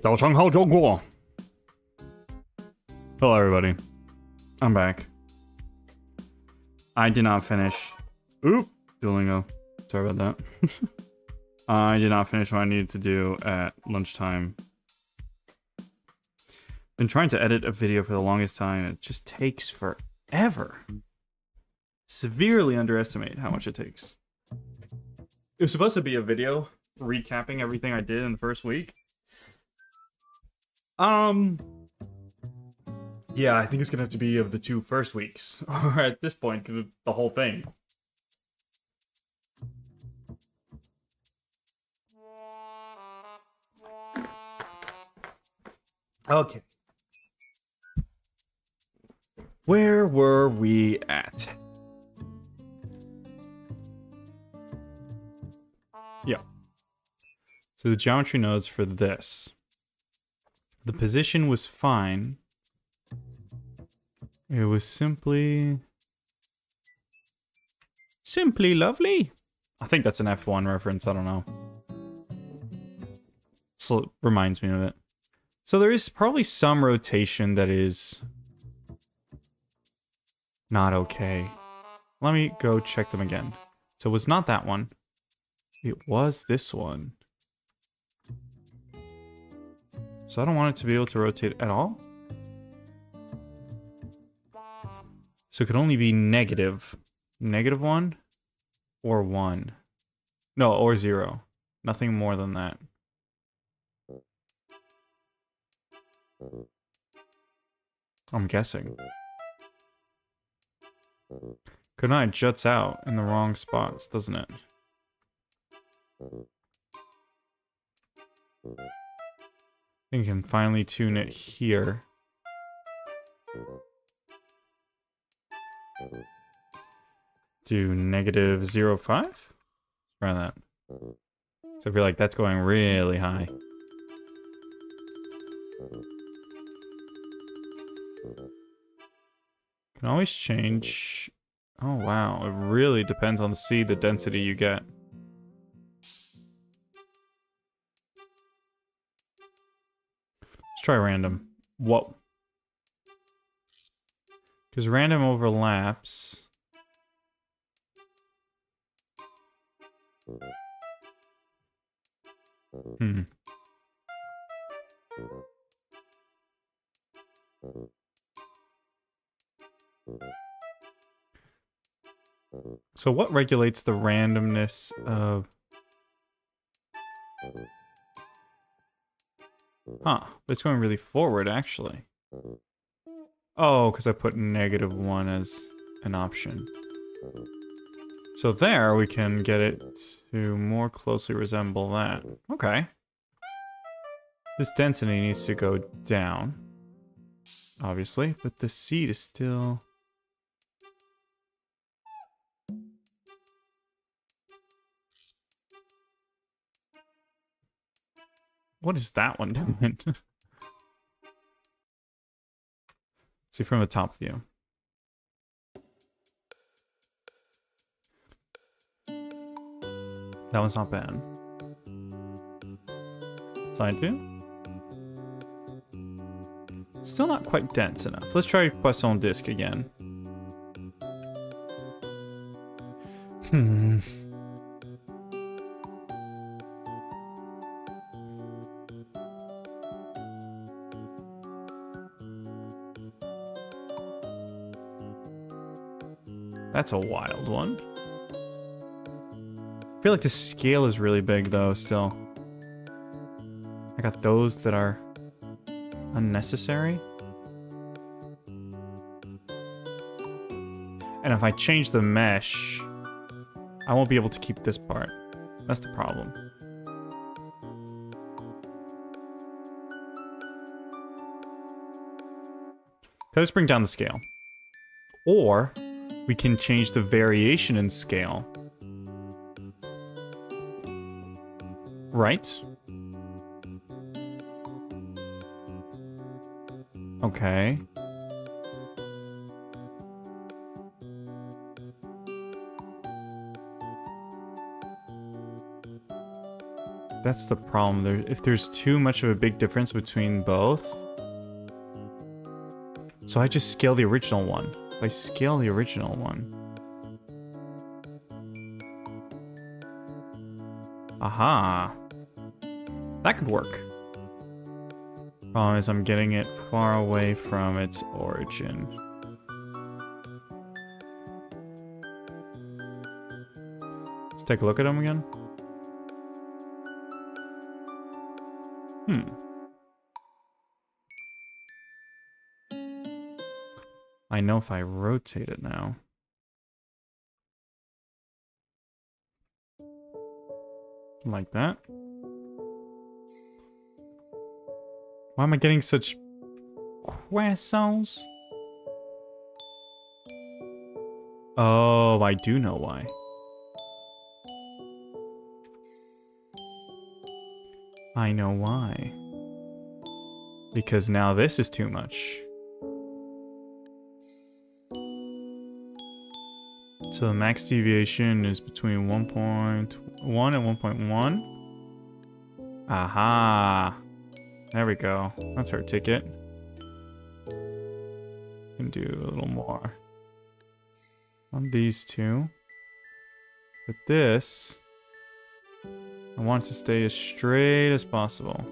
Hello, everybody. I'm back. I did not finish. Oop, Duolingo. Sorry about that. I did not finish what I needed to do at lunchtime. Been trying to edit a video for the longest time. It just takes forever. Severely underestimate how much it takes. It was supposed to be a video recapping everything I did in the first week. Yeah, I think it's gonna have to be of the 2 first weeks, or at this point, the whole thing. Okay. Where were we at? Yeah. So the geometry nodes for this. The position was fine. It was simply lovely. I think that's an F1 reference, I don't know. So it reminds me of it. So there is probably some rotation that is not okay. Let me go check them again. So it was not that one. It was this one. So I don't want it to be able to rotate at all. So it could only be negative. Negative 1 or 1. No, or 0. Nothing more than that. I'm guessing. Good night juts out in the wrong spots, doesn't it? I think I can finally tune it here. Do negative 0.5? Try that. So I feel like that's going really high. Can always change. Oh wow, it really depends on the density you get. Let's try random. Whoa. Because random overlaps. So what regulates the randomness of... Huh, it's going really forward, actually. Oh, because I put negative 1 as an option. So there, we can get it to more closely resemble that. Okay. This density needs to go down, obviously, but the seed is still... What is that one doing? See from a top view. That one's not bad. Side view. Still not quite dense enough. Let's try Poisson disc again. That's a wild one. I feel like the scale is really big though, still. I got those that are unnecessary. And if I change the mesh, I won't be able to keep this part. That's the problem. Let's bring down the scale. Or we can change the variation in scale. Right? Okay. That's the problem. If there's too much of a big difference between both. So I just scale the original one. If I scale the original one. Aha. That could work. Problem is I'm getting it far away from its origin. Let's take a look at them again. I know if I rotate it now. Like that. Why am I getting such croissants? Oh, I do know why. I know why. Because now this is too much. So the max deviation is between 1.1 and 1.1. Aha. There we go. That's our ticket. Can do a little more on these two. But this, I want it to stay as straight as possible.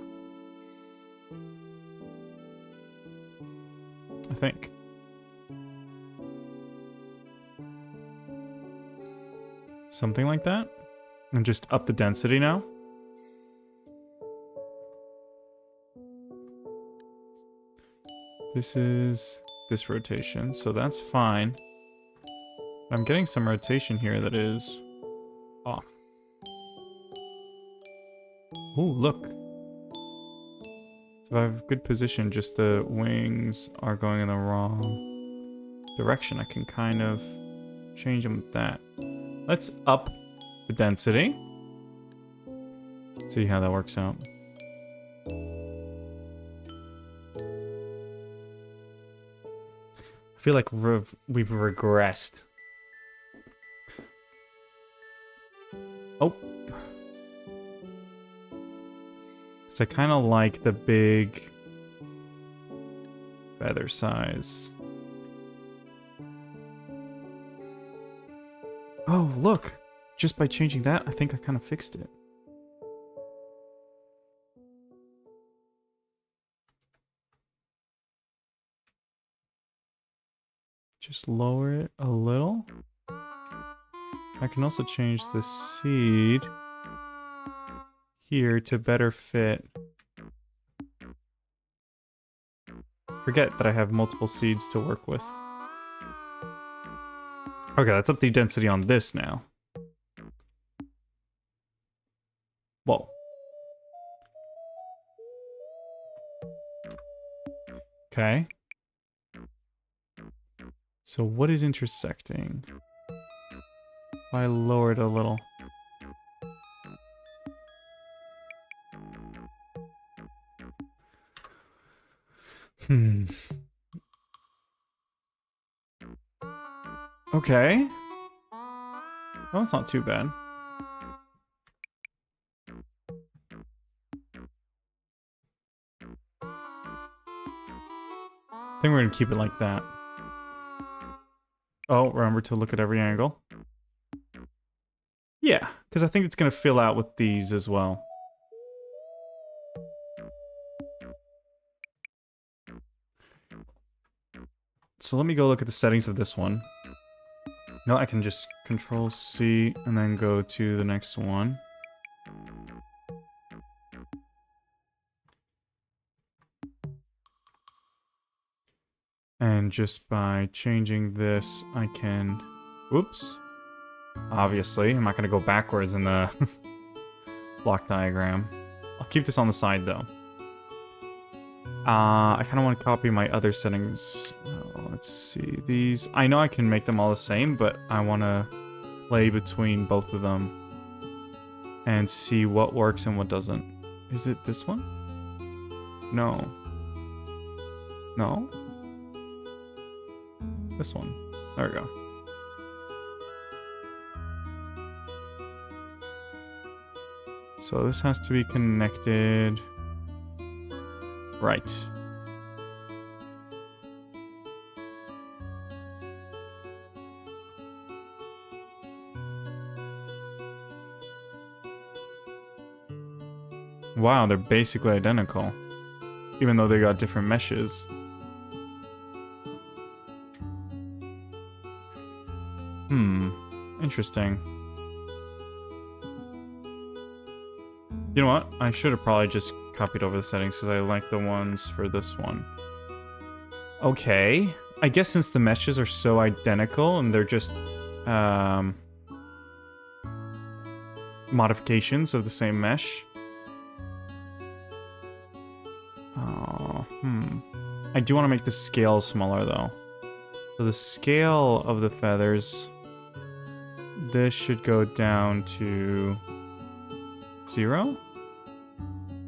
I think. Something like that. And just up the density now. This is this rotation, so that's fine. I'm getting some rotation here that is off. Ooh, look. So I have good position, just the wings are going in the wrong direction. I can kind of change them with that. Let's up the density. See how that works out. I feel like we've regressed. Oh. So I kind of like the big feather size. Oh, look. Just by changing that, I think I kind of fixed it. Just lower it a little. I can also change the seed here to better fit. Forget that I have multiple seeds to work with. Okay, let's up the density on this now. Whoa. Okay. So what is intersecting? If I lower it a little. Okay. Well, it's not too bad. I think we're gonna keep it like that. Oh, remember to look at every angle. Yeah, because I think it's gonna fill out with these as well. So let me go look at the settings of this one. No, I can just Control C and then go to the next one. And just by changing this, I can... Whoops. Obviously, I'm not going to go backwards in the block diagram. I'll keep this on the side, though. I kind of want to copy my other settings. Let's see. These... I know I can make them all the same, but I want to play between both of them and see what works and what doesn't. Is it this one? No. No? This one. There we go. So this has to be connected. Right. Wow, they're basically identical. Even though they got different meshes. Interesting. You know what? I should have probably just copied over the settings because I like the ones for this one. Okay. I guess since the meshes are so identical and they're just modifications of the same mesh. Oh, I do want to make the scale smaller though. So the scale of the feathers, this should go down to 0.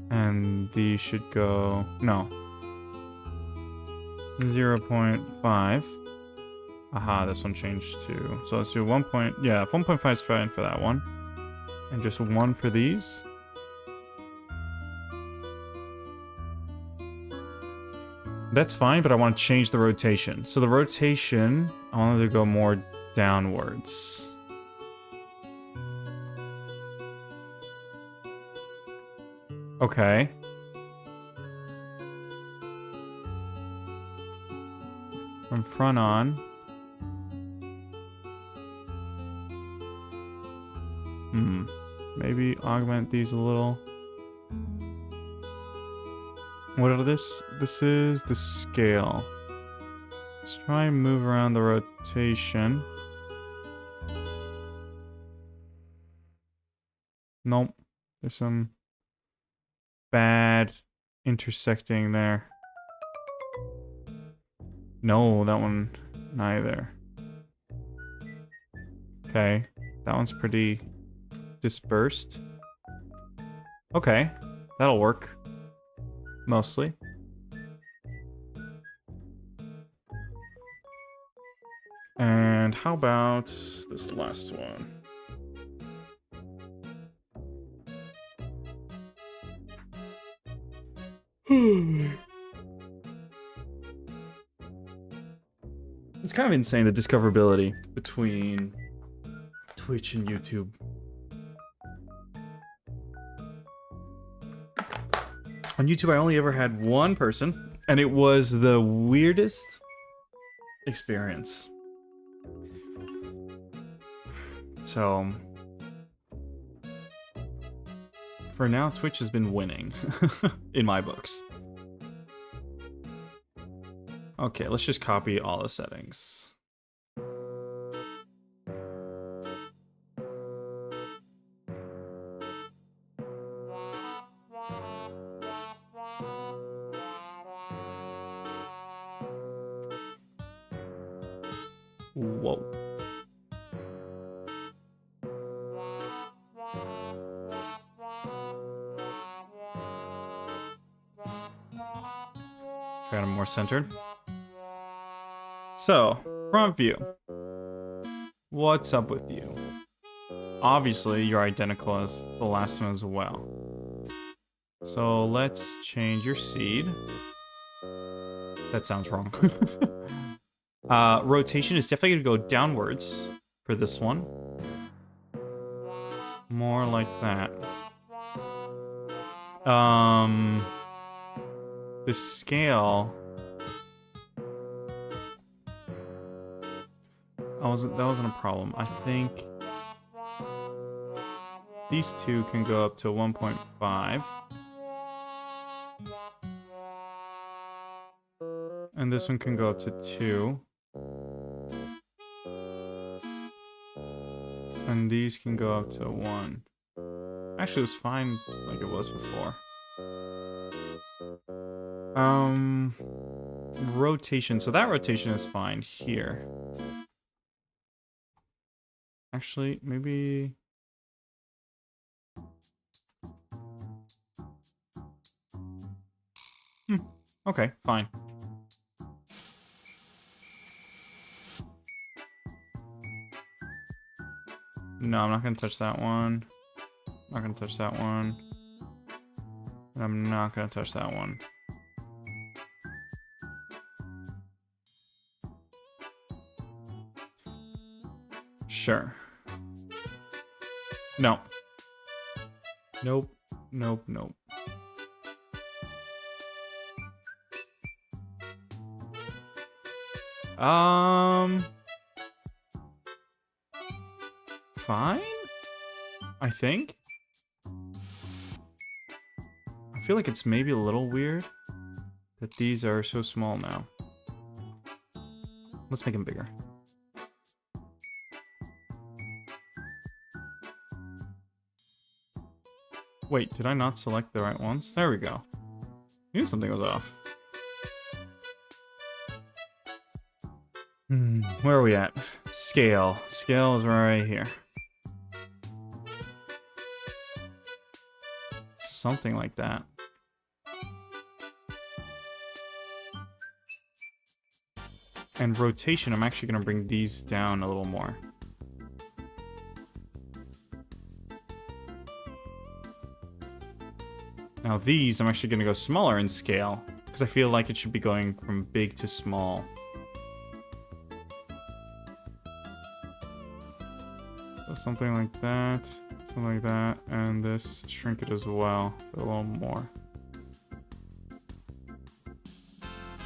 And these should go, no, 0.5. Aha, this one changed to, so let's do 1 point, yeah, 1.5 is fine for that one. And just 1 for these. That's fine, but I want to change the rotation. So the rotation, I want it to go more downwards. Okay. From front on. Maybe augment these a little. What are this? This is the scale. Let's try and move around the rotation. Nope. There's some bad intersecting there. No, that one neither. Okay. That one's pretty dispersed. Okay. That'll work. Mostly. And how about this last one? It's kind of insane, the discoverability between Twitch and YouTube. On YouTube, I only ever had one person, and it was the weirdest experience. So, for now, Twitch has been winning, in my books. Okay, let's just copy all the settings. Whoa. Got them more centered. So, front view. What's up with you? Obviously, you're identical as the last one as well. So, let's change your seed. That sounds wrong. Rotation is definitely going to go downwards for this one. More like that. The scale... that wasn't a problem. I think these two can go up to 1.5. And this one can go up to 2. And these can go up to 1. Actually, it was fine like it was before. Rotation. So that rotation is fine here. Actually, maybe... Okay, fine. No, I'm not going to touch that one. Not gonna touch that one. And I'm not gonna touch that one. Sure. No. Nope. Nope. Nope. Fine? I think? I feel like it's maybe a little weird that these are so small now. Let's make them bigger. Wait, did I not select the right ones? There we go. I knew something was off. Where are we at? Scale. Scale is right here. Something like that. And rotation, I'm actually going to bring these down a little more. Now these, I'm actually going to go smaller in scale, because I feel like it should be going from big to small. So something like that, and this, shrink it as well, a little more.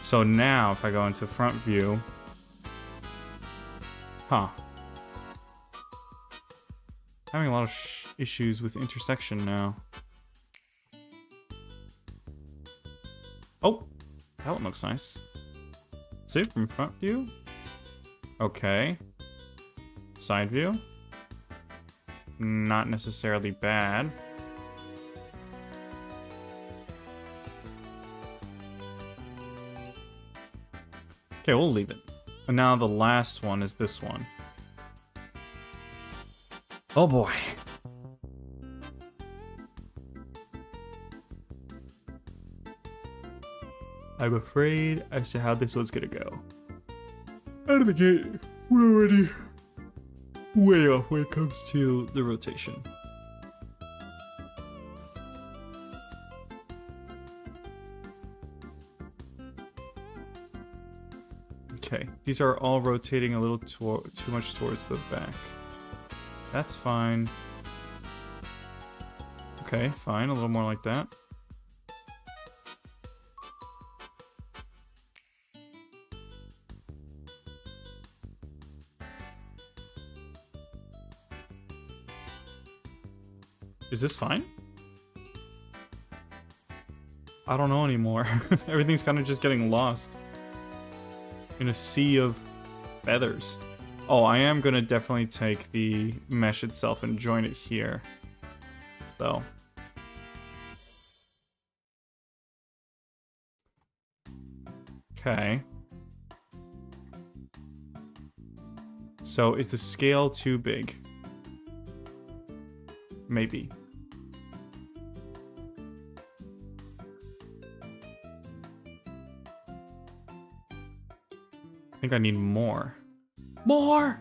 So now, if I go into front view, having a lot of issues with intersection now. Oh, that one looks nice. See, from front view. Okay. Side view. Not necessarily bad. Okay, we'll leave it. And now the last one is this one. Oh boy. I'm afraid as to how this one's gonna go. Out of the gate, we're already way off when it comes to the rotation. Okay, these are all rotating a little too much towards the back. That's fine. Okay, fine, a little more like that. Is this fine? I don't know anymore. Everything's kind of just getting lost in a sea of feathers. Oh, I am going to definitely take the mesh itself and join it here, though. Okay. So is the scale too big? Maybe. I think I need more. More!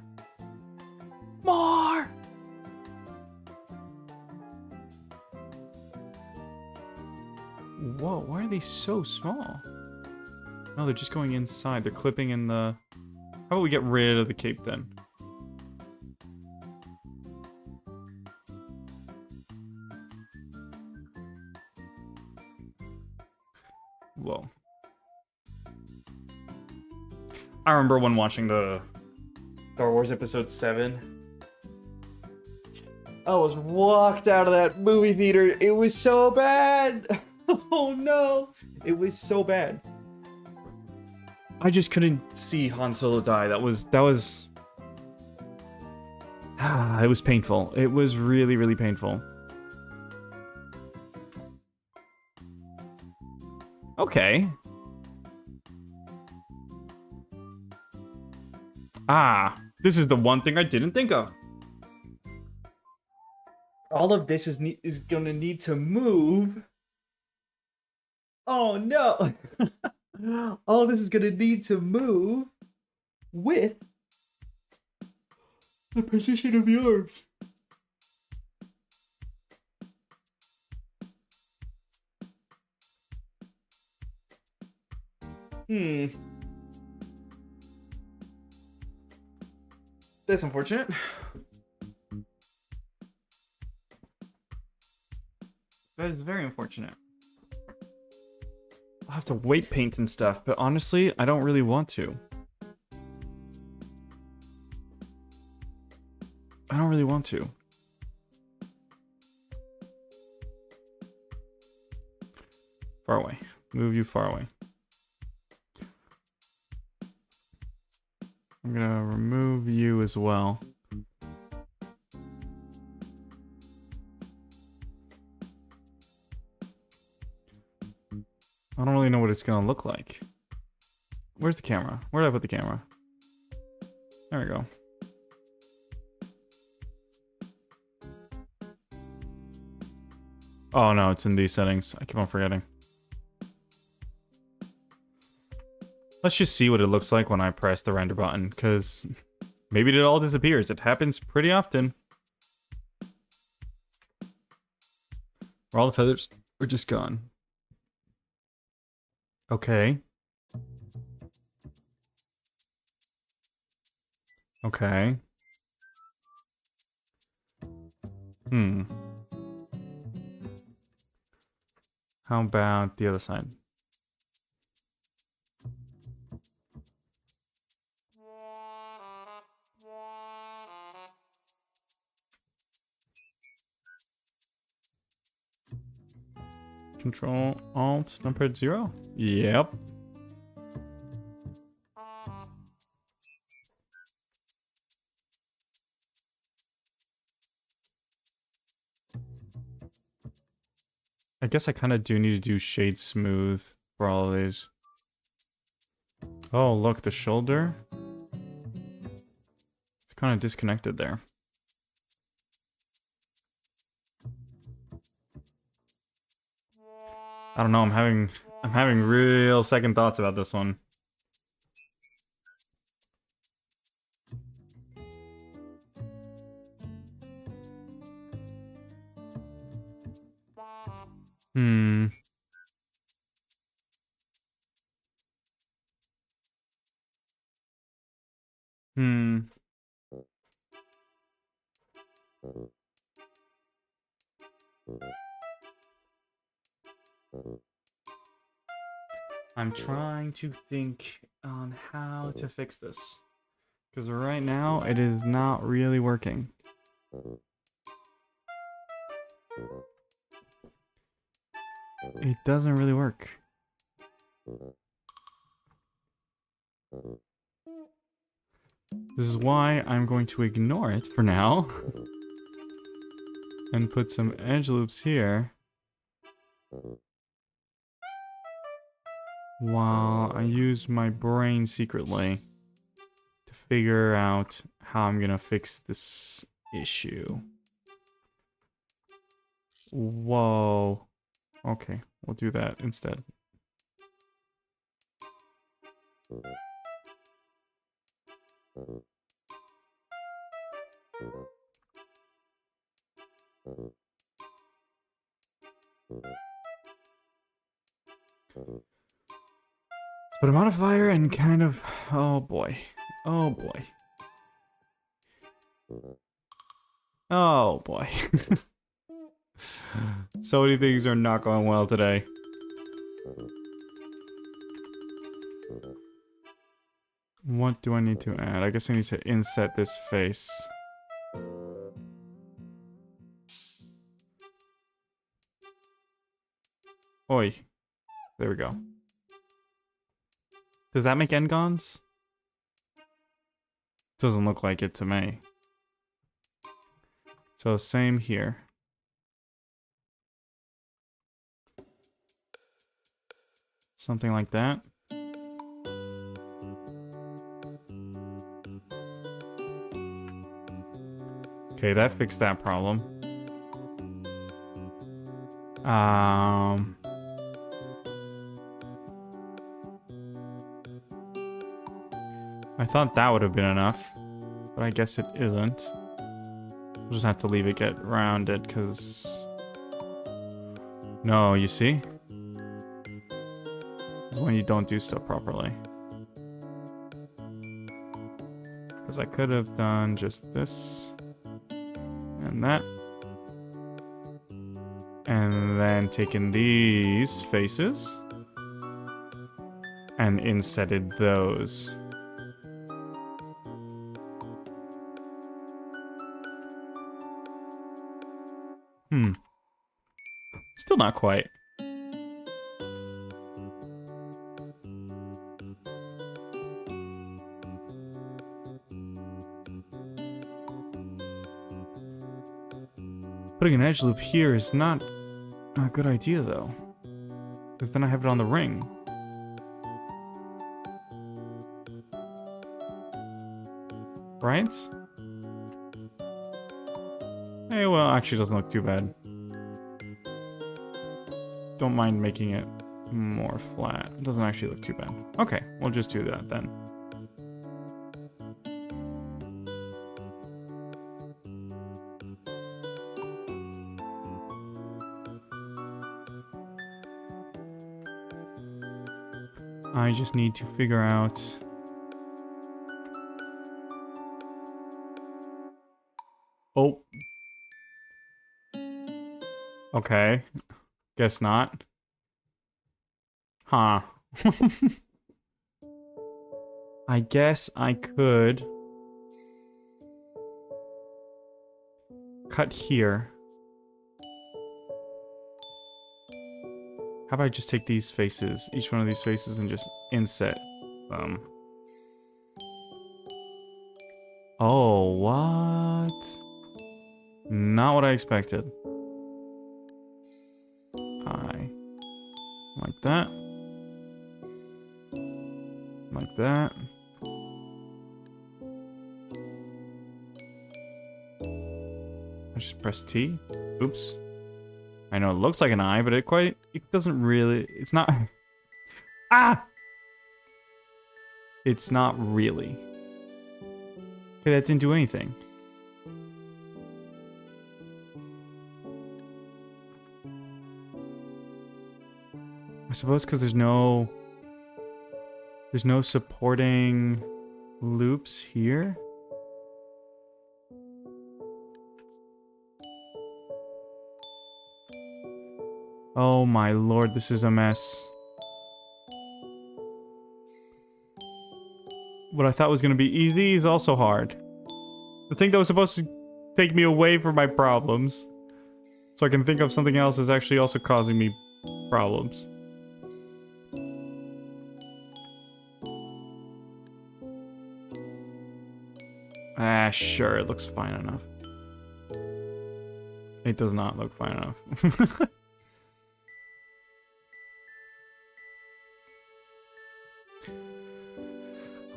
More! Whoa, why are they so small? No, they're just going inside. They're clipping in the... How about we get rid of the cape then? Whoa. I remember when watching the Star Wars Episode 7. I was walked out of that movie theater. It was so bad. Oh no. It was so bad. I just couldn't see Han Solo die. That was it was painful. It was really, really painful. Okay. This is the one thing I didn't think of. All of this is gonna need to move. Oh no! All this is gonna need to move with the position of the arms. That's unfortunate. That is very unfortunate. I'll have to weight paint and stuff, but honestly, I don't really want to. I don't really want to. Far away. Move you far away. I'm gonna remove you as well. I don't really know what it's gonna look like. Where's the camera? Where did I put the camera? There we go. Oh no, it's in these settings. I keep on forgetting. Let's just see what it looks like when I press the render button, because maybe it all disappears. It happens pretty often. Where all the feathers are just gone. Okay. Okay. How about the other side? Control Alt numpad 0? Yep. I guess I kind of do need to do shade smooth for all of these. Oh, look, the shoulder. It's kind of disconnected there. I don't know, I'm having real second thoughts about this one. I'm trying to think on how to fix this. Because right now, it is not really working. It doesn't really work. This is why I'm going to ignore it for now. And put some edge loops here. While I use my brain secretly to figure out how I'm gonna fix this issue. Whoa. Okay, we'll do that instead. Put a modifier and kind of... Oh boy. Oh boy. Oh boy. So many things are not going well today. What do I need to add? I guess I need to inset this face. Oi. There we go. Does that make N-gons? Doesn't look like it to me. So same here. Something like that. Okay, that fixed that problem. I thought that would have been enough, but I guess it isn't. We'll just have to leave it get rounded, because... No, you see? This is when you don't do stuff properly. Because I could have done just this and that. And then taken these faces and insetted those. Still not quite. Putting an edge loop here is not a good idea, though. Because then I have it on the ring. Right? Hey, well, actually doesn't look too bad. Don't mind making it more flat. It doesn't actually look too bad. Okay, we'll just do that then. I just need to figure out... Oh. Okay. Guess not. Huh. I guess I could... cut here. How about I just take these faces, each one of these faces, and just inset them? Oh, what? Not what I expected. Like that. Like that. I just press T. Oops. I know it looks like an eye, but it doesn't really, it's not, ah! It's not really. Okay, that didn't do anything. I suppose because there's no supporting loops here. Oh my lord, this is a mess. What I thought was going to be easy is also hard. The thing that was supposed to take me away from my problems, so I can think of something else, is actually also causing me problems. Ah, sure, it looks fine enough. It does not look fine enough.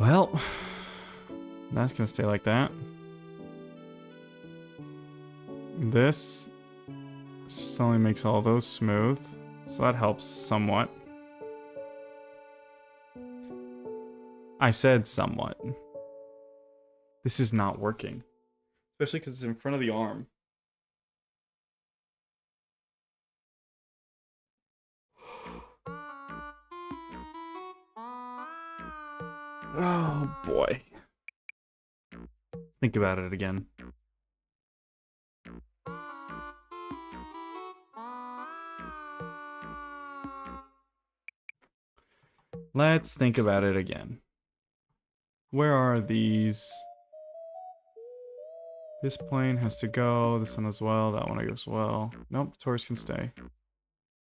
Well, that's gonna stay like that. This only makes all those smooth, so that helps somewhat. I said somewhat. This is not working. Especially because it's in front of the arm. Oh boy. Think about it again. Let's think about it again. Where are these? This plane has to go. This one as well. That one goes well. Nope, Taurus can stay.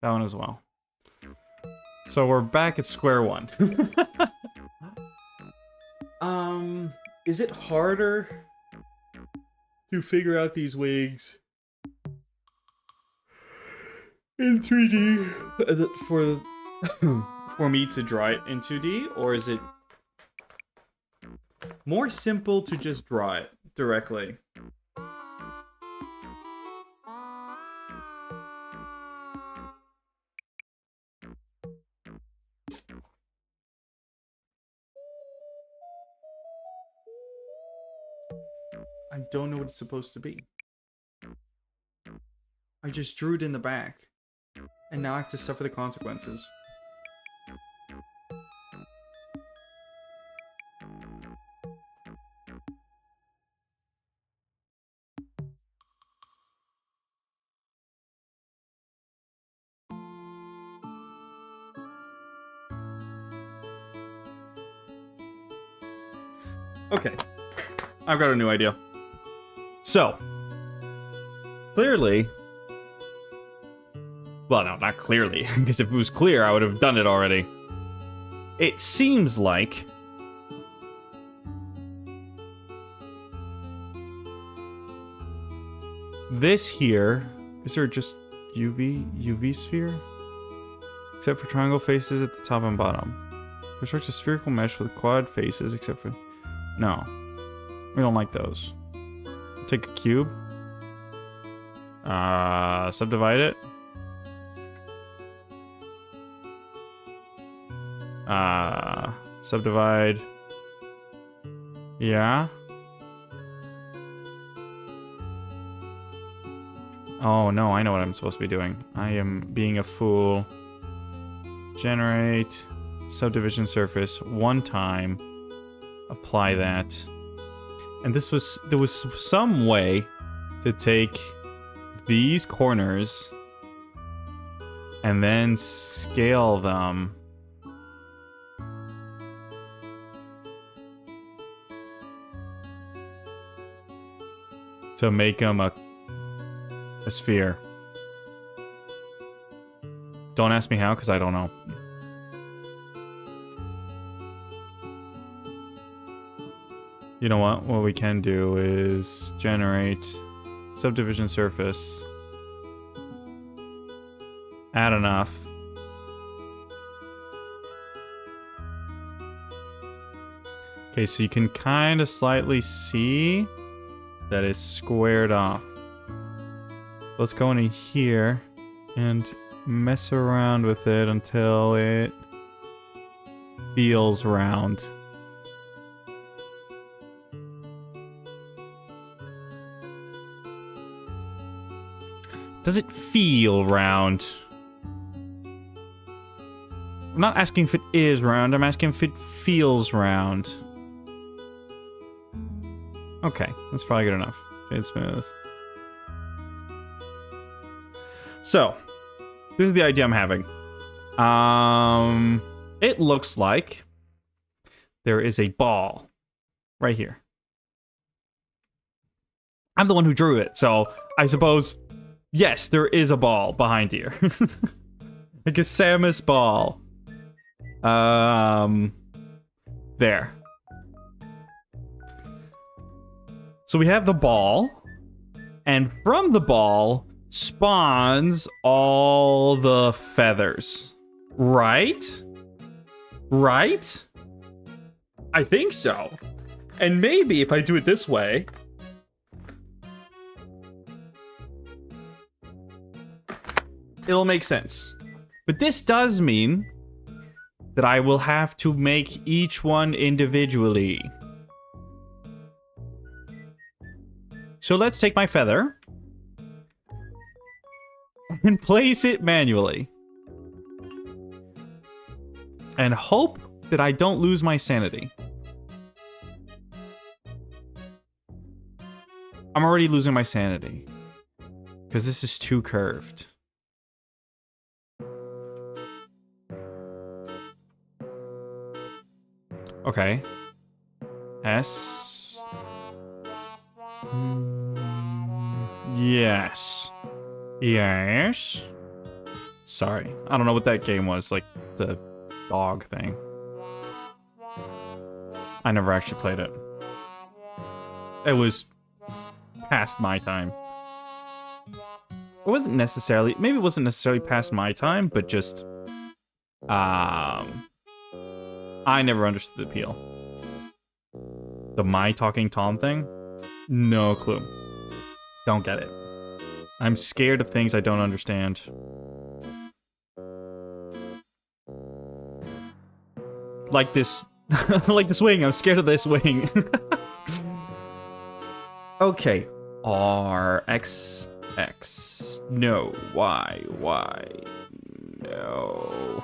That one as well. So we're back at square one. Is it harder to figure out these wigs in 3D for me to draw it in 2D, or is it more simple to just draw it directly? I don't know what it's supposed to be. I just drew it in the back, and now I have to suffer the consequences. Okay. I've got a new idea. So, clearly... Well, no, not clearly, because if it was clear, I would have done it already. It seems like... this here... Is there just UV sphere? Except for triangle faces at the top and bottom. Construct a spherical mesh with quad faces, except for... No. We don't like those. Take a cube. Subdivide it. Subdivide. Yeah. Oh no, I know what I'm supposed to be doing. I am being a fool. Generate subdivision surface one time. Apply that. And there was some way to take these corners and then scale them. To make them a sphere. Don't ask me how, because I don't know. You know what? What we can do is generate subdivision surface. Add enough. Okay, so you can kind of slightly see that it's squared off. Let's go in here and mess around with it until it feels round. Does it feel round? I'm not asking if it is round, I'm asking if it feels round. Okay, that's probably good enough. Fade smooth. So, this is the idea I'm having. It looks like there is a ball right here. I'm the one who drew it, so I suppose, yes, there is a ball behind here. Like a Samus ball. There. So we have the ball, and from the ball spawns all the feathers. Right? Right? I think so. And maybe if I do it this way... it'll make sense. But this does mean that I will have to make each one individually. So let's take my feather and place it manually. And hope that I don't lose my sanity. I'm already losing my sanity. Because this is too curved. Okay. S. Yes. Yes. Sorry. I don't know what that game was. Like, the dog thing. I never actually played it. It was past my time. It wasn't necessarily... maybe it wasn't necessarily past my time, but just... I never understood the appeal. The My Talking Tom thing? No clue. Don't get it. I'm scared of things I don't understand. Like this... like this wing. I'm scared of this wing. Okay. R, X, X. No. Y, Y. No.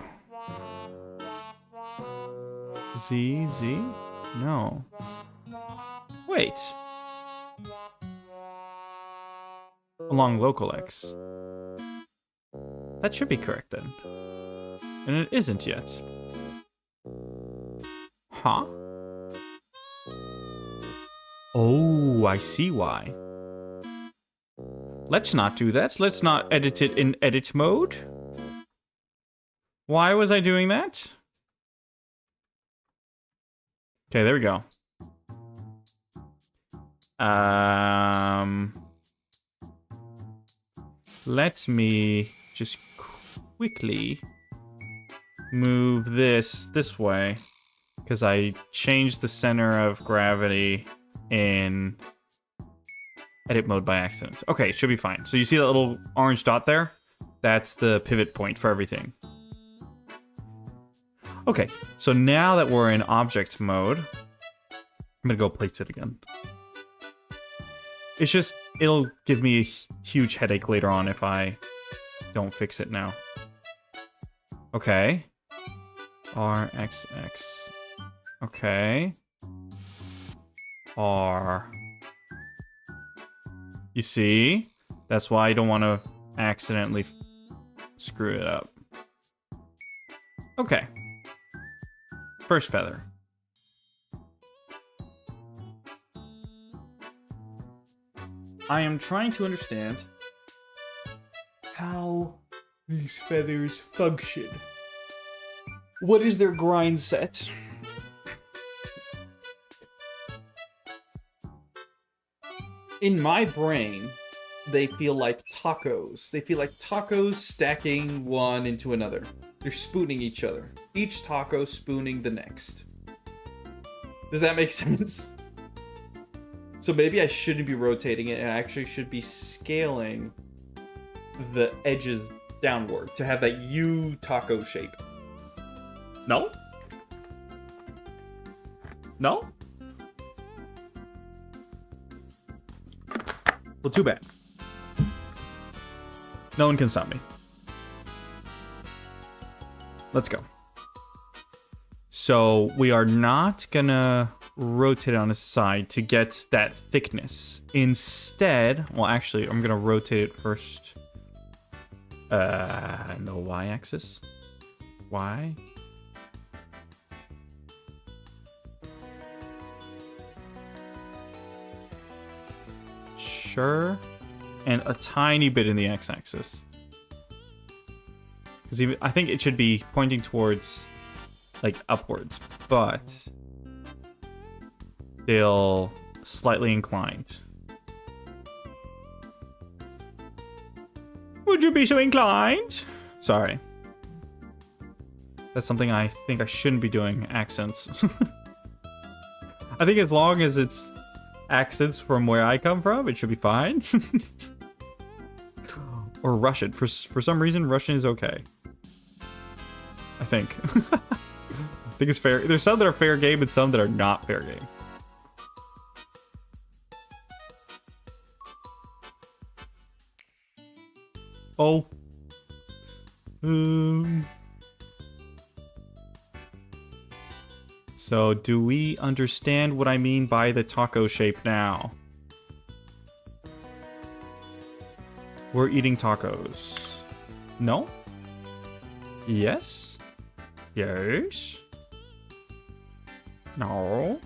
Z, Z? No. Wait. Along local X. That should be correct then. And it isn't yet. Huh? Oh, I see why. Let's not do that. Let's not edit it in edit mode. Why was I doing that? Okay, there we go. Let me just quickly move this way, because I changed the center of gravity in edit mode by accident. Okay, it should be fine. So you see that little orange dot there? That's the pivot point for everything. Okay, so now that we're in object mode, I'm gonna go place it again. It's just, it'll give me a huge headache later on if I don't fix it now. Okay. RXX. Okay. R. You see? That's why I don't want to accidentally screw it up. Okay. First feather. I am trying to understand how these feathers function. What is their grind set? In my brain, they feel like tacos. They feel like tacos stacking one into another. They're spooning each other. Each taco spooning the next. Does that make sense? So maybe I shouldn't be rotating it, and I actually should be scaling the edges downward to have that U taco shape. No? No? Well, too bad. No one can stop me. Let's go. So we are not gonna rotate on the side to get that thickness. Instead, well, actually, I'm gonna rotate it first. In the y-axis. Y. Sure. And a tiny bit in the x-axis. Because I think it should be pointing towards, like, upwards, but still slightly inclined. Would you be so inclined? Sorry. That's something I think I shouldn't be doing, accents. I think as long as it's accents from where I come from, it should be fine. Or Russian. For some reason, Russian is okay. I think. I think it's fair. There's some that are fair game and some that are not fair game. Oh. So, do we understand what I mean by the taco shape now? We're eating tacos. No? Yes? Yes? No?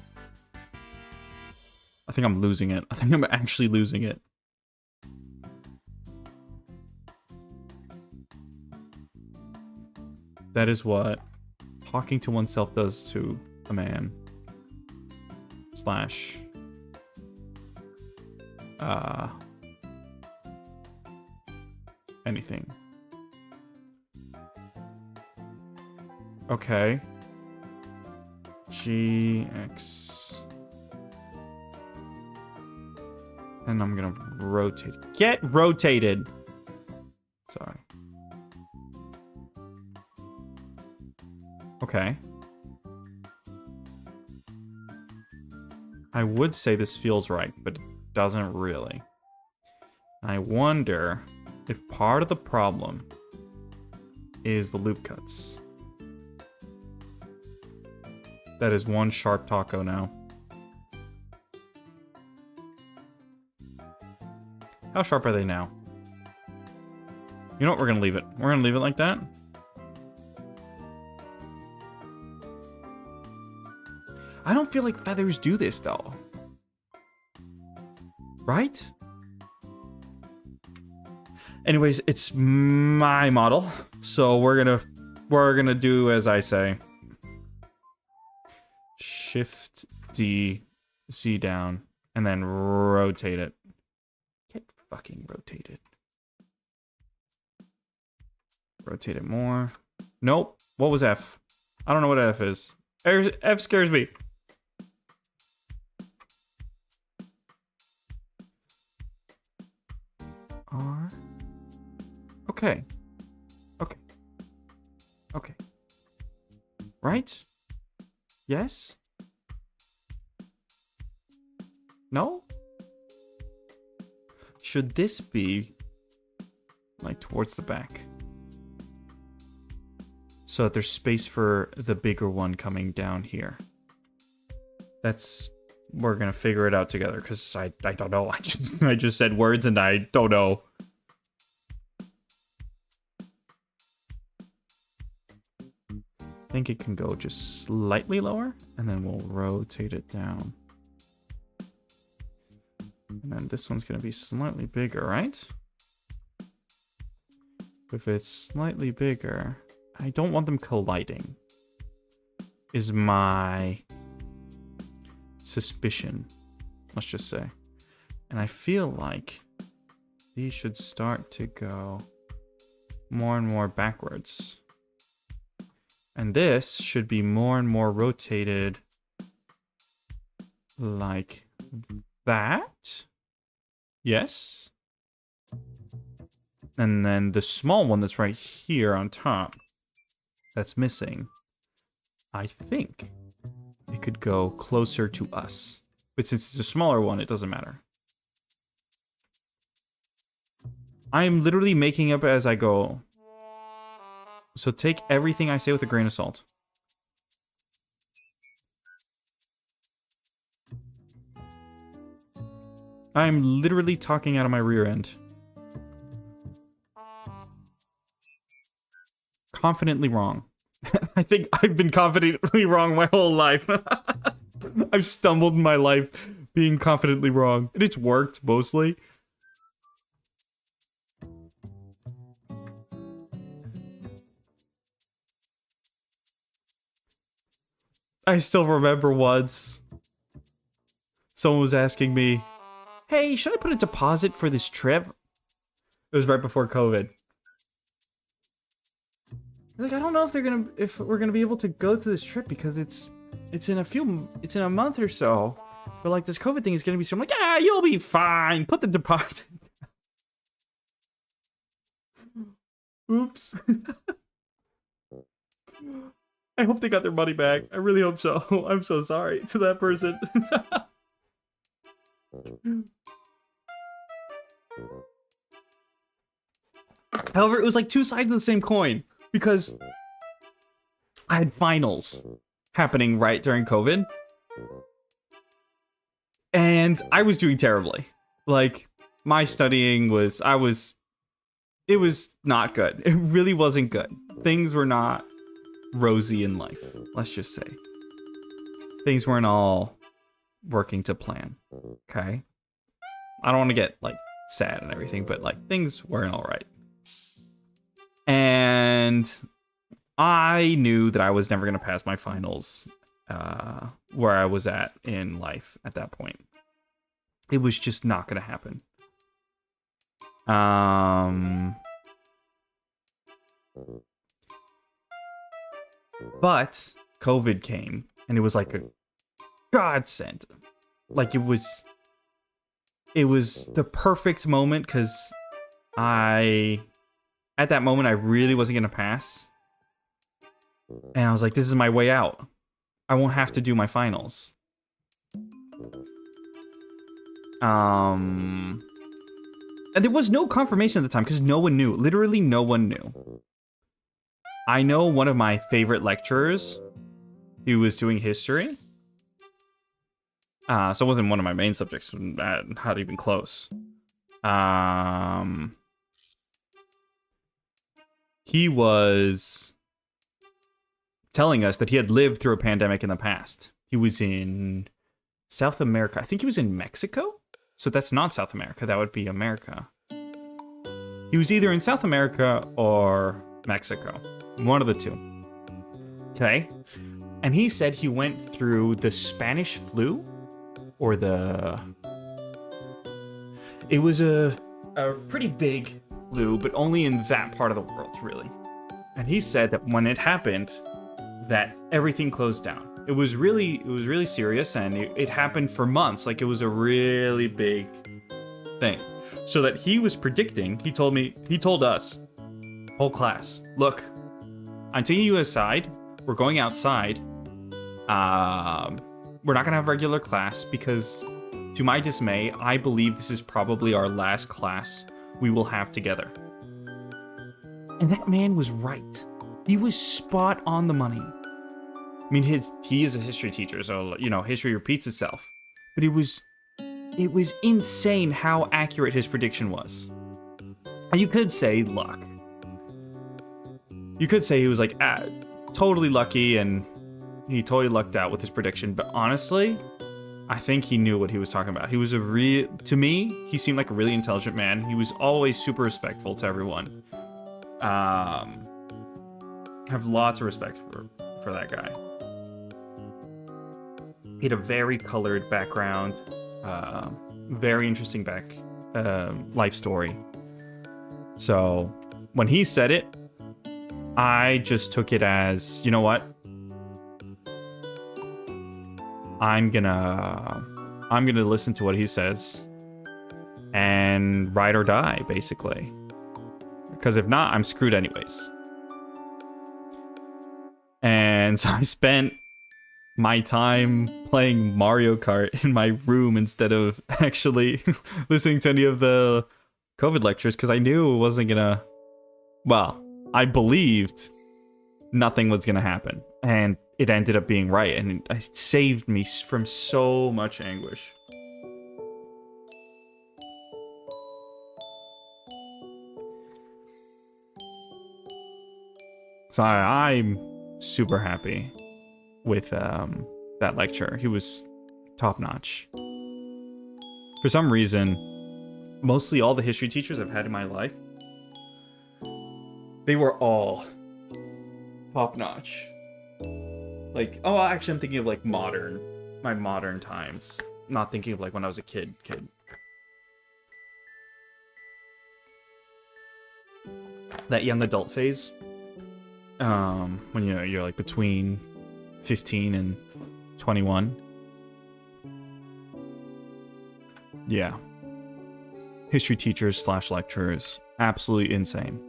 I think I'm losing it. I think I'm actually losing it. That is what talking to oneself does to a man. Slash. Anything. Okay. GX. And I'm gonna rotate. Get rotated! Sorry. Okay. I would say this feels right, but it doesn't really. I wonder if part of the problem is the loop cuts. That is one sharp taco now. How sharp are they now? You know what? We're gonna leave it. We're gonna leave it like that. I don't feel like feathers do this, though. Right? Anyways, it's my model, so we're gonna do as I say. Shift D, Z down, and then rotate it. Get fucking rotated. Rotate it more. Nope. What was F? I don't know what F is. F scares me. R. Okay. Okay. Okay. Right? Yes? No? Should this be like towards the back? So that there's space for the bigger one coming down here. We're gonna figure it out together, because I don't know. I just said words and I don't know. I think it can go just slightly lower, and then we'll rotate it down. And then this one's gonna be slightly bigger, right? If it's slightly bigger, I don't want them colliding, is my suspicion, let's just say. And I feel like these should start to go more and more backwards. And this should be more and more rotated like that. Yes. And then the small one that's right here on top, that's missing, I think it could go closer to us. But since it's a smaller one, it doesn't matter. I'm literally making up as I go. So take everything I say with a grain of salt. I'm literally talking out of my rear end. Confidently wrong. I think I've been confidently wrong my whole life. I've stumbled in my life being confidently wrong. And it's worked, mostly. I still remember once someone was asking me, hey, should I put a deposit for this trip? It was right before COVID. Like, I don't know if we're gonna be able to go to this trip because it's in a month or so. But like this COVID thing is gonna be so, I'm like, yeah, you'll be fine. Put the deposit. Oops. I hope they got their money back. I really hope so. I'm so sorry to that person. However, it was like two sides of the same coin. Because I had finals happening right during COVID. And I was doing terribly. Like, my studying was, it was not good. It really wasn't good. Things were not rosy in life, let's just say. Things weren't all working to plan, okay? I don't want to get, like, sad and everything, but, like, things weren't all right. And I knew that I was never going to pass my finals where I was at in life at that point. It was just not going to happen. But COVID came, and it was like a godsend. Like, it was the perfect moment, because at that moment, I really wasn't going to pass. And I was like, this is my way out. I won't have to do my finals. And there was no confirmation at the time, because no one knew. Literally, no one knew. I know one of my favorite lecturers who was doing history. So it wasn't one of my main subjects. Not even close. He was telling us that he had lived through a pandemic in the past. He was in South America. I think he was in Mexico. So that's not South America. That would be America. He was either in South America or Mexico. One of the two. Okay. And he said he went through the Spanish flu or the... It was a pretty big flu, but only in that part of the world, really. And he said that when it happened, that everything closed down. It was really serious, and it happened for months. Like, it was a really big thing. So that he was predicting, he told us, whole class, look, I'm taking you aside, we're going outside, we're not gonna have regular class because, to my dismay, I believe this is probably our last class we will have together. And that man was right. He was spot on the money. I mean, he is a history teacher, so, you know, history repeats itself. But it was insane how accurate his prediction was. And you could say luck. You could say he was like totally lucky and he totally lucked out with his prediction. But honestly, I think he knew what he was talking about. He was to me, he seemed like a really intelligent man. He was always super respectful to everyone. Have lots of respect for that guy. He had a very colored background, very interesting life story. So when he said it, I just took it as, you know what? I'm gonna listen to what he says and ride or die, basically. Because if not, I'm screwed anyways. And so I spent my time playing Mario Kart in my room instead of actually listening to any of the COVID lectures, because I knew it wasn't gonna... Well, I believed nothing was gonna happen. And it ended up being right, and it saved me from so much anguish. So I'm super happy with that lecture. He was top-notch. For some reason, mostly all the history teachers I've had in my life, they were all top-notch. Like, oh, actually, I'm thinking of, like, my modern times. Not thinking of, like, when I was a kid. That young adult phase. When you're like between 15 and 21. Yeah. History teachers / lecturers. Absolutely insane.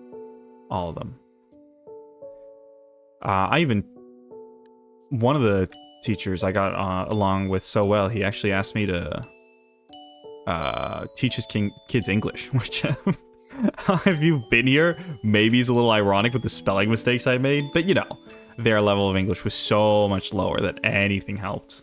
All of them. One of the teachers I got along with so well, he actually asked me to teach his kids English, which if you've been here, maybe it's a little ironic with the spelling mistakes I made, but you know, their level of English was so much lower that anything helped.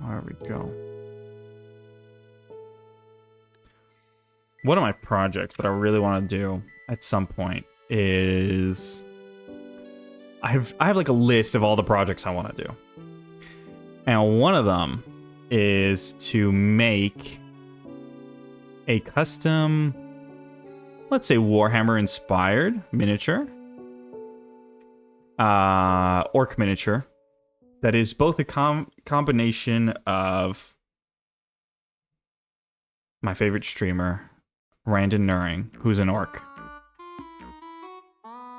There we go. One of my projects that I really want to do at some point is I have like a list of all the projects I want to do. And one of them is to make a custom, let's say Warhammer inspired miniature. Orc miniature. That is both a combination of my favorite streamer, Randon Nuring, who's an orc,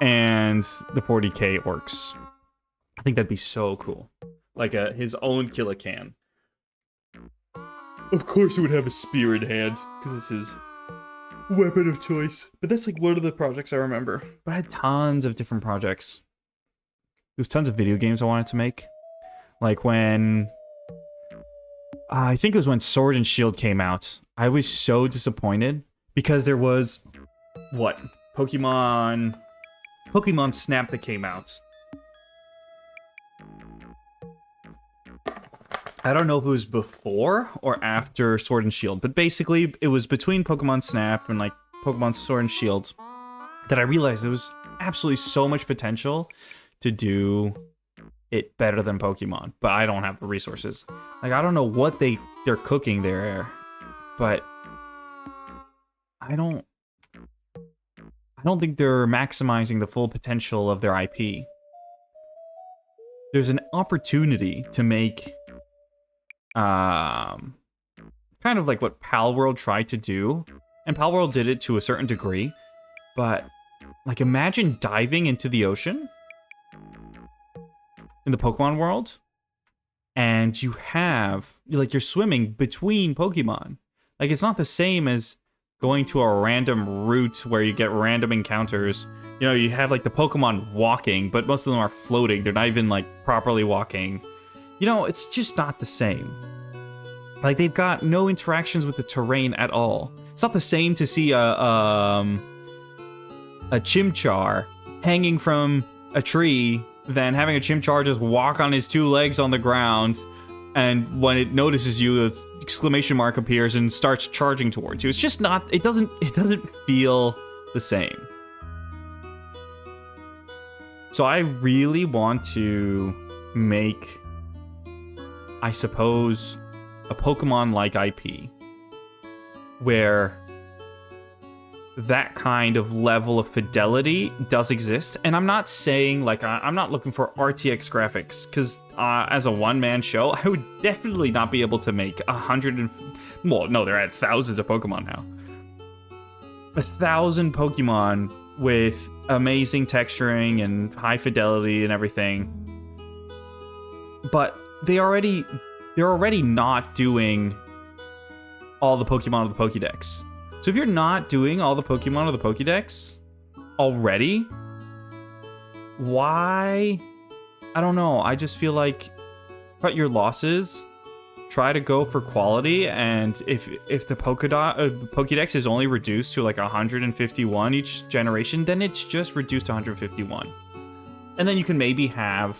and the 40k orcs. I think that'd be so cool. Like his own Killacan. Of course it would have a spear in hand, because it's his weapon of choice. But that's like one of the projects I remember. But I had tons of different projects. There's tons of video games I wanted to make. Like when... I think it was when Sword and Shield came out. I was so disappointed. Because there was... What? Pokemon Snap that came out. I don't know if it was before or after Sword and Shield. But basically, it was between Pokemon Snap and like Pokemon Sword and Shield that I realized there was absolutely so much potential to do it better than Pokemon, but I don't have the resources. Like, I don't know what they're cooking there, but I don't think they're maximizing the full potential of their IP. There's an opportunity to make kind of like what Palworld tried to do, and Palworld did it to a certain degree, but like imagine diving into the ocean in the Pokemon world, and you have, like, you're swimming between Pokemon. Like, it's not the same as going to a random route where you get random encounters. You know, you have, like, the Pokemon walking, but most of them are floating. They're not even, like, properly walking. You know, it's just not the same. Like, they've got no interactions with the terrain at all. It's not the same to see a Chimchar hanging from a tree than having a Chimchar just walk on his two legs on the ground, and when it notices you, an exclamation mark appears and starts charging towards you. It's just not, it doesn't feel the same. So I really want to make, I suppose, a Pokemon-like IP where that kind of level of fidelity does exist. And I'm not saying, like, I'm not looking for RTX graphics, because as a one-man show, I would definitely not be able to make 100 well, no, they're at thousands of Pokemon now. 1,000 Pokemon with amazing texturing and high fidelity and everything. But they're already not doing all the Pokemon of the Pokédex. So if you're not doing all the Pokemon of the Pokédex already, why? I don't know. I just feel like cut your losses, try to go for quality, and if the Pokédex is only reduced to like 151 each generation, then it's just reduced to 151. And then you can maybe have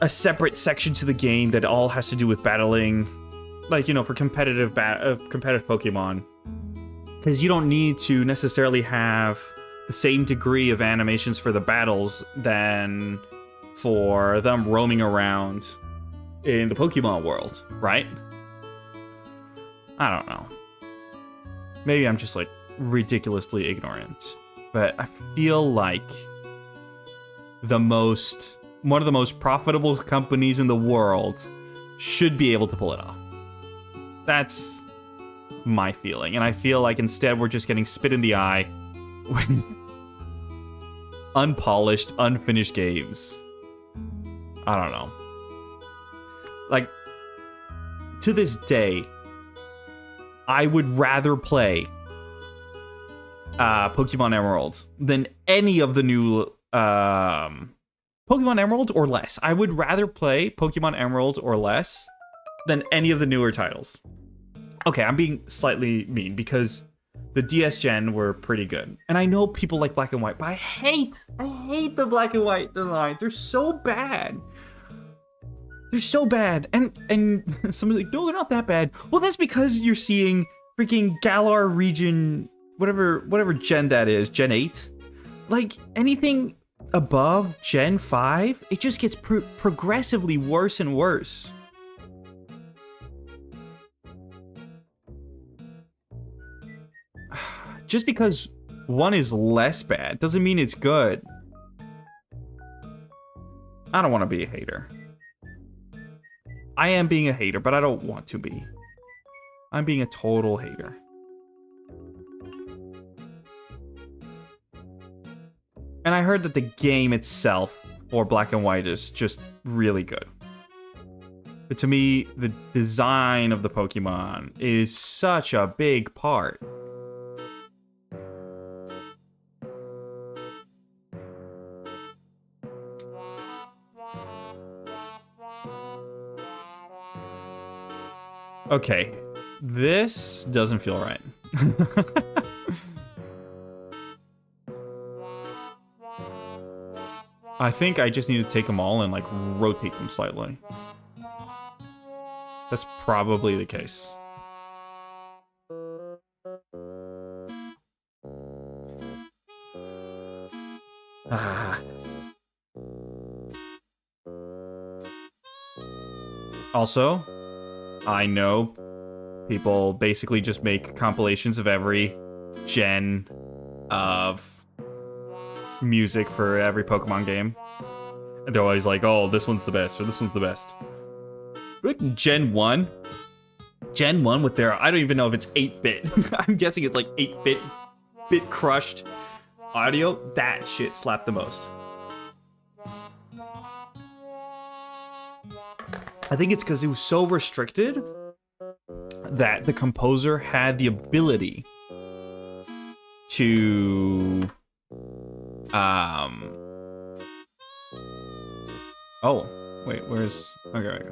a separate section to the game that all has to do with battling, like, you know, for competitive Pokemon, because you don't need to necessarily have the same degree of animations for the battles than for them roaming around in the Pokemon world, right? I don't know. Maybe I'm just, like, ridiculously ignorant, but I feel like one of the most profitable companies in the world should be able to pull it off. That's my feeling. And I feel like instead we're just getting spit in the eye with unpolished, unfinished games. I don't know. Like, to this day, I would rather play Pokemon Emerald than any of the new Pokemon Emerald or less. I would rather play Pokemon Emerald or less than any of the newer titles. Okay, I'm being slightly mean because the DS gen were pretty good. And I know people like black and white, but I hate the black and white designs. They're so bad. They're so bad. And somebody's like, no, they're not that bad. Well, that's because you're seeing freaking Galar region, whatever gen that is, Gen 8. Like, anything above Gen 5, it just gets progressively worse and worse. Just because one is less bad doesn't mean it's good. I don't want to be a hater. I am being a hater, but I don't want to be. I'm being a total hater. And I heard that the game itself for Black and White is just really good. But to me, the design of the Pokemon is such a big part. Okay, this doesn't feel right. I think I just need to take them all and, like, rotate them slightly. That's probably the case. Ah. Also, I know people basically just make compilations of every gen of music for every Pokemon game. And they're always like, oh, this one's the best, or this one's the best. Gen 1? Gen 1 with their, I don't even know if it's 8-bit. I'm guessing it's like 8-bit, bit crushed audio. That shit slapped the most. I think it's because it was so restricted that the composer had the ability to oh, wait, where's... Okay.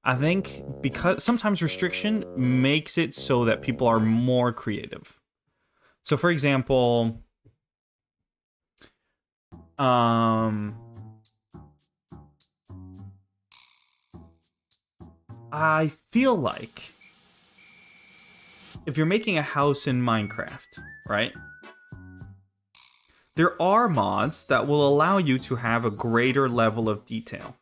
I think because sometimes restriction makes it so that people are more creative. So, for example, I feel like if you're making a house in Minecraft, right? There are mods that will allow you to have a greater level of detail.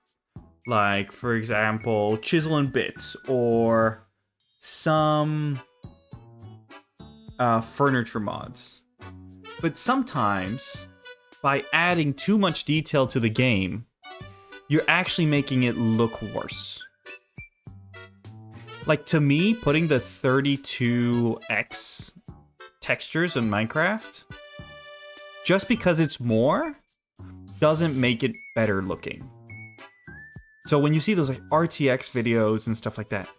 Like, for example, chisel and bits, or some furniture mods. But sometimes, by adding too much detail to the game, you're actually making it look worse. Like, to me, putting the 32x textures in Minecraft, just because it's more, doesn't make it better looking. So when you see those like RTX videos and stuff like that,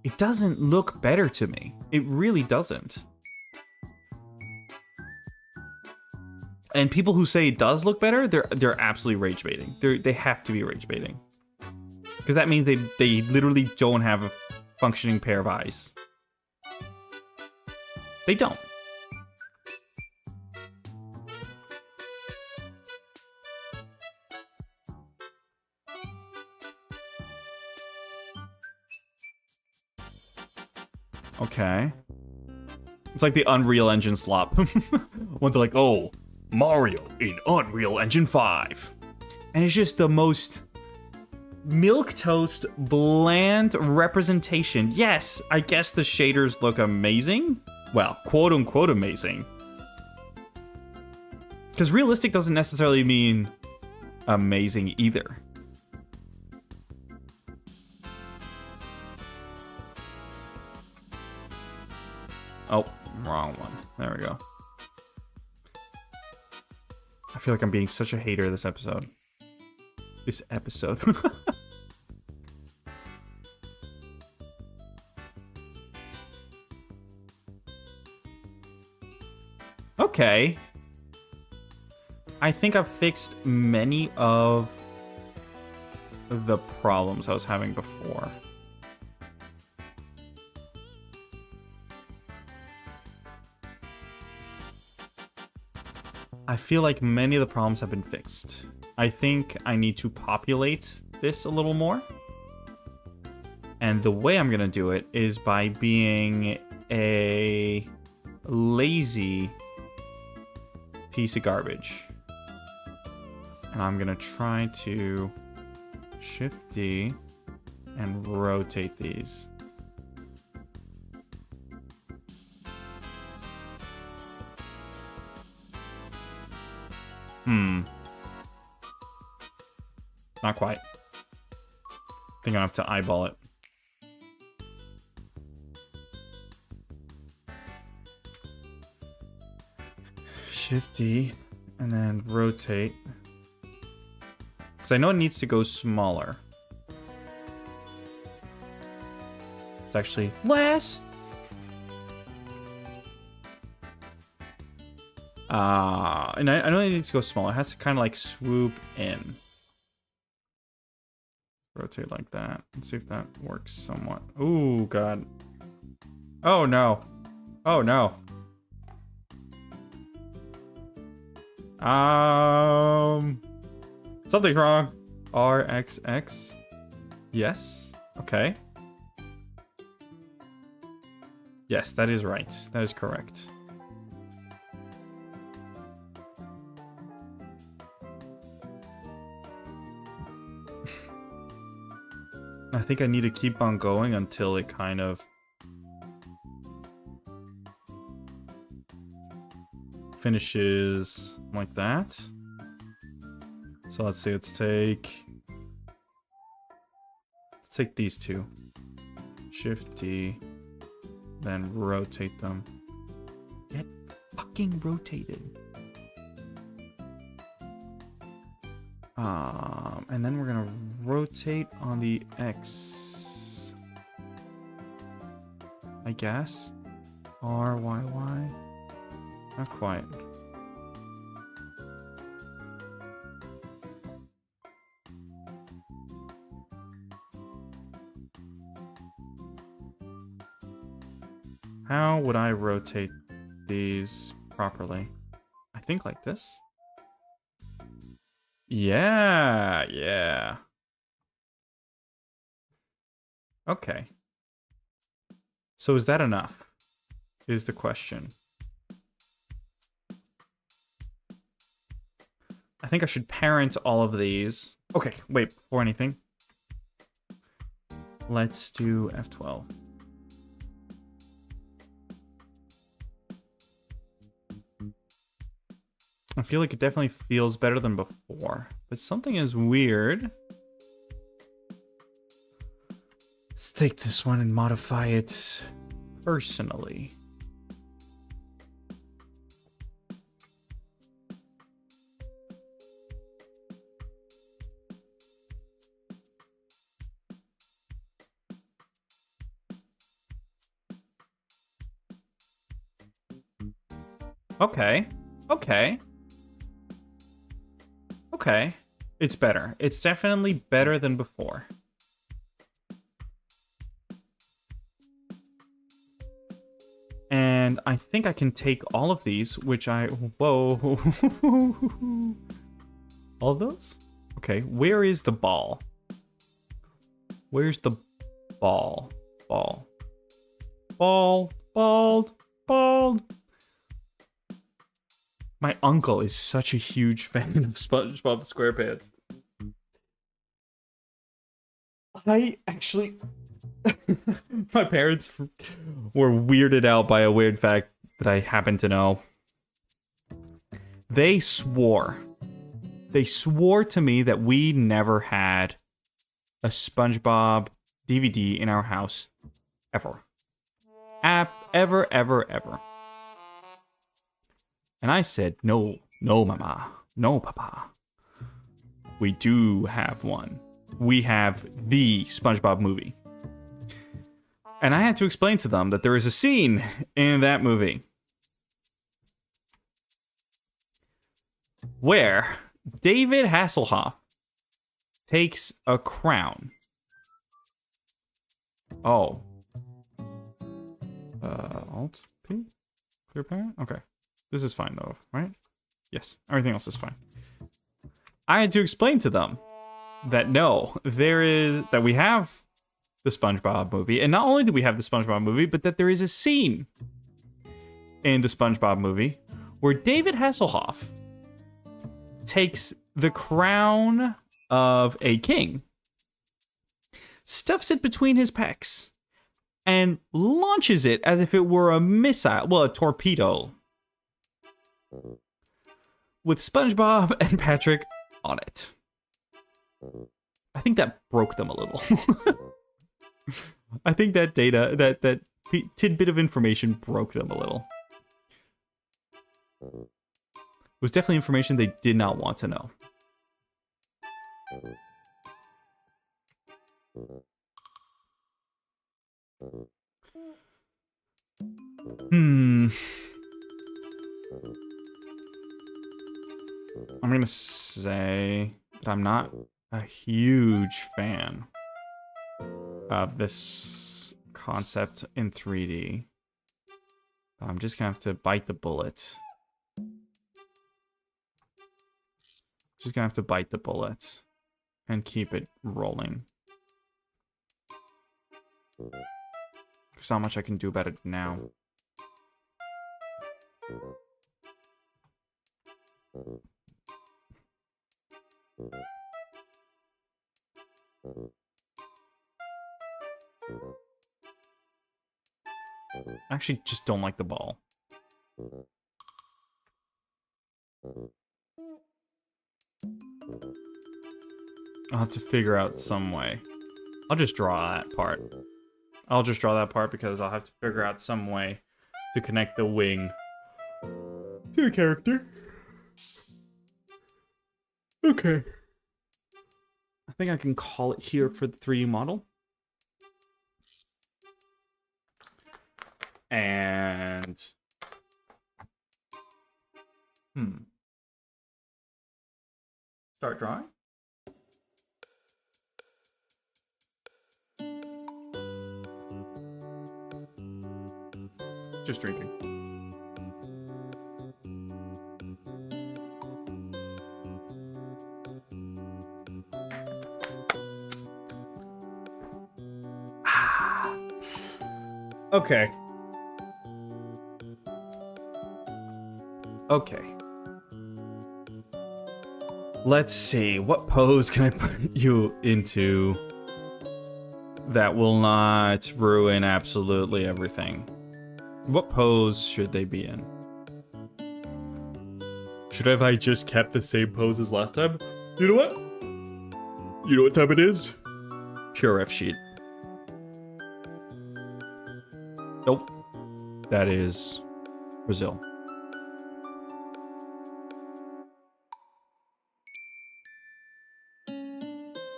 it doesn't look better to me. It really doesn't. And people who say it does look better, they're absolutely rage baiting. They have to be rage baiting. Because that means they literally don't have a functioning pair of eyes. They don't. Okay. It's like the Unreal Engine slop. When they're like, oh, Mario in Unreal Engine 5. And it's just the most milquetoast, bland representation. Yes, I guess the shaders look amazing. Well, quote unquote amazing. Because realistic doesn't necessarily mean amazing either. Oh, wrong one. There we go. I feel like I'm being such a hater this episode. Okay. I think I've fixed many of the problems I was having before. I feel like many of the problems have been fixed. I think I need to populate this a little more. And the way I'm going to do it is by being a lazy piece of garbage. And I'm going to try to Shift D and rotate these. Not quite. I think I have to eyeball it. Shift D and then rotate. Because I know it needs to go smaller. It's actually less. And I know it needs to go smaller. It has to kind of like swoop in. Rotate like that. Let's see if that works somewhat. Ooh, God. Oh, no. Oh, no. Something's wrong. RXX. Yes. Okay. Yes, that is right. That is correct. I think I need to keep on going until it kind of finishes like that. So let's see, let's take these two. Shift D, then rotate them. Get fucking rotated. And then we're gonna rotate on the X, I guess. R, Y, Y. Not quite. How would I rotate these properly? I think like this. Yeah, yeah. Okay. So is that enough? Is the question. I think I should parent all of these. Okay, wait, before anything. Let's do F12. I feel like it definitely feels better than before, but something is weird. Let's take this one and modify it personally. Okay. Okay. Okay. It's better. It's definitely better than before. And I think I can take all of these, which I... Whoa. All of those? Okay, where is the ball? Where's the ball? Ball. Ball. Bald. Bald. My uncle is such a huge fan of SpongeBob SquarePants. I actually... My parents were weirded out by a weird fact that I happen to know. They swore to me that we never had a SpongeBob DVD in our house. Ever. Ever. And I said, no, mama. No, papa. We do have one. We have the SpongeBob movie. And I had to explain to them that there is a scene in that movie where David Hasselhoff takes a crown. Oh. Alt P? Clear parent? Okay. This is fine though, right? Yes. Everything else is fine. I had to explain to them that no, that we have the SpongeBob movie, and not only do we have the SpongeBob movie, but that there is a scene in the SpongeBob movie where David Hasselhoff takes the crown of a king, stuffs it between his pecs, and launches it as if it were a missile, well, a torpedo, with SpongeBob and Patrick on it. I think that broke them a little. I think that data, that tidbit of information broke them a little. It was definitely information they did not want to know. I'm gonna say that I'm not a huge fan of this concept in 3D. I'm just gonna have to bite the bullet. Just gonna have to bite the bullet and keep it rolling. There's not much I can do about it now. I actually just don't like the ball. I'll have to figure out some way. I'll just draw that part. I'll just draw that part because I'll have to figure out some way to connect the wing to the character. Okay. I think I can call it here for the 3D model. And... Start drawing. Just drinking. Okay. Okay. Let's see. What pose can I put you into that will not ruin absolutely everything? What pose should they be in? Should have I just kept the same pose as last time? You know what? You know what time it is? Pure F sheet. Nope. That is Brazil.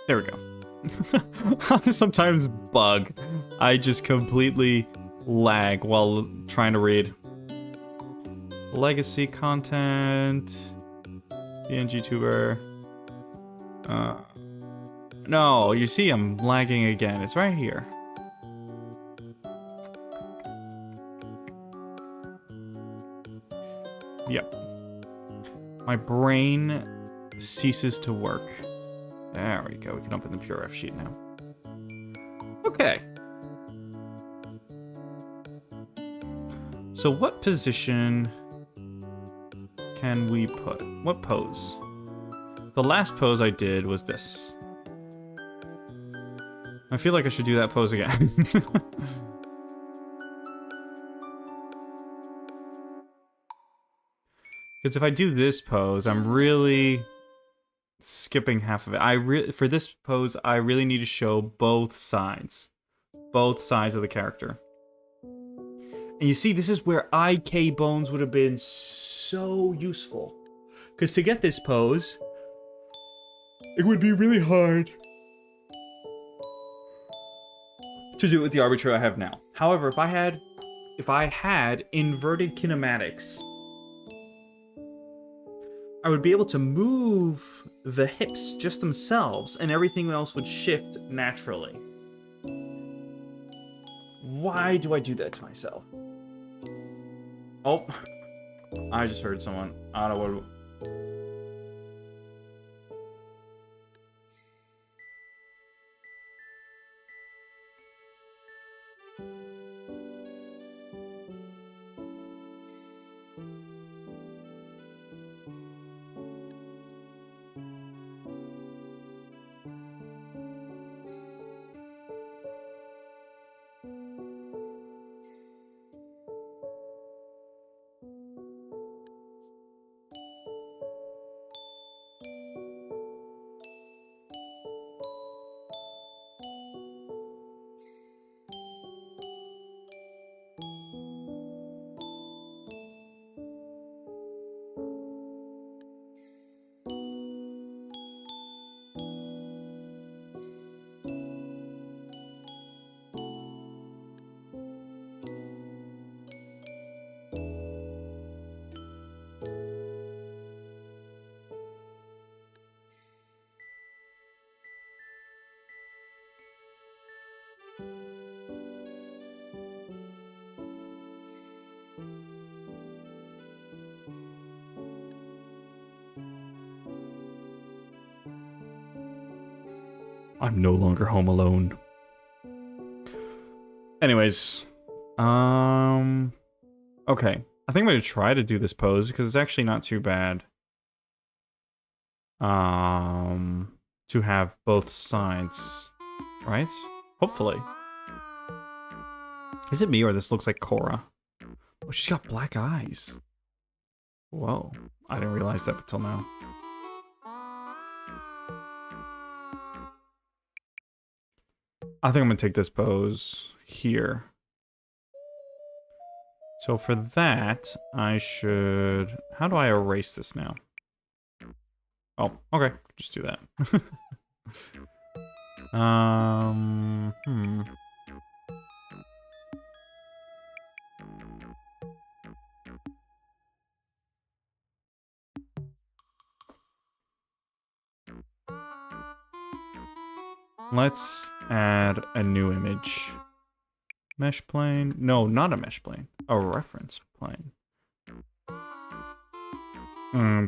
There we go. Sometimes bug. I just completely lag while trying to read. Legacy content. PNG tuber. No, you see I'm lagging again. It's right here. Yep. My brain ceases to work. There we go. We can open the Pure F sheet now. Okay. So what position can we put? What pose? The last pose I did was this. I feel like I should do that pose again. Because if I do this pose, I'm really skipping half of it. For this pose, I really need to show both sides. Both sides of the character. And you see, this is where IK bones would have been so useful. Because to get this pose, it would be really hard to do it with the armature I have now. However, if I had inverted kinematics, I would be able to move the hips just themselves, and everything else would shift naturally. Why do I do that to myself? Oh, I just heard someone. I don't know what... I'm no longer home alone. Anyways, okay. I think I'm gonna try to do this pose because it's actually not too bad. To to have both sides, right? Hopefully. Is it me or this looks like Cora? Oh, she's got black eyes. Whoa, I didn't realize that until now. I think I'm gonna take this pose here. So for that, I should... How do I erase this now? Oh, okay. Just do that. Let's add a new image. Mesh plane? No, not a mesh plane. A reference plane.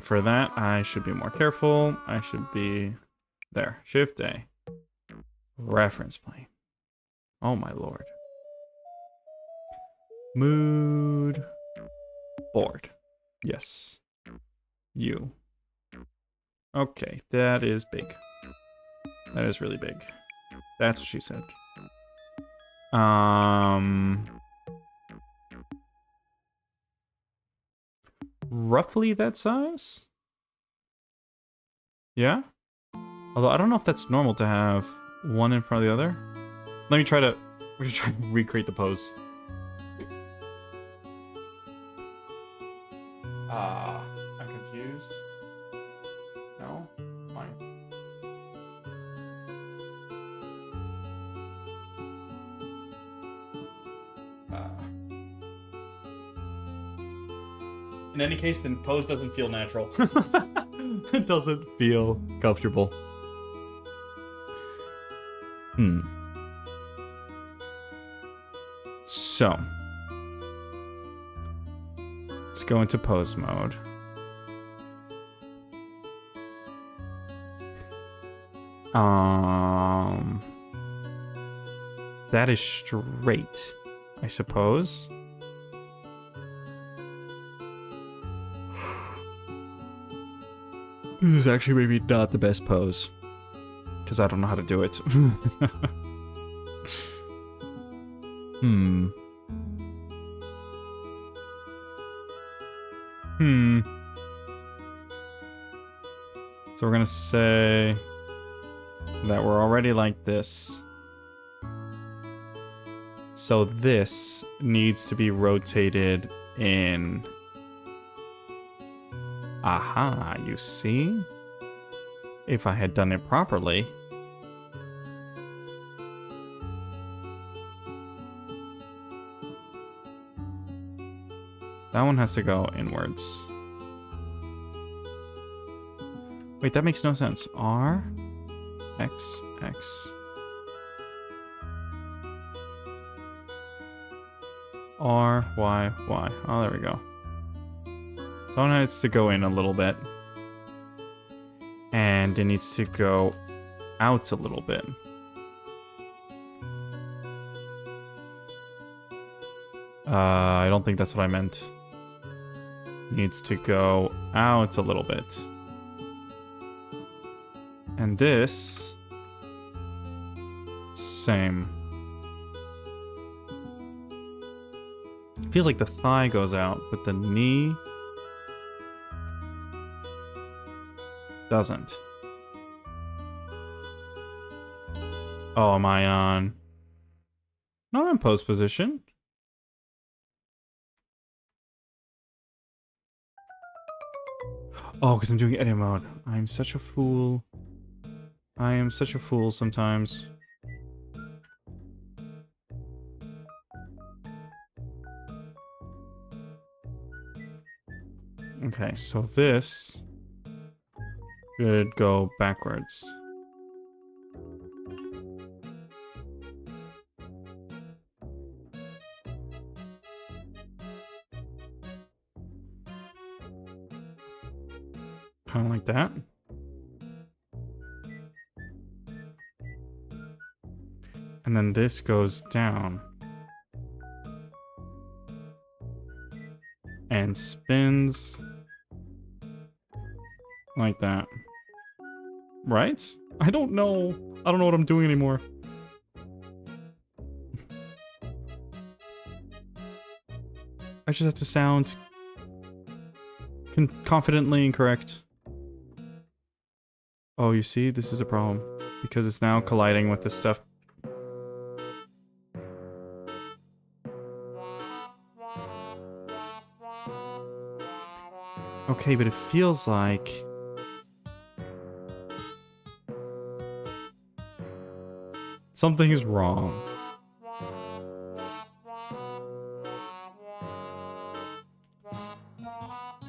For that, I should be more careful. I should be... There. Shift A. Reference plane. Oh my lord. Mood. Board. Yes. You. Okay, that is big. That is really big. That's what she said. Roughly that size? Yeah? Although I don't know if that's normal to have one in front of the other. Let me try to... We're gonna try to recreate the pose. I'm confused. No? Fine. In any case, the pose doesn't feel natural. It doesn't feel comfortable. So. Let's go into pose mode. That is straight, I suppose. This is actually maybe not the best pose. Because I don't know how to do it. So we're gonna say that we're already like this. So this needs to be rotated in. Aha, you see? If I had done it properly. That one has to go inwards. Wait, that makes no sense. R, X, X. R, Y, Y. Oh, there we go. So one needs to go in a little bit. And it needs to go out a little bit. I don't think that's what I meant. Needs to go out a little bit. And this... Same. Feels like the thigh goes out, but the knee... doesn't. Oh, am I on... Not in pose position. Oh, because I'm doing edit mode. I'm such a fool. I am such a fool sometimes. Okay, so this should go backwards. Kind of like that. And then this goes down. And spins like that. Right? I don't know. I don't know what I'm doing anymore. I just have to sound confidently incorrect. Oh, you see? This is a problem. Because it's now colliding with this stuff. Okay, but it feels like... something is wrong.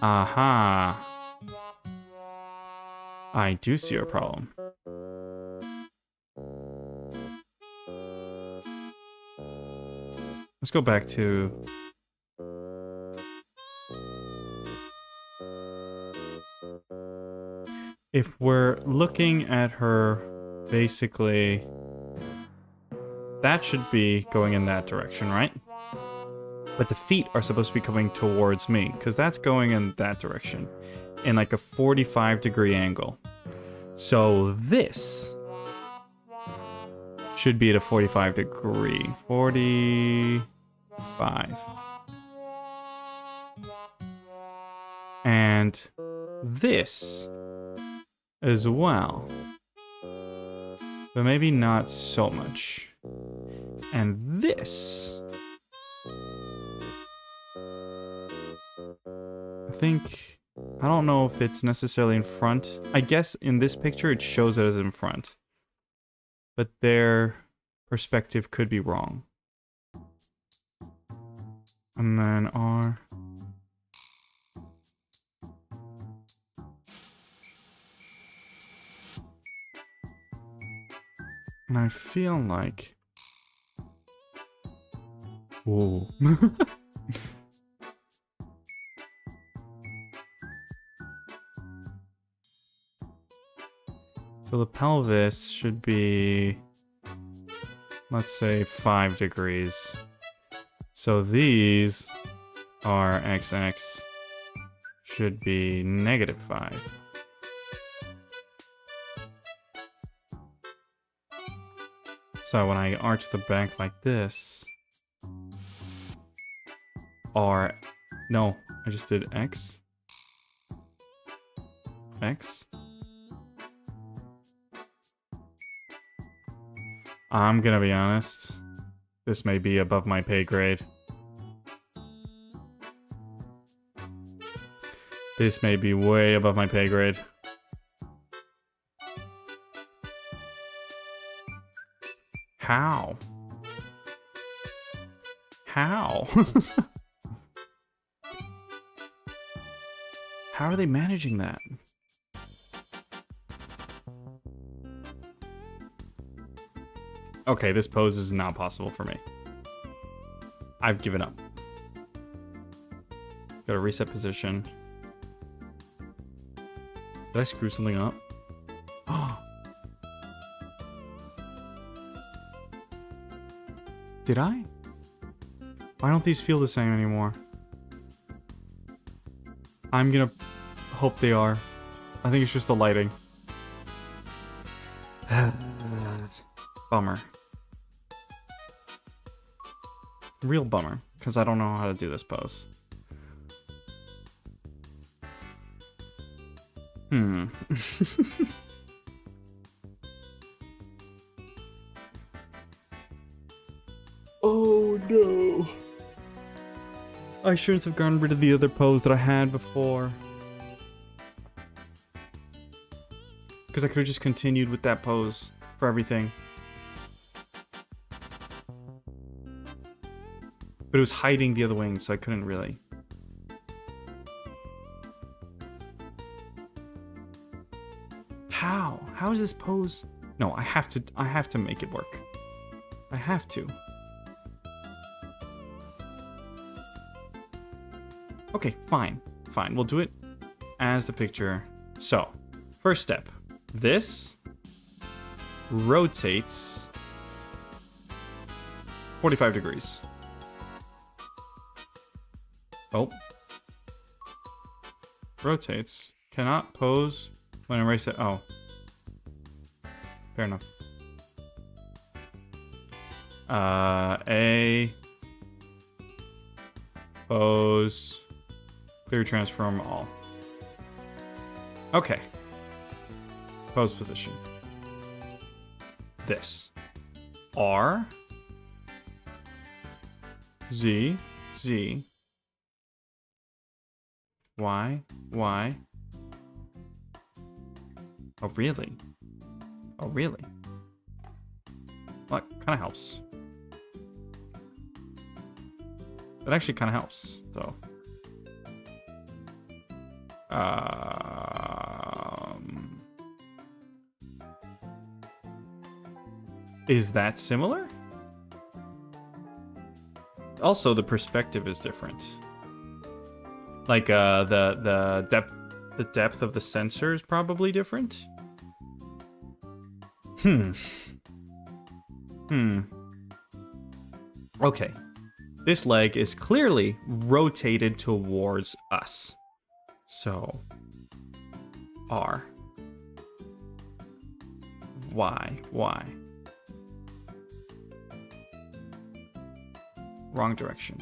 Aha. I do see a problem. Let's go back to... if we're looking at her, basically, that should be going in that direction, right? But the feet are supposed to be coming towards me, because that's going in that direction, in like a 45-degree angle. So this should be at a 45-degree. 45. And this as well. But maybe not so much. And this... I think... I don't know if it's necessarily in front. I guess in this picture it shows it as in front. But their perspective could be wrong. And then R... and I feel like... whoa. So the pelvis should be... let's say 5 degrees. So these are XX should be -5. So when I arch the back like this, or no, I just did X. X. I'm gonna be honest, this may be above my pay grade. This may be way above my pay grade. How? How? How are they managing that? Okay, this pose is not possible for me. I've given up. Gotta reset position. Did I screw something up? Oh. Did I? Why don't these feel the same anymore? I'm gonna hope they are. I think it's just the lighting. Bummer. Real bummer, because I don't know how to do this pose. Oh no. I shouldn't have gotten rid of the other pose that I had before. Because I could have just continued with that pose for everything. But it was hiding the other wing, so I couldn't really. How? How is this pose? No, I have to make it work. I have to. Okay, fine. Fine. We'll do it as the picture. So, first step. This rotates 45 degrees. Oh. Rotates. Cannot pose when erase it. Oh. fair enough. A. Pose. Clear transform all. Okay. Pose position. This. R. Z. Z. Y. Y. Oh, really? Oh, really? Well, that kind of helps. That actually kind of helps, though. Is that similar? Also, the perspective is different. Like the depth of the sensor is probably different. Okay. This leg is clearly rotated towards us. So R. Y. Y. Wrong direction.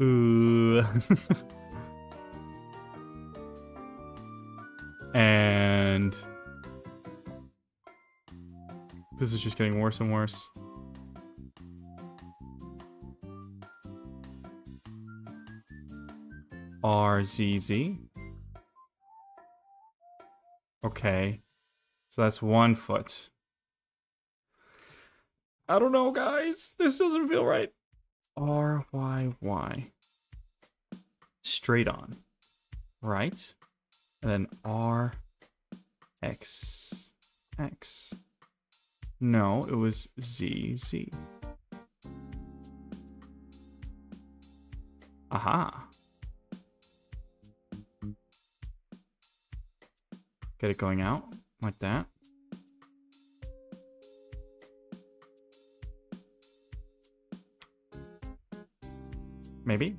Ooh. And this is just getting worse and worse. RZZ. Okay. So that's 1 foot. I don't know, guys. This doesn't feel right. RYY. Straight on. Right? And then RXX. No, it was ZZ. Aha. Get it going out like that. Maybe.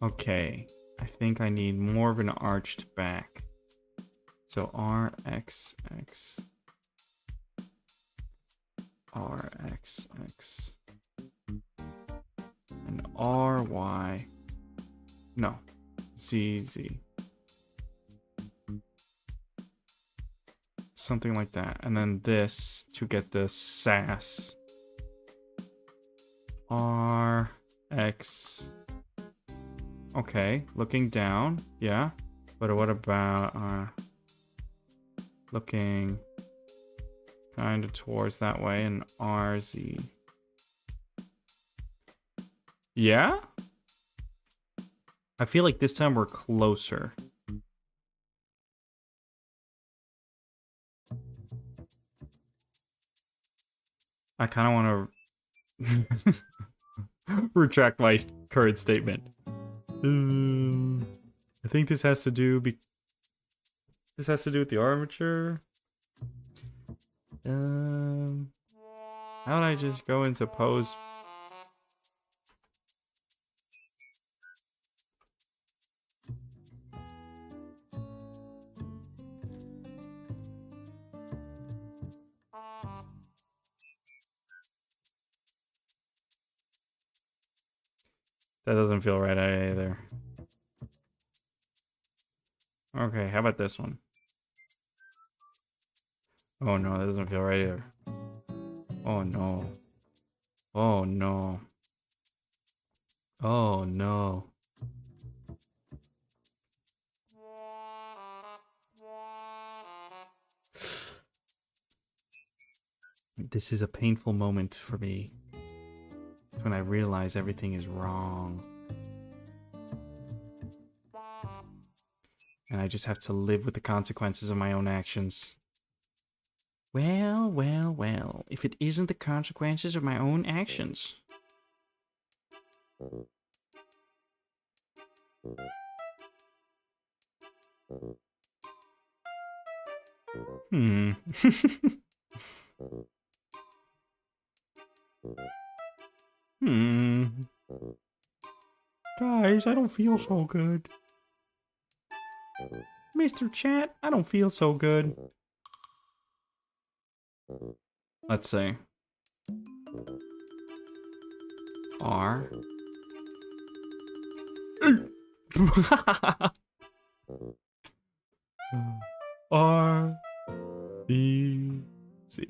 Okay. I think I need more of an arched back. So RXX. RXX. And RY. No. ZZ. Something like that. And then this to get the SAS. RX. Okay, looking down. Yeah. But what about looking kind of towards that way and RZ. Yeah? I feel like this time we're closer. I kind of want to retract my current statement. I think this has to do this has to do with the armature. How would I just go into pose? That doesn't feel right either. Okay, how about this one? Oh no, that doesn't feel right either. Oh no. Oh no. Oh no. This is a painful moment for me. It's when I realize everything is wrong. And I just have to live with the consequences of my own actions. Well, well, well. If it isn't the consequences of my own actions. Guys, I don't feel so good. Mr. Chat, I don't feel so good. Let's see. R. R. B. C.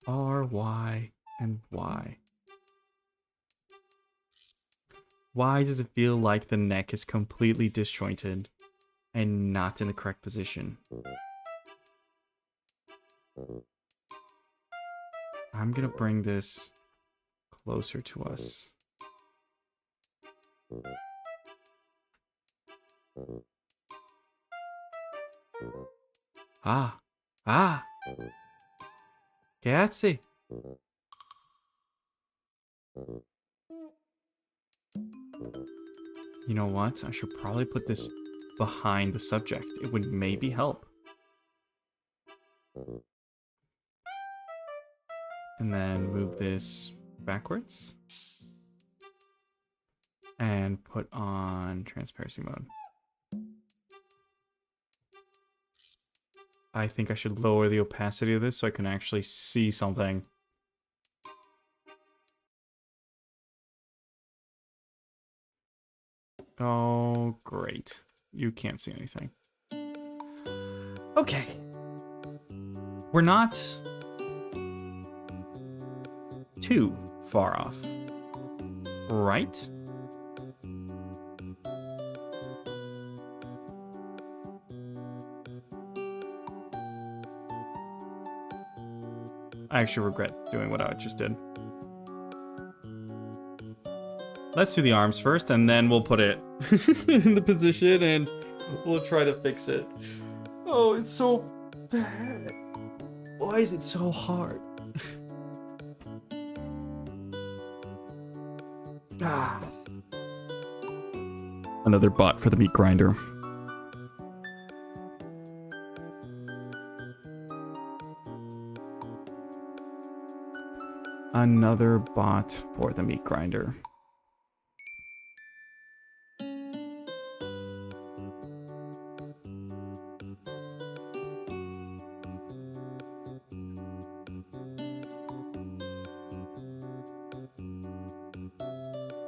R, Y, and Y. Why does it feel like the neck is completely disjointed and not in the correct position? I'm gonna bring this closer to us. Ah. Ah. Grazie. You know what? I should probably put this behind the subject. It would maybe help. And then move this backwards. And put on transparency mode. I think I should lower the opacity of this so I can actually see something. Oh, great. You can't see anything. Okay. We're not too far off. Right? I actually regret doing what I just did. Let's do the arms first, and then we'll put it in the position, and we'll try to fix it. Oh, it's so bad. Why is it so hard? Ah. Another bot for the meat grinder. Another bot for the meat grinder.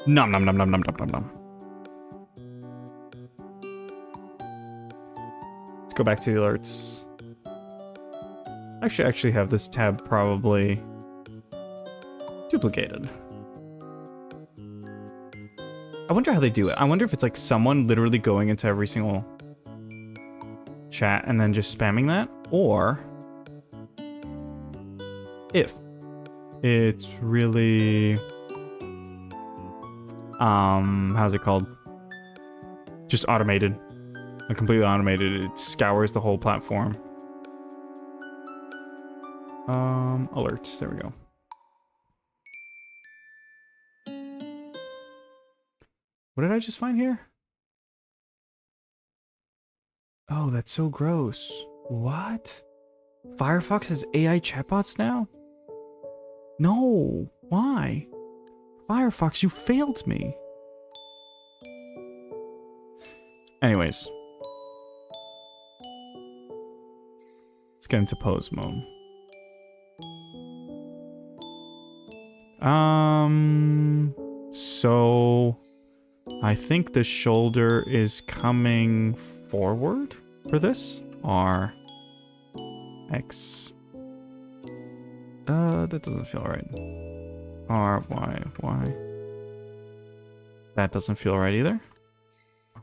Nom nom nom nom nom nom nom nom. Let's go back to the alerts. I actually have this tab probably duplicated. I wonder how they do it. I wonder if it's like someone literally going into every single chat and then just spamming that, or if it's really how's it called? Just automated. Like completely automated. It scours the whole platform. Alerts. There we go. What did I just find here? Oh, that's so gross. What? Firefox has AI chatbots now? No. Why? Firefox, you failed me. Anyways. Let's get into pose mode. So I think the shoulder is coming forward for this. R X. That doesn't feel right. R Y Y. That doesn't feel right either.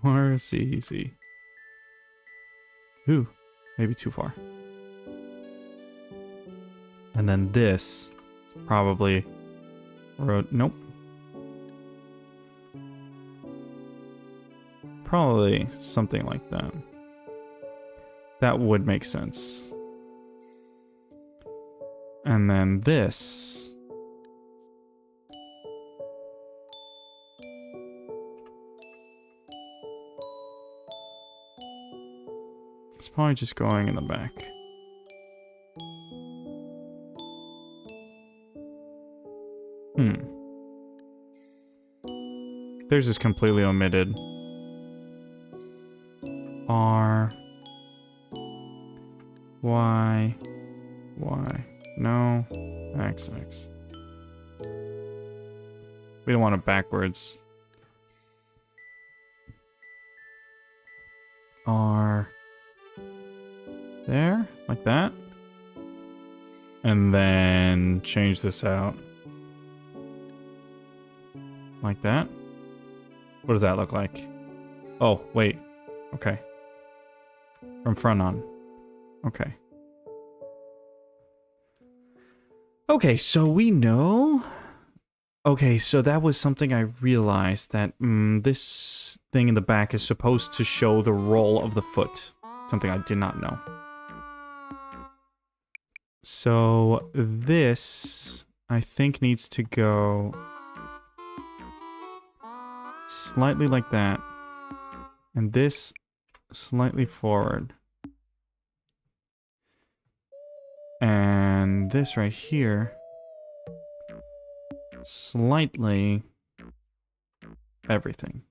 R C Z. Ooh, maybe too far. And then this probably nope. Probably something like that. That would make sense. And then this. It's probably just going in the back. Theirs is completely omitted. R. Y. Y. No. X. X. We don't want it backwards. R. There. Like that. And then change this out. Like that. What does that look like? Oh, wait. Okay. From front on. Okay. Okay, so we know... Okay, so that was something I realized, that this thing in the back is supposed to show the roll of the foot. Something I did not know. So this, I think, needs to go slightly like that. And this slightly forward. And this right here slightly everything.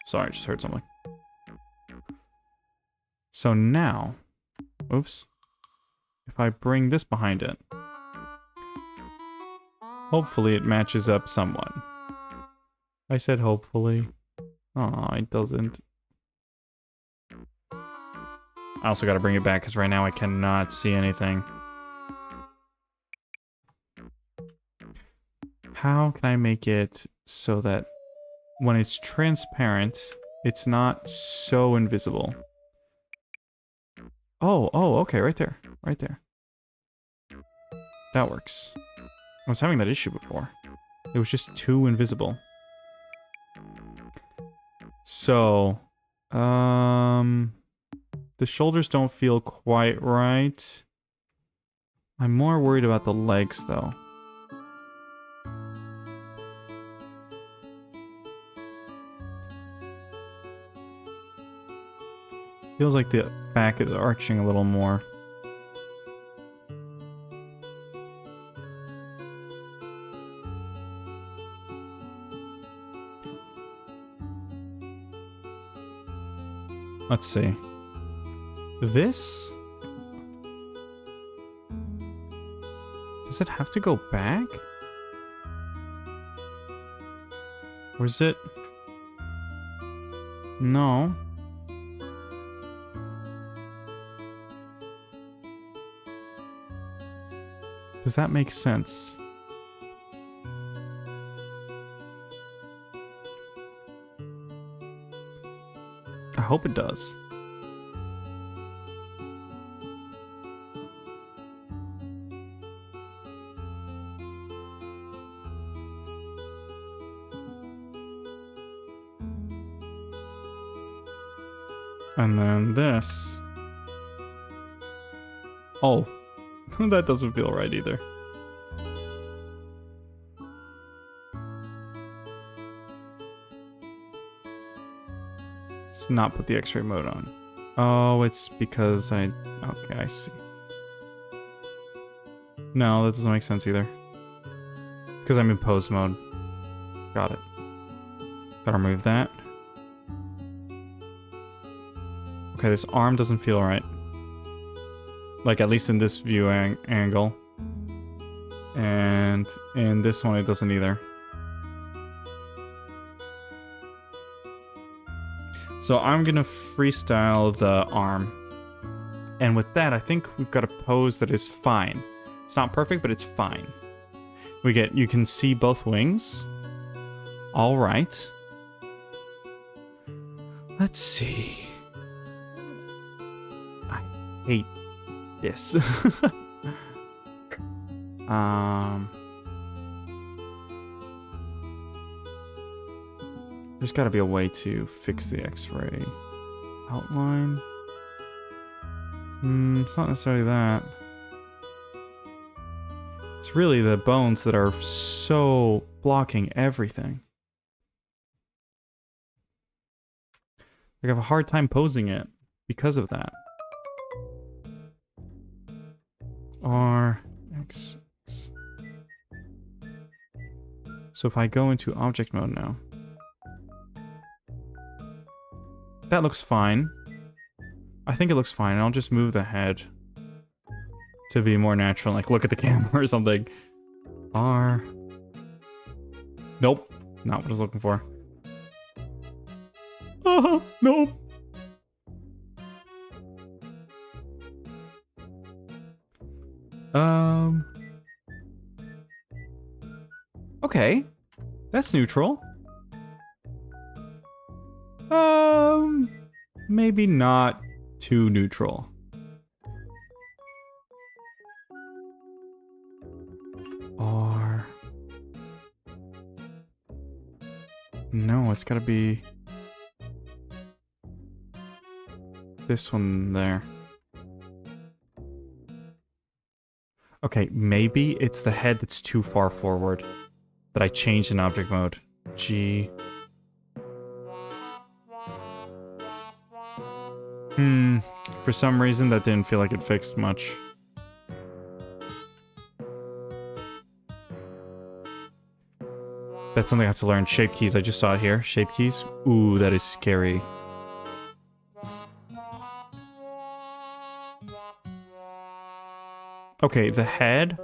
Sorry, I just heard something. So now, oops, if I bring this behind it, hopefully it matches up somewhat. I said hopefully. Oh, it doesn't. I also gotta bring it back because right now I cannot see anything. How can I make it so that when it's transparent, it's not so invisible? Oh, okay, right there. Right there. That works. I was having that issue before. It was just too invisible. So, the shoulders don't feel quite right. I'm more worried about the legs, though. Feels like the back is arching a little more. Let's see. This? Does it have to go back? Or is it? No. Does that make sense? I hope it does. And then this. Oh, that doesn't feel right either. Let's not put the X-ray mode on. Oh, it's because I... Okay, I see. No, that doesn't make sense either. It's because I'm in pose mode. Got it. Gotta remove that. Okay, this arm doesn't feel right. Like, at least in this view angle. And in this one, it doesn't either. So I'm gonna freestyle the arm. And with that, I think we've got a pose that is fine. It's not perfect, but it's fine. You can see both wings. All right. Let's see. I hate this. There's gotta be a way to fix the X-ray outline. It's not necessarily that. It's really the bones that are so blocking everything. I have a hard time posing it because of that. X. So if I go into object mode now, that looks fine. I think it looks fine. I'll just move the head to be more natural, like look at the camera or something. R. Nope, not what I was looking for. Nope. Okay, that's neutral. Maybe not too neutral. R. No, it's gotta be this one there. Okay, maybe it's the head that's too far forward that I changed in object mode. G. For some reason that didn't feel like it fixed much. That's something I have to learn. Shape keys, I just saw it here. Shape keys. Ooh, that is scary. Okay, the head.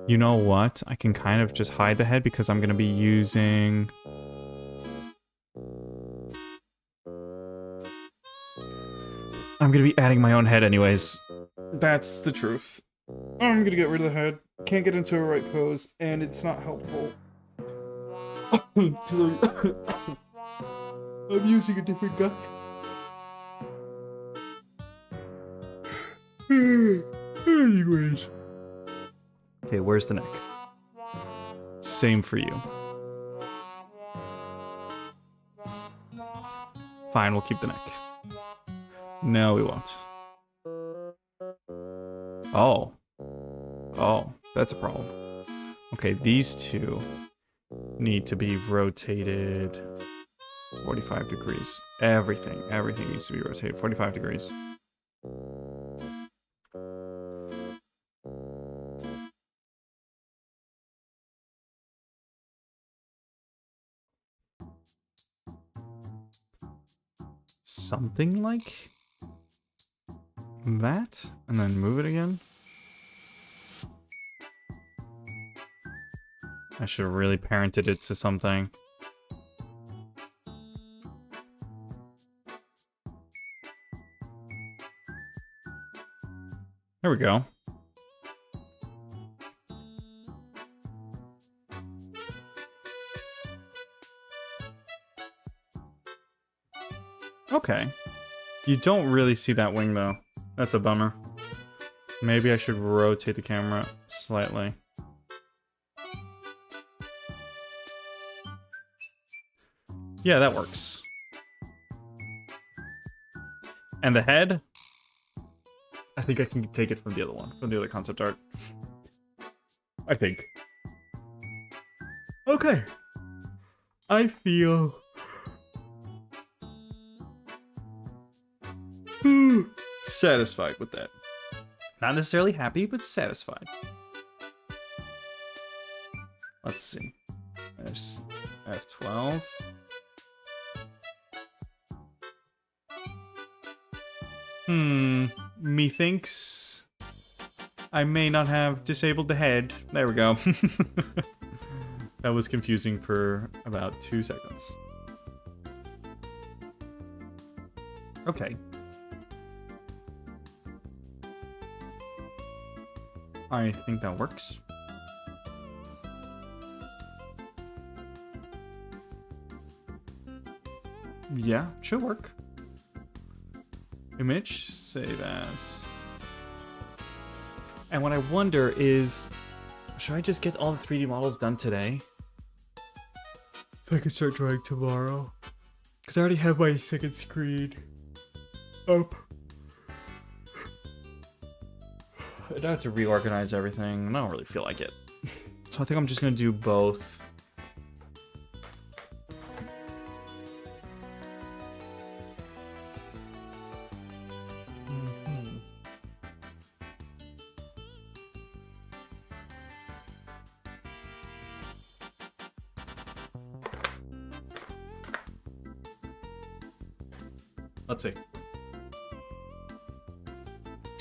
You know what? I can kind of just hide the head because I'm going to be using... I'm going to be adding my own head anyways. That's the truth. I'm going to get rid of the head. Can't get into a right pose, and it's not helpful. I'm using a different gun. Anyways. Okay, where's the neck? Same for you. Fine, we'll keep the neck. No, we won't. Oh. Oh, that's a problem. Okay, these two need to be rotated 45 degrees. Everything needs to be rotated 45 degrees. Something like that, and then move it again. I should have really parented it to something. There we go. Okay. You don't really see that wing, though. That's a bummer. Maybe I should rotate the camera slightly. Yeah, that works. And the head? I think I can take it from the other one, from the other concept art. I think. Okay. I feel... satisfied with that. Not necessarily happy, but satisfied. Let's see. There's F12. Methinks I may not have disabled the head. There we go. That was confusing for about 2 seconds. Okay. I think that works. Yeah, should work. Image, save as. And what I wonder is, should I just get all the 3D models done today? So I can start drawing tomorrow? Because I already have my second screen up. I have to reorganize everything, and I don't really feel like it. So I think I'm just going to do both. Let's see.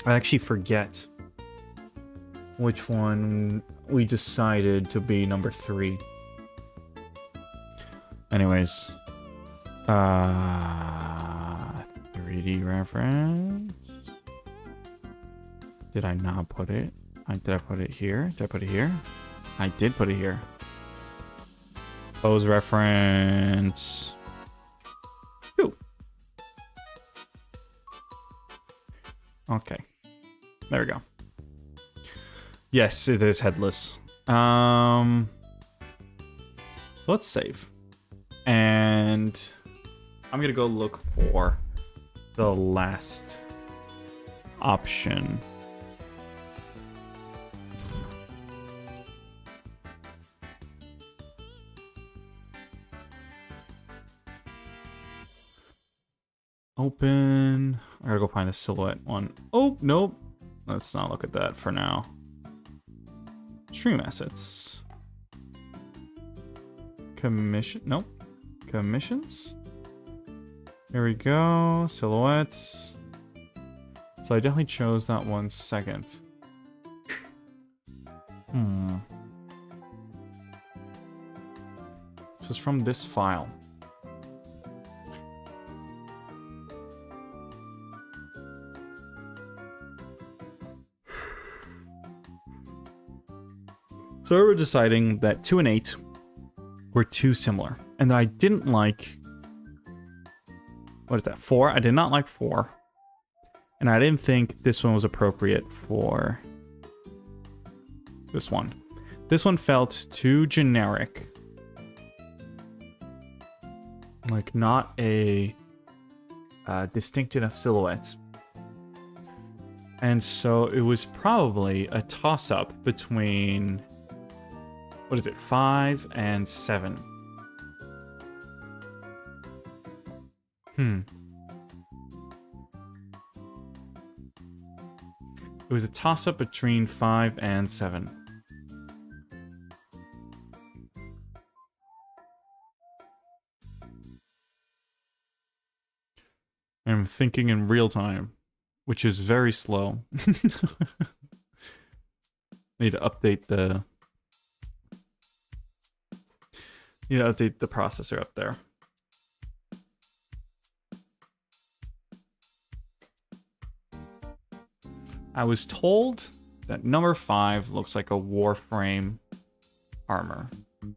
I actually forget which one we decided to be number 3. Anyways. 3D reference. Did I not put it? Did I put it here? Did I put it here? I did put it here. Pose reference. Ooh. Okay. There we go. Yes, it is headless. Let's save. And I'm gonna go look for the last option. Open. I gotta go find the silhouette one. Oh, nope. Let's not look at that for now. Stream assets. Commission. Nope. Commissions. There we go. Silhouettes. So I definitely chose that one second. This is from this file. So we were deciding that 2 and 8 were too similar. And I didn't like... What is that? 4? I did not like 4. And I didn't think this one was appropriate for this one. This one felt too generic. Like, not a distinct enough silhouette. And so it was probably a toss-up between... What is it? 5 and 7. It was a toss-up between 5 and 7. I'm thinking in real time, which is very slow. Need to update the... Need to update the processor up there. I was told that number 5 looks like a Warframe armor.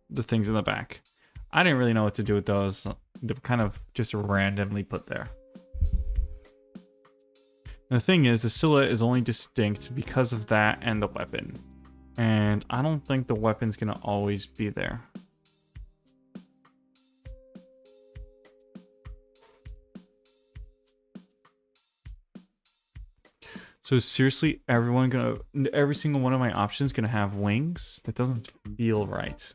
The things in the back. I didn't really know what to do with those. They're kind of just randomly put there. And the thing is, the silhouette is only distinct because of that and the weapon. And I don't think the weapon's gonna always be there. So seriously, every single one of my options gonna have wings? That doesn't feel right.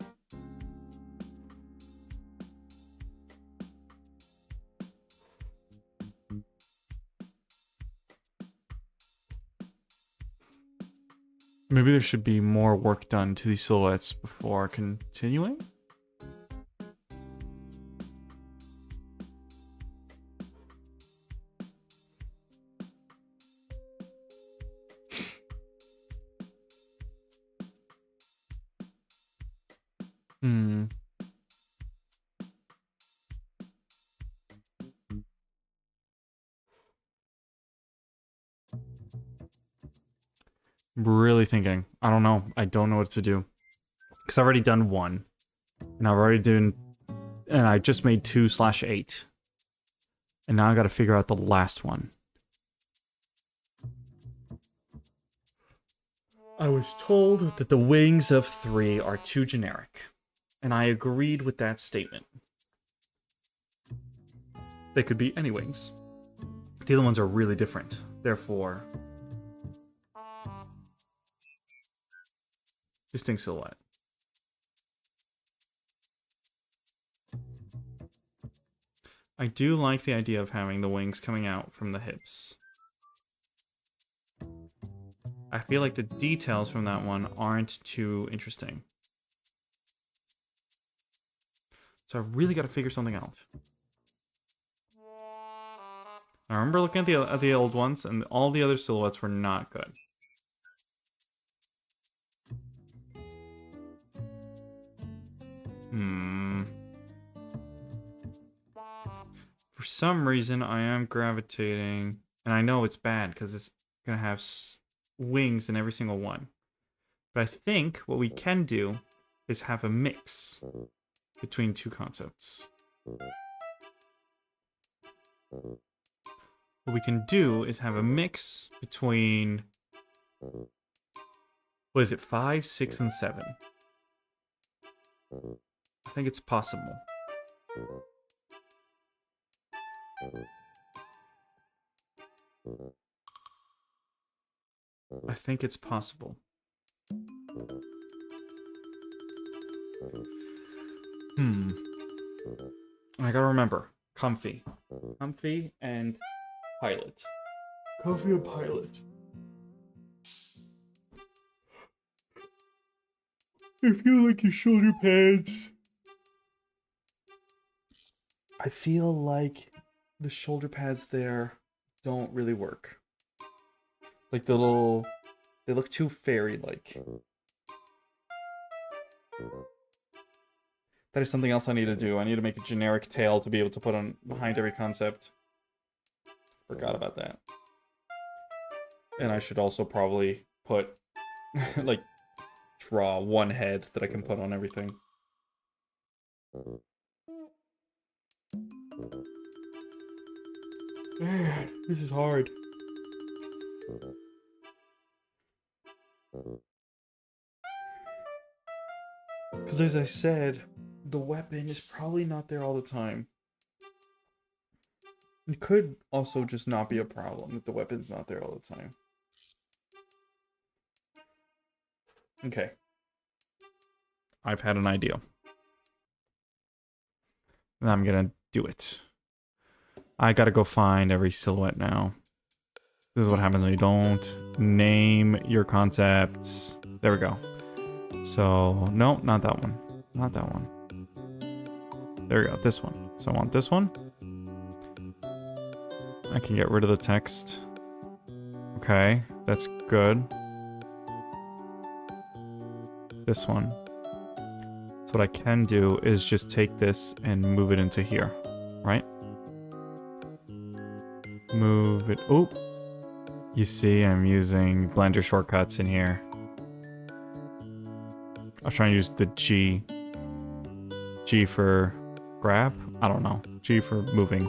Maybe there should be more work done to these silhouettes before continuing? Really thinking. I don't know. I don't know what to do. Because I've already done 1. And I've already done... And I just made 2/8. And now I gotta figure out the last one. I was told that the wings of 3 are too generic. And I agreed with that statement. They could be any wings. The other ones are really different. Therefore... distinct silhouette. I do like the idea of having the wings coming out from the hips. I feel like the details from that one aren't too interesting. So I've really got to figure something out. I remember looking at the old ones, and all the other silhouettes were not good. For some reason, I am gravitating, and I know it's bad because it's gonna have wings in every single one. But I think what we can do is have a mix between two concepts. What we can do is have a mix between, what is it, 5, 6, and 7. I think it's possible. I think it's possible. I gotta remember. Comfy. Comfy and pilot. Comfy and pilot. I feel like your shoulder pads. I feel like the shoulder pads there don't really work. Like the little... They look too fairy-like. That is something else I need to do. I need to make a generic tail to be able to put on behind every concept. Forgot about that. And I should also probably put... like, draw one head that I can put on everything. Man, this is hard. Because as I said, the weapon is probably not there all the time. It could also just not be a problem if the weapon's not there all the time. Okay. I've had an idea. And I'm gonna do it. I gotta go find every silhouette now. This is what happens when you don't name your concepts. There we go. So, no, not that one. Not that one. There we go, this one. So I want this one. I can get rid of the text. Okay, that's good. This one. So what I can do is just take this and move it into here, right? Move it. Oh, you see I'm using Blender shortcuts in here. I was trying to use the G. G for grab? I don't know. G for moving.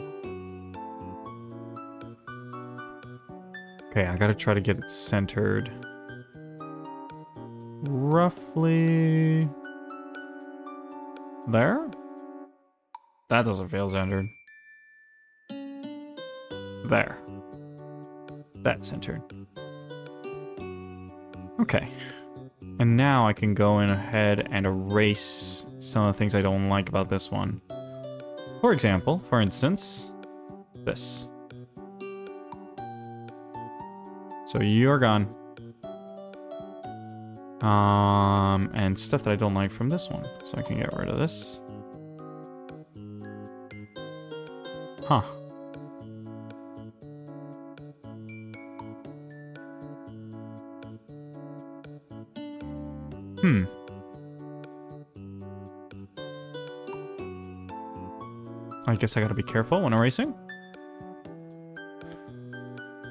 Okay, I gotta try to get it centered. Roughly... there? That doesn't feel centered. There. That's centered. Okay. And now I can go in ahead and erase some of the things I don't like about this one. For example, for instance, this. So you're gone. And stuff that I don't like from this one. So I can get rid of this. Huh. I guess I gotta be careful when erasing.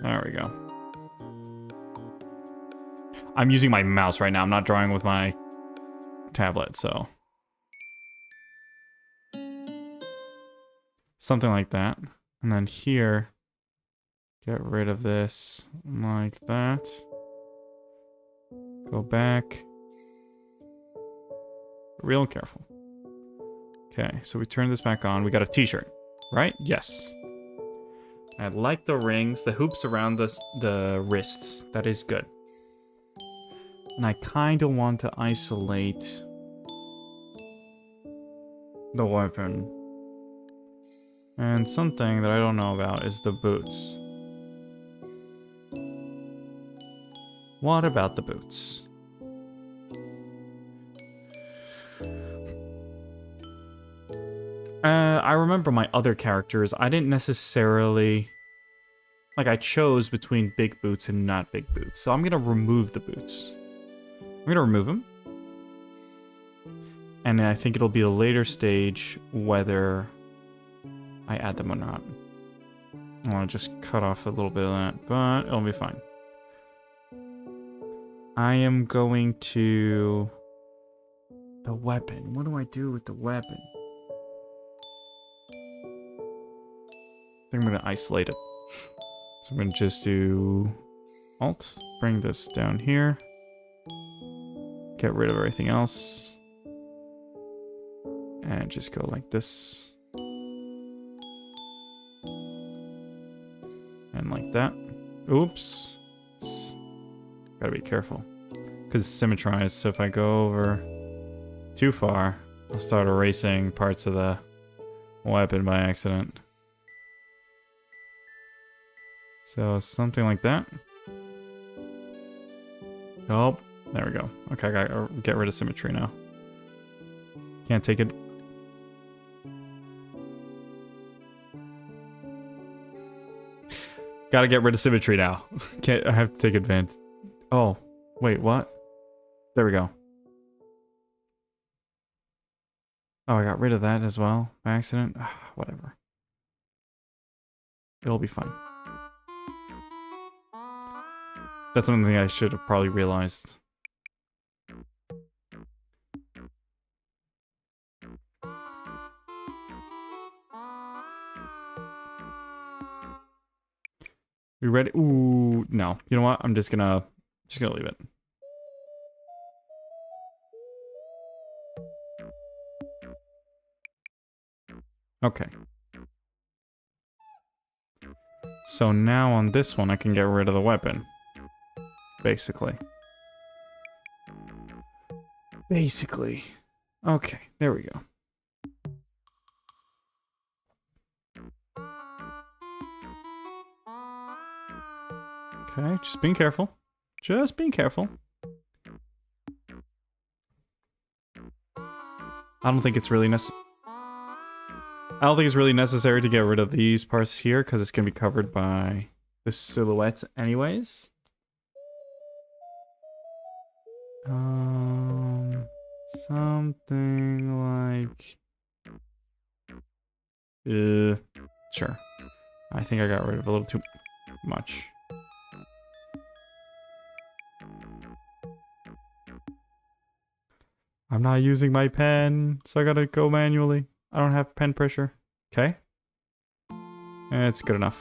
There we go. I'm using my mouse right now. I'm not drawing with my tablet, so... something like that. And then here, get rid of this like that. Go back. Real careful. Okay, so we turn this back on. We got a t-shirt, right? Yes. I like the rings, the hoops around the wrists. That is good. And I kind of want to isolate the weapon. And something that I don't know about is the boots. What about the boots? I remember my other characters. I didn't necessarily Like, I chose between big boots and not big boots. So I'm going to remove the boots. I'm going to remove them. And I think it'll be a later stage whether I add them or not. I want to just cut off a little bit of that, but it'll be fine. I am going to... The weapon. What do I do with the weapon? I think I'm going to isolate it. So I'm going to just do Alt, bring this down here, get rid of everything else, and just go like this. And like that. Oops. Gotta be careful. Because it's symmetrized, so if I go over too far, I'll start erasing parts of the weapon by accident. So something like that. Oh, there we go. Okay, I gotta get rid of symmetry now. Can't take it. Gotta get rid of symmetry now. Can't. I have to take advantage. Oh, wait, what? There we go. Oh, I got rid of that as well by accident. Whatever. It'll be fine. That's something I should have probably realized. We ready? Ooh, no. You know what? I'm just gonna leave it. Okay. So now on this one, I can get rid of the weapon. Basically. Okay, there we go. Okay, just being careful. Just being careful. I don't think it's really necessary to get rid of these parts here because it's going to be covered by the silhouette anyways. Something like... sure. I think I got rid of a little too much. I'm not using my pen, so I gotta go manually. I don't have pen pressure. Okay. It's good enough.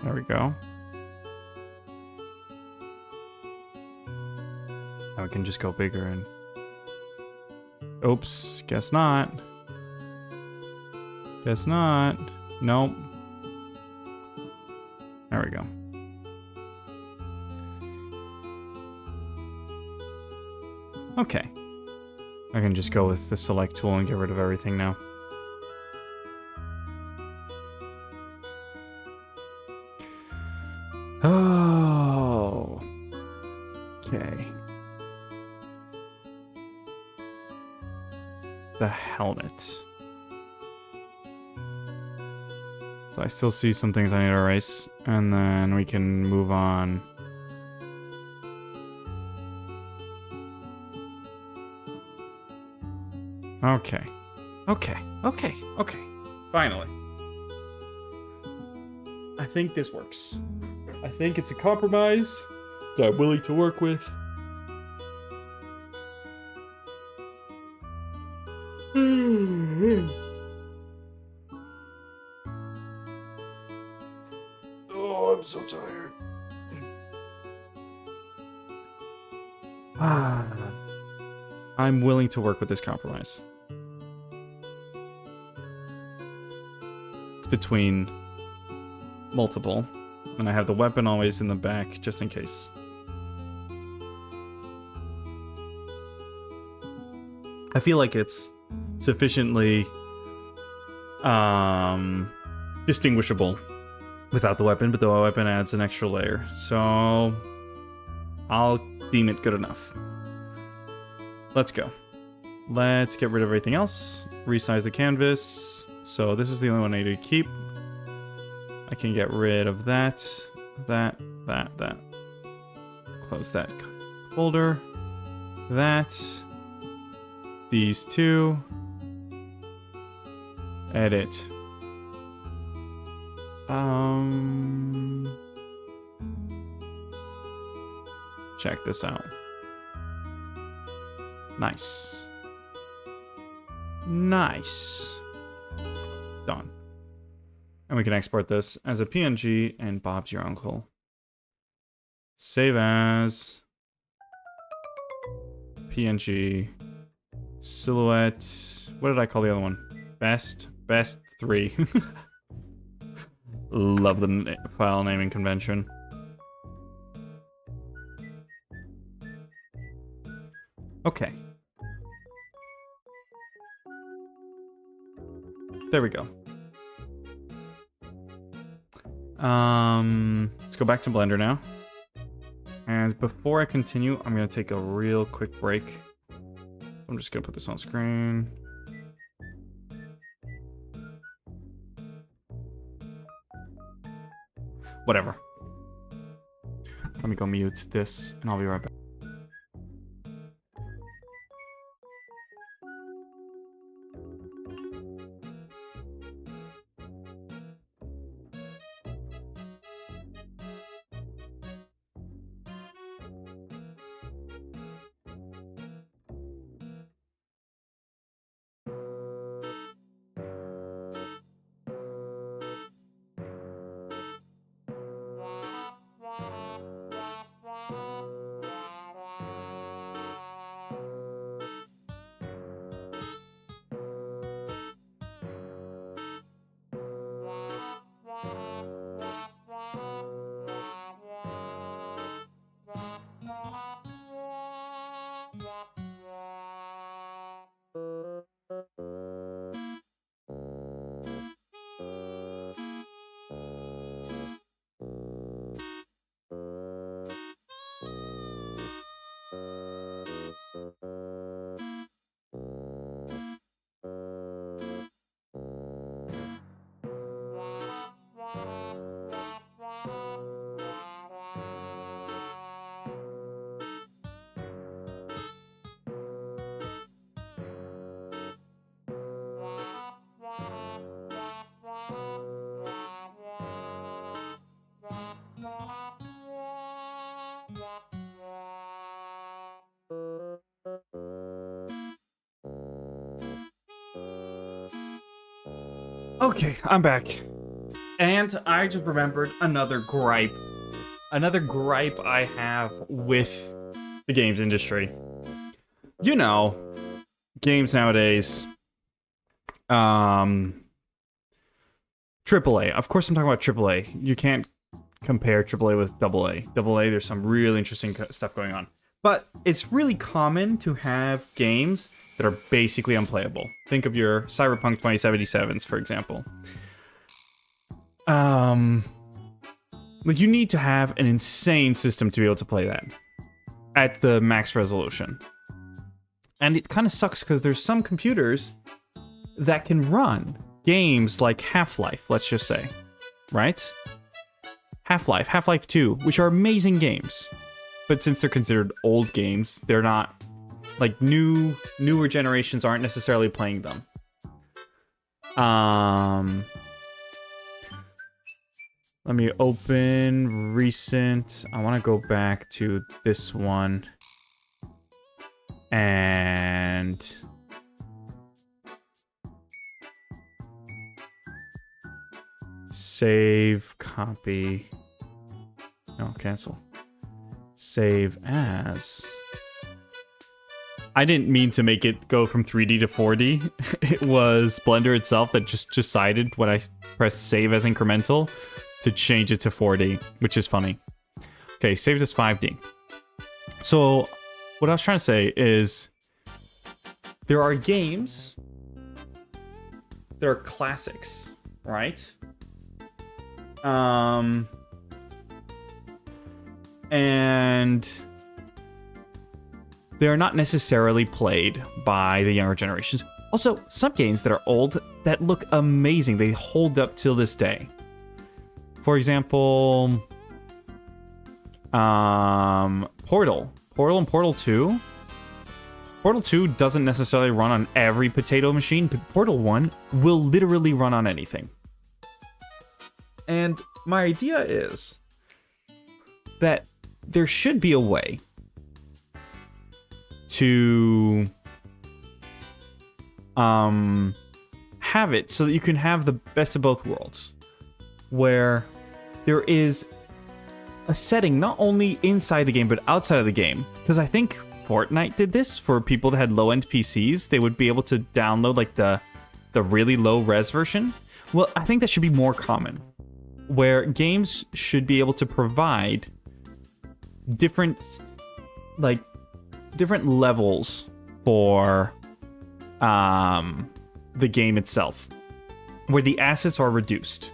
There we go. Now we can just go bigger and... Oops, guess not. Guess not. Nope. There we go. Okay. I can just go with the select tool and get rid of everything now. Oh. Okay. The helmet. So I still see some things I need to erase, and then we can move on. Okay. Okay. Finally. I think this works. I think it's a compromise that I'm willing to work with. Oh, I'm so tired. I'm willing to work with this compromise. It's between multiple, and I have the weapon always in the back just in case. I feel like it's sufficiently distinguishable without the weapon, but the weapon adds an extra layer, so I'll deem it good enough. Let's go. Let's get rid of everything else, resize the canvas, So this is the only one I need to keep. I can get rid of that. Close that folder. That. These two. Edit. Check this out. Nice. Nice. Done. And we can export this as a PNG, and Bob's your uncle. Save as PNG silhouette. What did I call the other one? Best 3. Love the file naming convention. Okay. There we go. Let's go back to Blender now. And before I continue, I'm going to take a real quick break. I'm just going to put this on screen. Whatever. Let me go mute this, and I'll be right back. Okay, I'm back. And I just remembered another gripe. Another gripe I have with the games industry. You know, games nowadays. AAA. Of course I'm talking about AAA. You can't compare AAA with AA. AA, there's some really interesting stuff going on. But it's really common to have games that are basically unplayable. Think of your Cyberpunk 2077s, for example. Like, you need to have an insane system to be able to play that at the max resolution. And it kind of sucks because there's some computers that can run games like Half-Life, let's just say, right? Half-Life, Half-Life 2, which are amazing games. But since they're considered old games, they're not, like, newer generations aren't necessarily playing them. Let me open recent. I want to go back to this one. And save, copy. No, cancel. Save as. I didn't mean to make it go from 3D to 4D. It was Blender itself that just decided when I pressed save as incremental to change it to 4D, which is funny. Okay, saved as 5D. So what I was trying to say is there are games, there are classics, right? And they are not necessarily played by the younger generations. Also, some games that are old that look amazing, they hold up till this day. For example, Portal and Portal 2. Portal 2 doesn't necessarily run on every potato machine, but Portal 1 will literally run on anything. And my idea is that there should be a way to have it so that you can have the best of both worlds, where there is a setting not only inside the game but outside of the game. Because I think Fortnite did this for people that had low-end PCs. They would be able to download like the really low-res version. Well, I think that should be more common, where games should be able to provide different levels for the game itself, where the assets are reduced.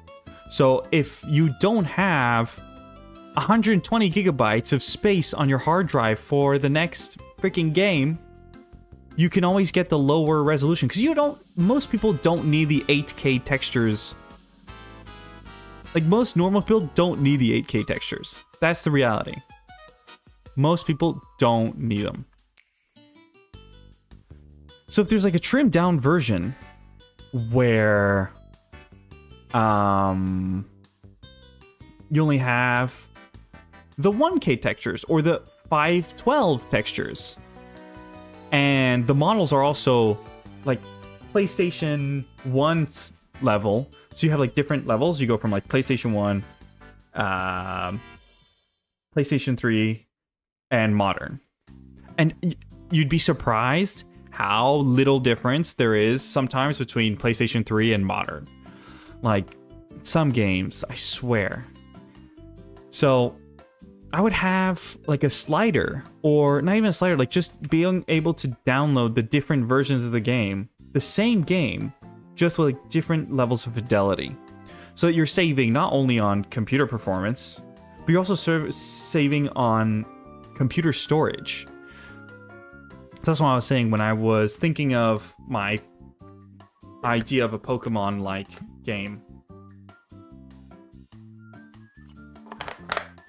So if you don't have 120 gigabytes of space on your hard drive for the next freaking game, you can always get the lower resolution, because most people don't need the 8K textures. Like, most normal people don't need the 8K textures. That's the reality. Most people don't need them. So if there's like a trimmed down version where you only have the 1K textures or the 512 textures, and the models are also like PlayStation 1's level, so you have like different levels. You go from like PlayStation 1, PlayStation 3, and modern, and you'd be surprised how little difference there is sometimes between PlayStation 3 and modern. Like, some games, I swear. So I would have like a slider, or not even a slider, like just being able to download the different versions of the game, the same game, just with like different levels of fidelity. So that you're saving not only on computer performance, but you're also saving on computer storage. So that's what I was saying when I was thinking of my idea of a Pokemon-like game.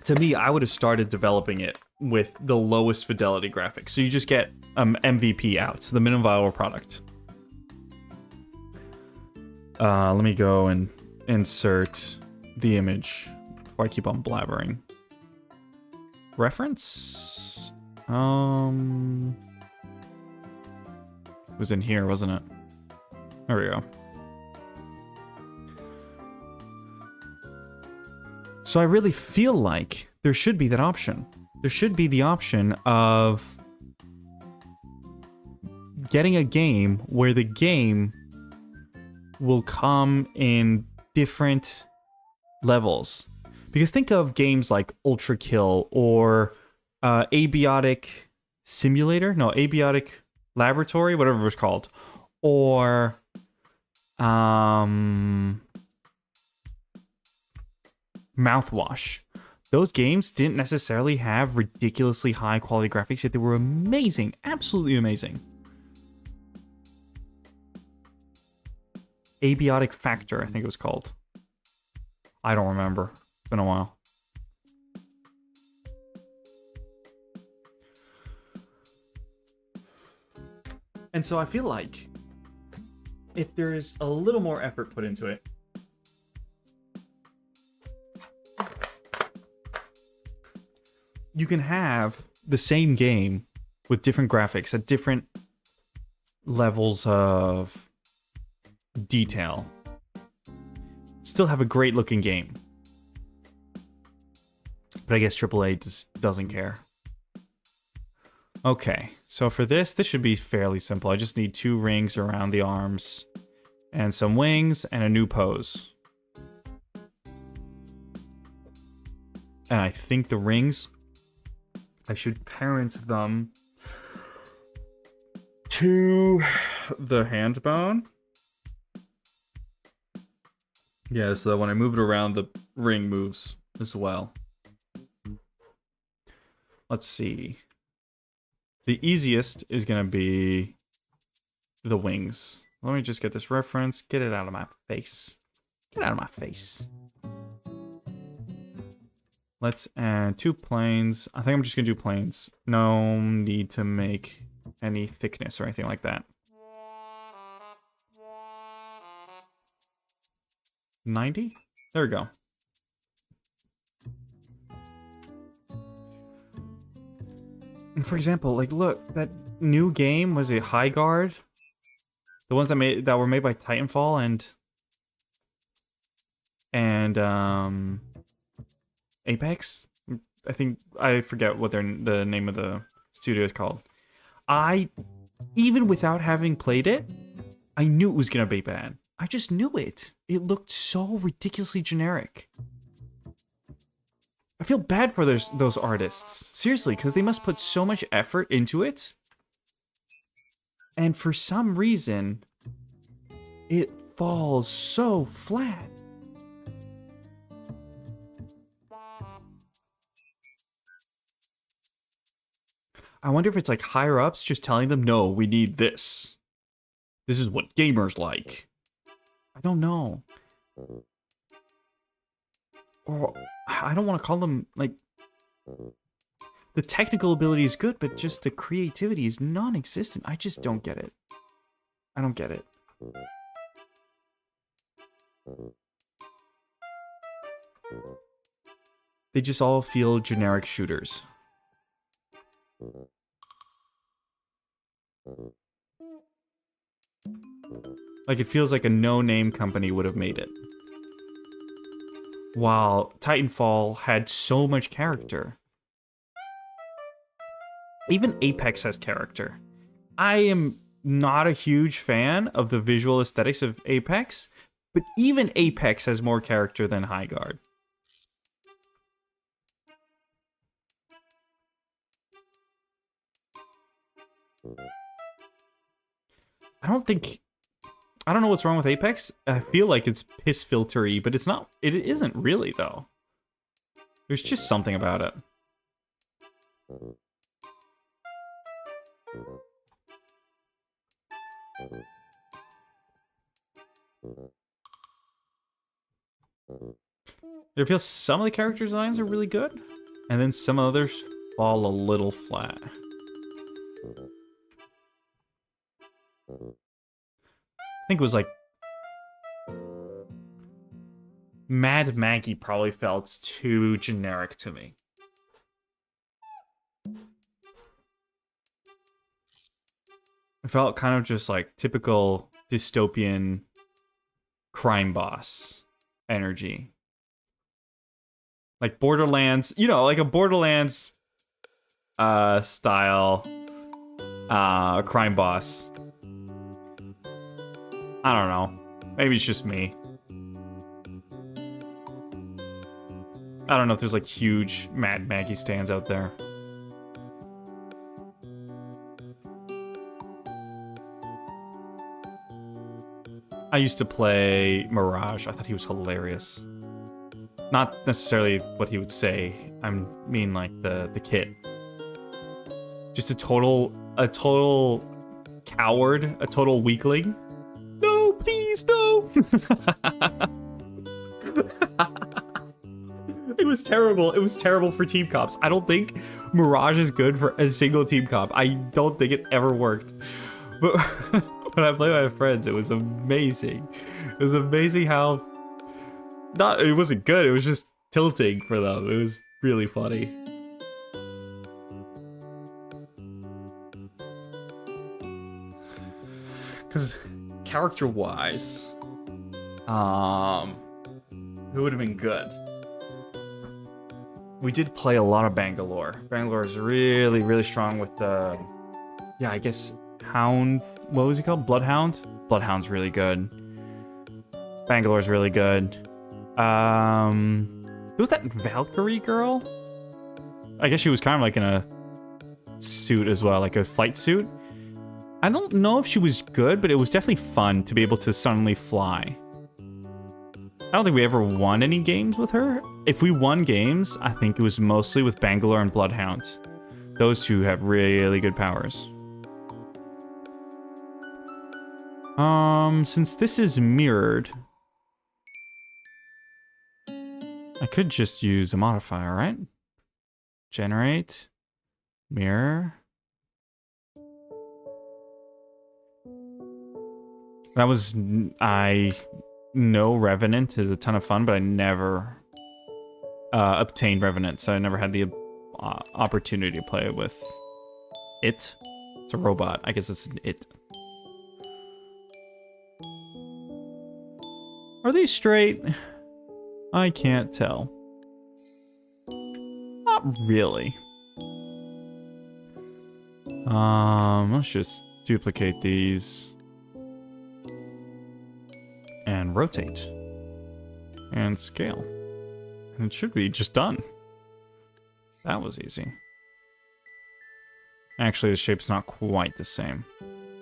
To me, I would have started developing it with the lowest fidelity graphics. So you just get MVP out, so the minimum viable product. Let me go and insert the image before I keep on blabbering. Reference? It was in here, wasn't it? There we go. So I really feel like there should be that option. There should be the option of getting a game where the game will come in different levels. Because think of games like Ultra Kill or Abiotic Simulator? No, Abiotic Laboratory, whatever it was called. Or Mouthwash. Those games didn't necessarily have ridiculously high quality graphics, yet they were amazing. Absolutely amazing. Abiotic Factor, I think it was called. I don't remember. It's been a while. And so I feel like if there is a little more effort put into it, you can have the same game with different graphics at different levels of detail. Still have a great looking game. But I guess AAA just doesn't care. Okay, so for this should be fairly simple. I just need 2 rings around the arms and some wings and a new pose. And I think the rings, I should parent them to the hand bone. Yeah, so that when I move it around, the ring moves as well. Let's see. The easiest is going to be the wings. Let me just get this reference. Get it out of my face. Get out of my face. Let's add 2 planes. I think I'm just going to do planes. No need to make any thickness or anything like that. 90? There we go. And for example, like look, that new game, was it High Guard? The ones that were made by Titanfall and Apex? I think I forget what the name of the studio is called. Even without having played it, I knew it was gonna be bad. I just knew it. It looked so ridiculously generic. I feel bad for those artists. Seriously, because they must put so much effort into it. And for some reason, it falls so flat. I wonder if it's like higher ups just telling them, no, we need this. This is what gamers like. I don't know. Or I don't want to call them like... The technical ability is good, but just the creativity is non-existent. I just don't get it. I don't get it. They just all feel generic shooters. Like it feels like a no-name company would have made it. While Titanfall had so much character. Even Apex has character. I am not a huge fan of the visual aesthetics of Apex, but even Apex has more character than High Guard. I don't know what's wrong with Apex. I feel like it's piss filtery, but it's not. It isn't really though. There's just something about it. It feels some of the character designs are really good, and then some others fall a little flat. I think it was like Mad Maggie probably felt too generic to me. It felt kind of just like typical dystopian crime boss energy. Like Borderlands, you know, like a Borderlands style crime boss. I don't know. Maybe it's just me. I don't know if there's like huge Mad Maggie stands out there. I used to play Mirage. I thought he was hilarious. Not necessarily what he would say. I mean like the kid. Just a total coward, a total weakling. No, please, no. It was terrible. It was terrible for team comps. I don't think Mirage is good for a single team comp. I don't think it ever worked. But when I played with my friends, it was amazing. It was amazing how... it wasn't good. It was just tilting for them. It was really funny. Because character-wise, who would have been good? We did play a lot of Bangalore. Bangalore is really, really strong with the... Yeah, I guess Hound... What was he called? Bloodhound? Bloodhound's really good. Bangalore's really good. Who was that Valkyrie girl? I guess she was kind of like in a suit as well, like a flight suit. I don't know if she was good, but it was definitely fun to be able to suddenly fly. I don't think we ever won any games with her. If we won games, I think it was mostly with Bangalore and Bloodhound. Those two have really good powers. Since this is mirrored, I could just use a modifier, right? Generate, mirror. That was, I know Revenant is a ton of fun, but I never obtained Revenant, so I never had the opportunity to play with it. It's a robot. I guess it's an it. Are they straight? I can't tell. Not really. Let's just duplicate these. And rotate. And scale. And it should be just done. That was easy. Actually, the shape's not quite the same.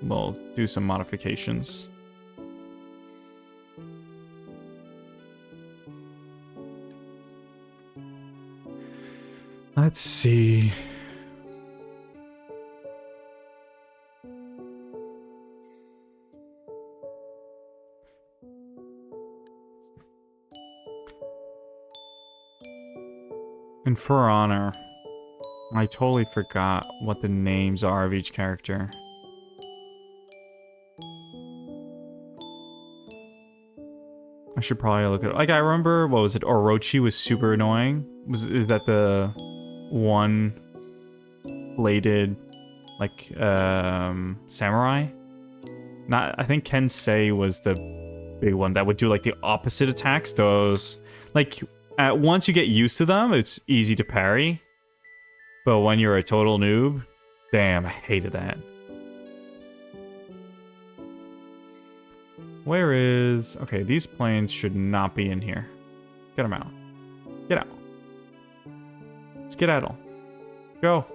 We'll do some modifications. Let's see. And for honor, I totally forgot what the names are of each character. I should probably look at it. Like, I remember, what was it? Orochi was super annoying. Is that the one bladed, like, samurai? Not, I think Kensei was the big one that would do, like, the opposite attacks. Those, like, once you get used to them, it's easy to parry. But when you're a total noob, damn, I hated that. Where is... Okay, these planes should not be in here. Get them out. Get out. Skedaddle. Go.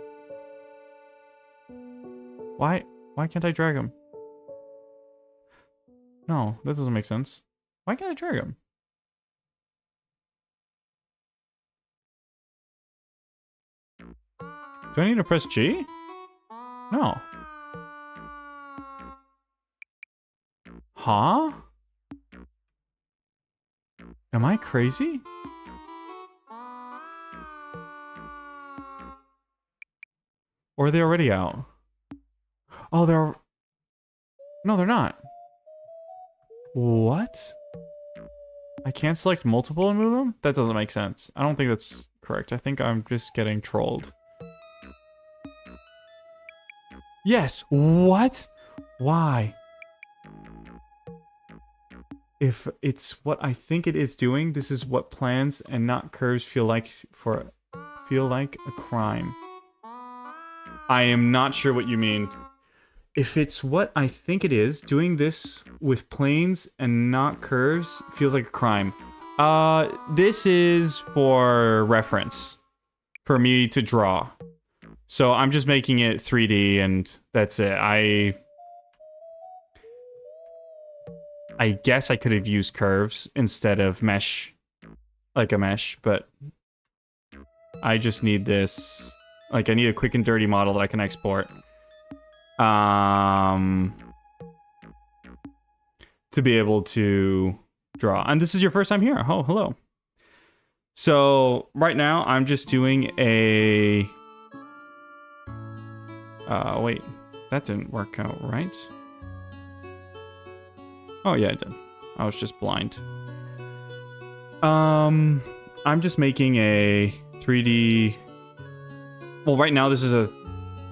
Why can't I drag him? No, that doesn't make sense. Why can't I drag him? Do I need to press G? No. Huh? Am I crazy? Or are they already out? Oh, they're... No, they're not. What? I can't select multiple and move them? That doesn't make sense. I don't think that's correct. I think I'm just getting trolled. Yes! What? Why? If it's what I think it is doing, this is what plans and not curves feel like a crime. I am not sure what you mean. If it's what I think it is, doing this with planes and not curves feels like a crime. This is for reference. For me to draw. So I'm just making it 3D and that's it. I guess I could have used curves instead of mesh, like a mesh, but I just need this, like I need a quick and dirty model that I can export. To be able to draw. And this is your first time here. Oh, hello. So right now I'm just doing a... wait, that didn't work out right. Oh yeah, it did. I was just blind. I'm just making a 3D... Well, right now this is a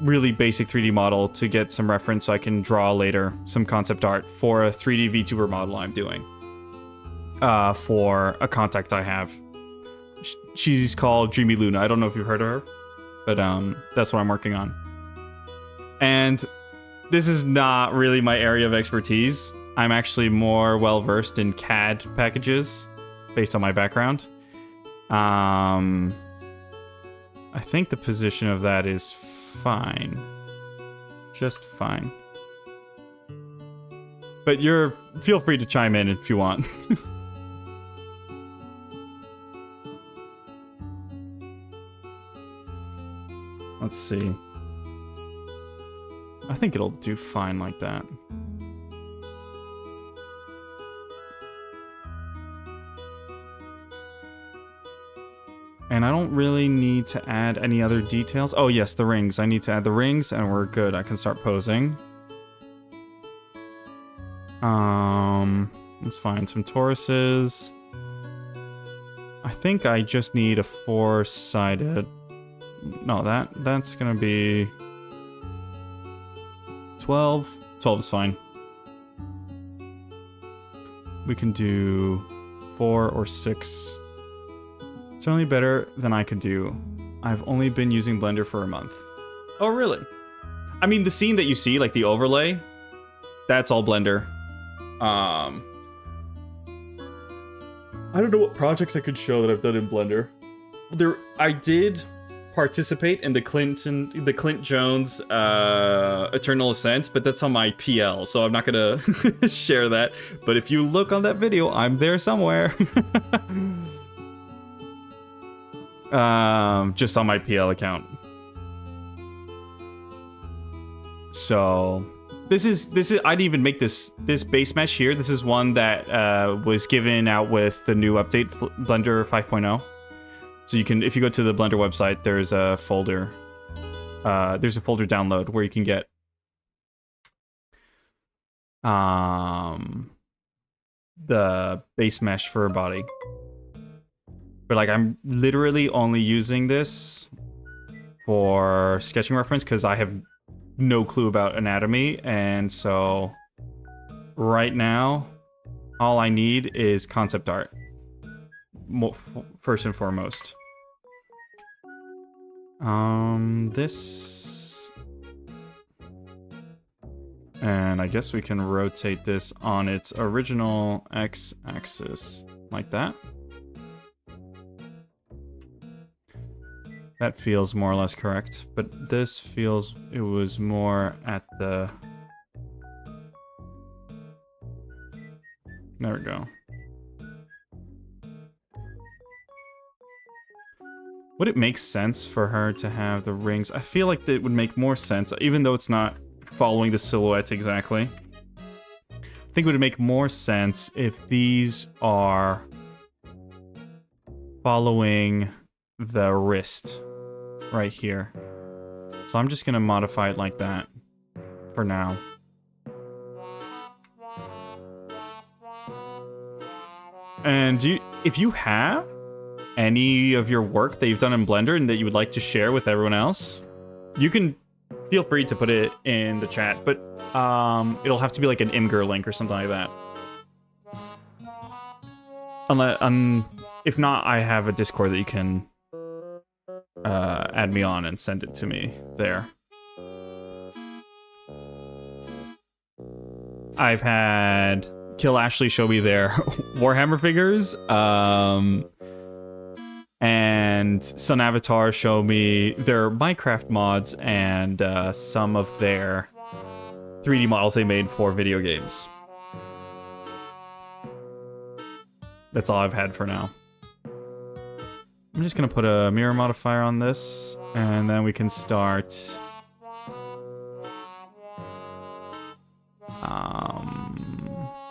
really basic 3D model to get some reference so I can draw later some concept art for a 3D VTuber model I'm doing. For a contact I have. She's called Dreamy Luna. I don't know if you've heard of her, but that's what I'm working on. And this is not really my area of expertise. I'm actually more well-versed in CAD packages based on my background. I think the position of that is fine. Just fine. But feel free to chime in if you want. Let's see. I think it'll do fine like that. And I don't really need to add any other details. Oh yes, the rings. I need to add the rings and we're good. I can start posing. Let's find some Tauruses. I think I just need a 4-sided. No, that's gonna be 12. 12 is fine. We can do 4 or 6. It's only better than I could do. I've only been using Blender for a month. Oh, really? I mean, the scene that you see, like the overlay, that's all Blender. I don't know what projects I could show that I've done in Blender. I did participate in the Clint Jones Eternal Ascent, but that's on my PL, so I'm not gonna share that. But if you look on that video, I'm there somewhere. Just on my PL account. So this is I didn't even make this base mesh here. This is one that was given out with the new update, Blender 5.0. So you can, if you go to the Blender website, there's a folder. There's a folder download where you can get the base mesh for a body. But like, I'm literally only using this for sketching reference because I have no clue about anatomy, and so right now all I need is concept art, first and foremost. This, and I guess we can rotate this on its original x-axis like that. That feels more or less correct, but this feels it was more at the... There we go. Would it make sense for her to have the rings? I feel like it would make more sense, even though it's not following the silhouette exactly. I think it would make more sense if these are following the wrist right here. So I'm just gonna modify it like that for now. And if you have any of your work that you've done in Blender and that you would like to share with everyone else, you can feel free to put it in the chat, but it'll have to be like an Imgur link or something like that. If not, I have a Discord that you can add me on and send it to me there. I've had Kill Ashley show me their Warhammer figures, and Sun Avatar show me their Minecraft mods and some of their 3D models they made for video games. That's all I've had for now. I'm just gonna put a mirror modifier on this, and then we can start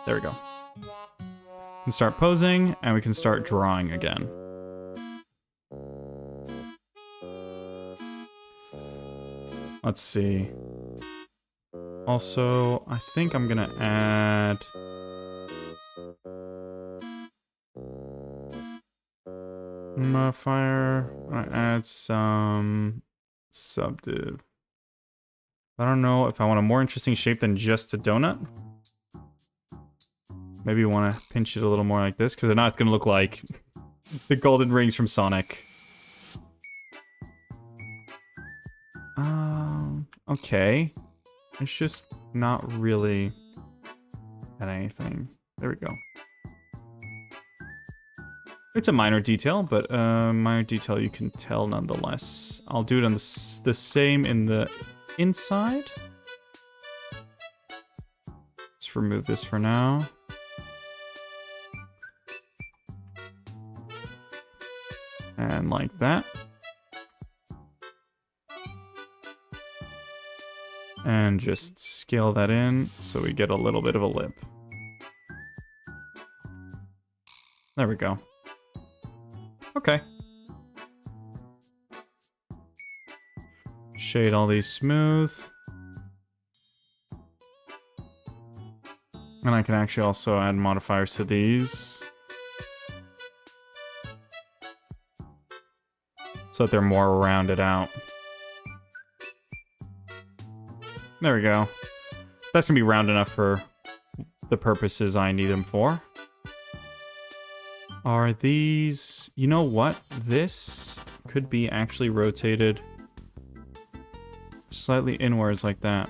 there we go. We can start posing, and we can start drawing again. Let's see. Also, I think I'm gonna add modifier. I'm gonna add some subdiv. I don't know if I want a more interesting shape than just a donut. Maybe you want to pinch it a little more like this, because if not, it's going to look like the golden rings from Sonic. Okay. It's just not really at anything. There we go. It's a minor detail, but minor detail you can tell nonetheless. I'll do it on the same in the inside. Let's remove this for now. And like that. And just scale that in so we get a little bit of a lip. There we go. Okay. Shade all these smooth. And I can actually also add modifiers to these, so that they're more rounded out. There we go. That's gonna be round enough for the purposes I need them for. Are these... You know what? This could be actually rotated slightly inwards like that.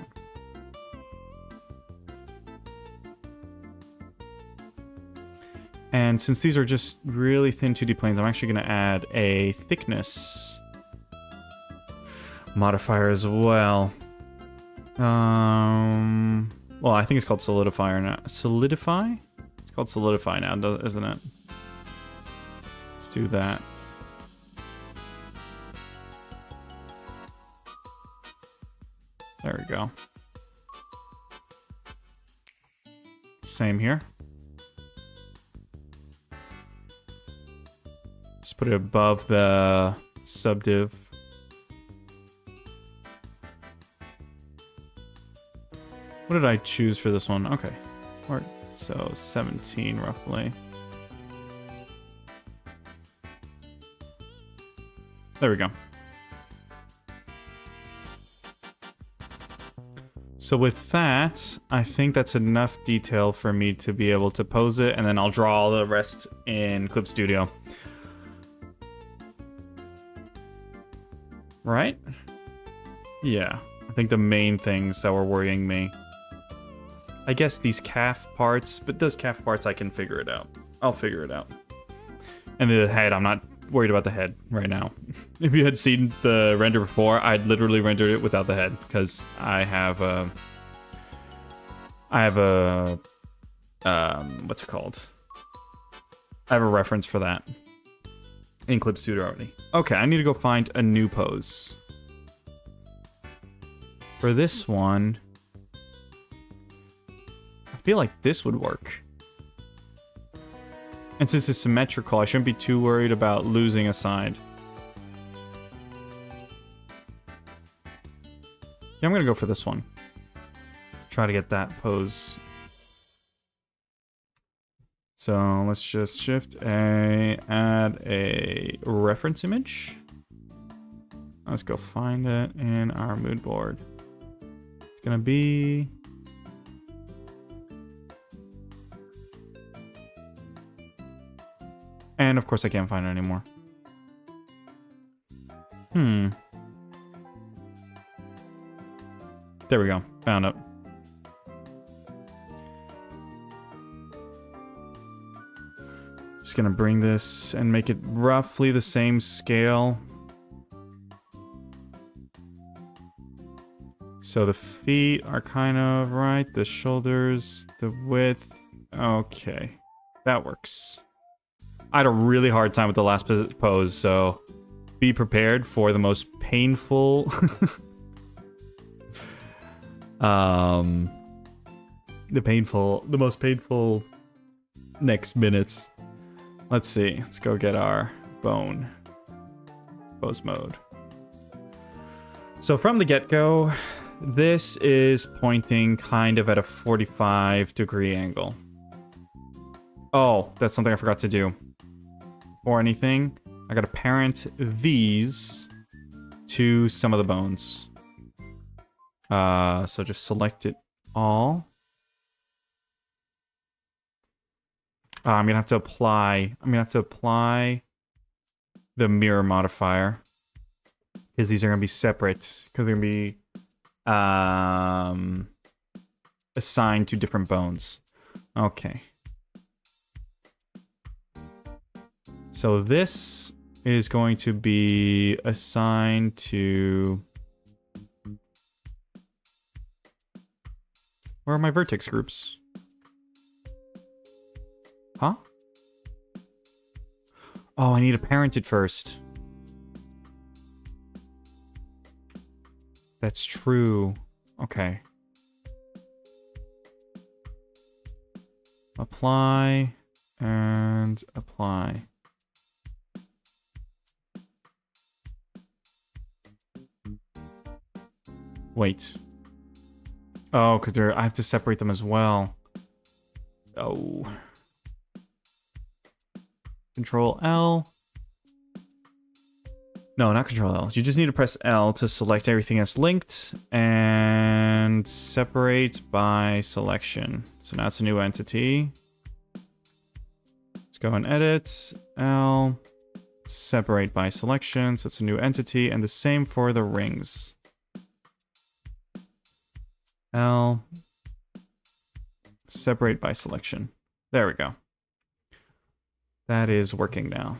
And since these are just really thin 2D planes, I'm actually going to add a thickness modifier as well. Well, I think it's called solidifier now. Solidify? It's called solidify now, isn't it? Let's do that. There we go. Same here. Just put it above the subdiv. What did I choose for this one? Okay. So 17 roughly. There we go. So with that, I think that's enough detail for me to be able to pose it, and then I'll draw all the rest in Clip Studio. Right? Yeah. I think the main things that were worrying me. I guess these calf parts, but those calf parts I can figure it out. I'll figure it out. And the head, I'm not worried about the head right now. If you had seen the render before, I'd literally rendered it without the head, because I have a what's it called? I have a reference for that in Clip Studio already. Okay, I need to go find a new pose. For this one, I feel like this would work. And since it's symmetrical, I shouldn't be too worried about losing a side. Yeah, I'm gonna go for this one. Try to get that pose. So let's just shift A, add a reference image. Let's go find it in our mood board. It's gonna be... And of course I can't find it anymore. There we go. Found it. Just gonna bring this and make it roughly the same scale. So the feet are kind of right, the shoulders, the width. Okay, that works. I had a really hard time with the last pose, so be prepared for the most painful the most painful next minutes. Let's see. Let's go get our bone pose mode. So from the get-go, this is pointing kind of at a 45-degree angle. Oh, that's something I forgot to do. Or anything, I gotta parent these to some of the bones. So just select it all. I'm gonna have to apply the mirror modifier, because these are gonna be separate, because they're gonna be assigned to different bones. Okay. So this is going to be assigned to... Where are my vertex groups? Huh? Oh, I need to parent it first. That's true. Okay. Apply and apply. Wait. Oh, because I have to separate them as well. Oh. Control L. No, not Control L. You just need to press L to select everything that's linked and separate by selection. So now it's a new entity. Let's go and edit. L. Separate by selection. So it's a new entity. And the same for the rings. L. Separate by selection. There we go. That is working now.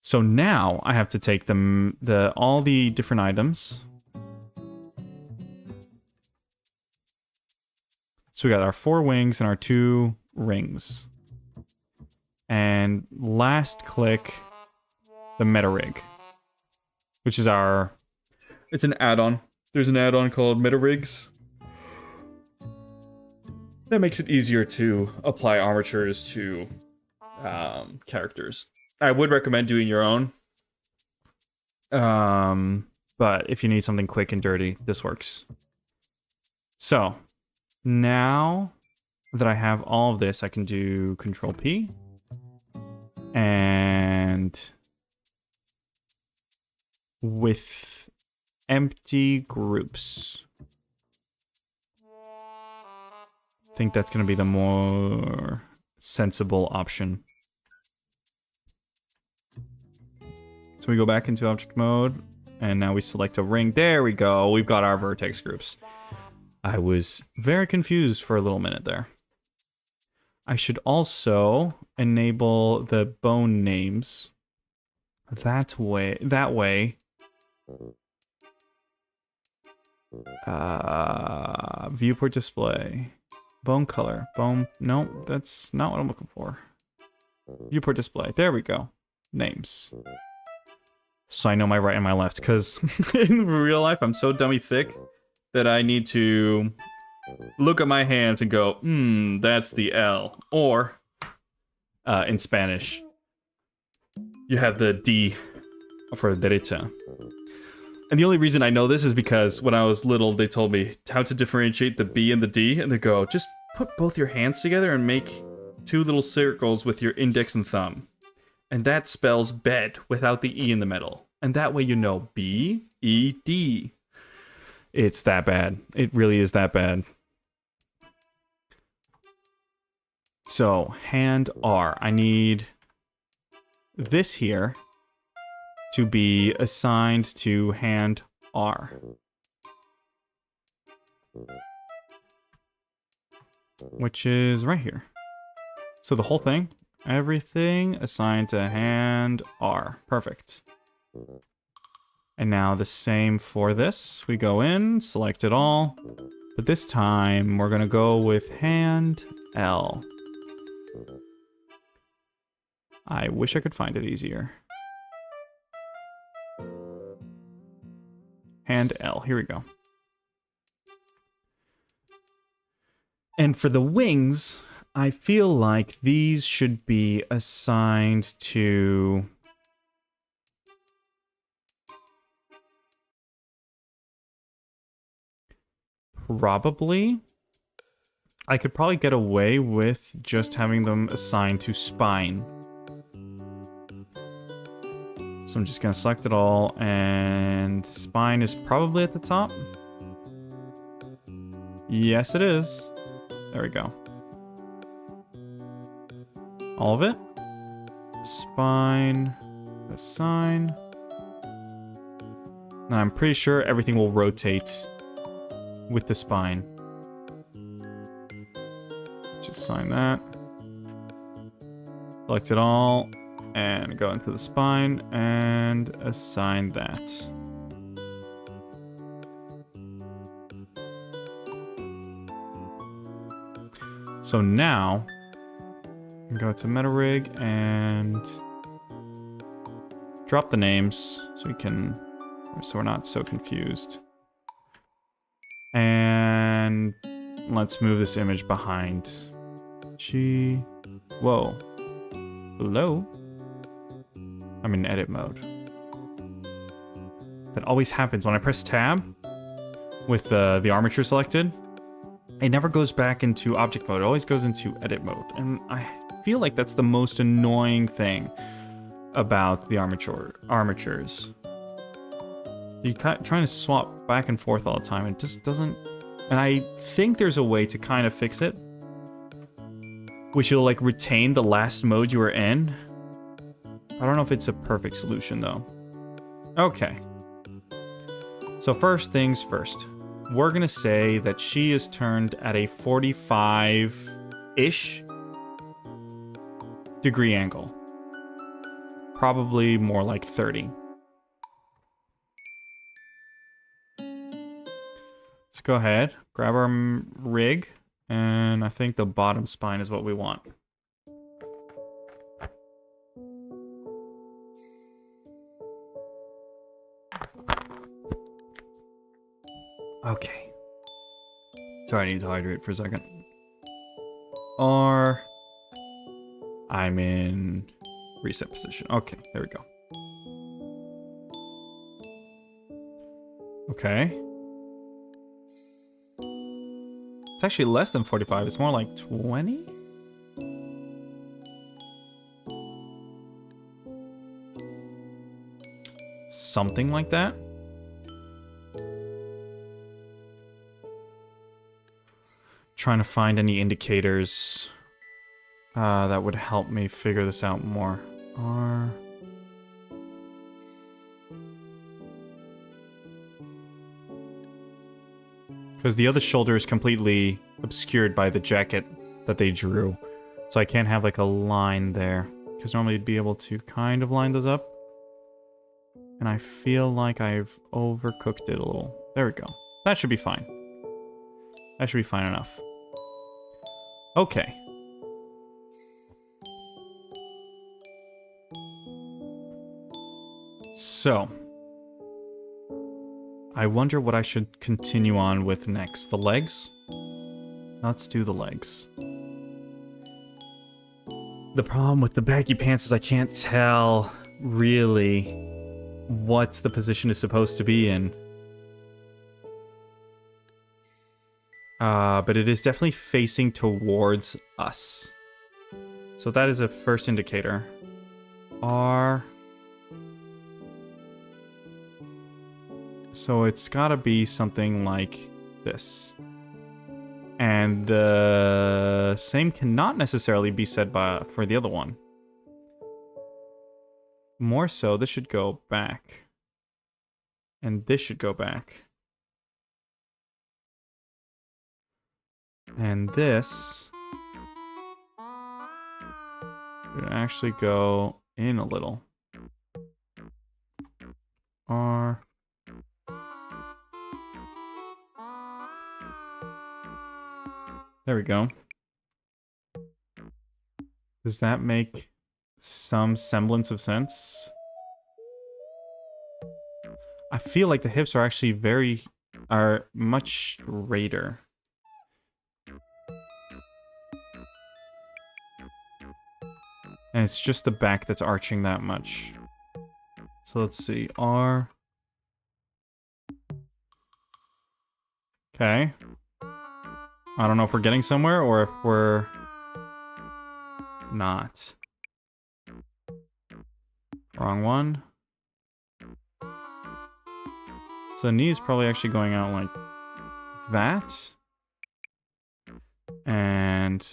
So now I have to take all the different items. So we got our 4 wings and our 2 rings. And last click the meta rig, which is it's an add-on. There's an add-on called meta rigs. That makes it easier to apply armatures to characters. I would recommend doing your own. But if you need something quick and dirty, this works. So, now that I have all of this, I can do Control P. And with empty groups. I think that's going to be the more sensible option. So we go back into object mode, and now we select a ring. There we go. We've got our vertex groups. I was very confused for a little minute there. I should also enable the bone names. That way. Viewport display. Bone color. Bone. No, that's not what I'm looking for. Viewport display. There we go. Names. So I know my right and my left, because in real life I'm so dummy thick that I need to look at my hands and go, that's the L. Or, in Spanish, you have the D for derecha. And the only reason I know this is because when I was little, they told me how to differentiate the B and the D, and they go, just put both your hands together and make 2 little circles with your index and thumb. And that spells bed without the E in the middle. And that way you know B-E-D. It's that bad. It really is that bad. So, hand R. I need this here to be assigned to hand R. Which is right here. So the whole thing, everything assigned to hand R. Perfect. And now the same for this. We go in, select it all. But this time, we're going to go with hand L. I wish I could find it easier. Hand L. Here we go. And for the wings, I feel like these should be assigned to... Probably. I could probably get away with just having them assigned to spine. So I'm just going to select it all, and spine is probably at the top. Yes, it is. There we go. All of it. Spine, assign. Now I'm pretty sure everything will rotate with the spine. Just assign that. Select it all. And go into the spine and assign that. So now, go to MetaRig and drop the names so we can so we're not so confused. And let's move this image behind. Whoa. Hello? I'm in edit mode. That always happens when I press tab with the armature selected. It never goes back into object mode. It always goes into edit mode. And I feel like that's the most annoying thing about the armatures. You're trying to swap back and forth all the time. It just doesn't... And I think there's a way to kind of fix it, which will like retain the last mode you were in. I don't know if it's a perfect solution though. Okay. So first things first. We're gonna say that she is turned at a 45-ish degree angle. Probably more like 30. Let's go ahead, grab our rig, and I think the bottom spine is what we want. Okay. Sorry, I need to hydrate for a second. Or I'm in reset position. Okay, there we go. Okay. It's actually less than 45. It's more like 20? Something like that. Trying to find any indicators that would help me figure this out more. Because the other shoulder is completely obscured by the jacket that they drew. So I can't have like a line there. Because normally you'd be able to kind of line those up. And I feel like I've overcooked it a little. There we go. That should be fine. That should be fine enough. Okay. So, I wonder what I should continue on with next. The legs? Let's do the legs. The problem with the baggy pants is I can't tell really what the position is supposed to be in. But it is definitely facing towards us. So that is a first indicator. So it's gotta be something like this. And the same cannot necessarily be said for the other one. More so, this should go back. And this should go back. And this should actually go in a little. There we go. Does that make some semblance of sense? I feel like the hips are actually much straighter. And it's just the back that's arching that much. So let's see. Okay. I don't know if we're getting somewhere or if we're not. Wrong one. So the knee is probably actually going out like that. And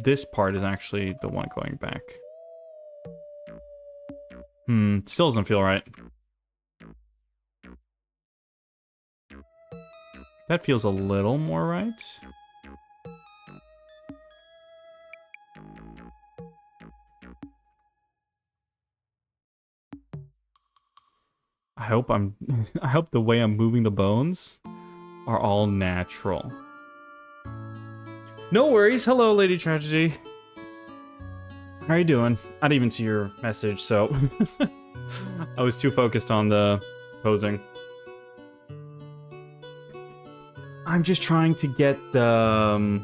this part is actually the one going back. Still doesn't feel right. That feels a little more right. I hope I hope the way I'm moving the bones are all natural. No worries. Hello, Lady Tragedy. How are you doing? I didn't even see your message, so I was too focused on the posing. I'm just trying to get the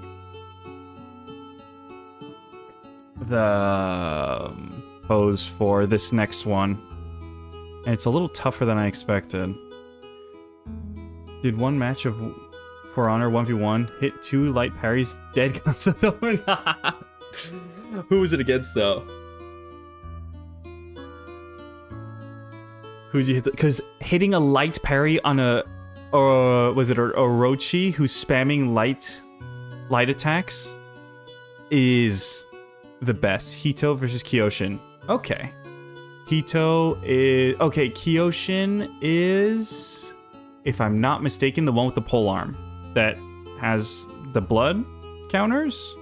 pose for this next one. And it's a little tougher than I expected. Did one match of For Honor 1v1 hit 2 light parries, dead comes the door? Who was it against though? Who'd you hit? Because hitting a light parry on a, or was it a Orochi who's spamming light attacks is the best. Hito versus Kyoshin. Okay. Hito is... Okay, Kyoshin is, if I'm not mistaken, the one with the polearm that has the blood counters.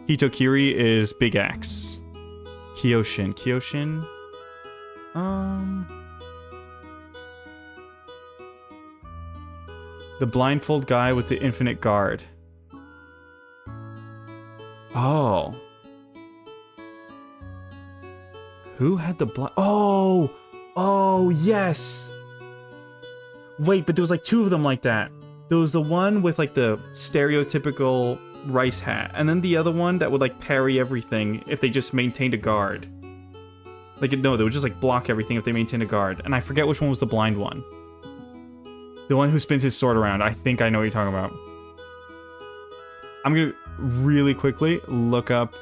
Hitokiri is Big Axe. Kyoshin. The blindfold guy with the infinite guard. Oh. Who had the blind... Oh, yes! Wait, but there was like 2 of them like that. There was the one with like the stereotypical rice hat, and then the other one that would like parry everything if they just maintained a guard. Like, no, they would just like block everything if they maintained a guard. And I forget which one was the blind one. The one who spins his sword around. I think I know what you're talking about. I'm gonna really quickly look up...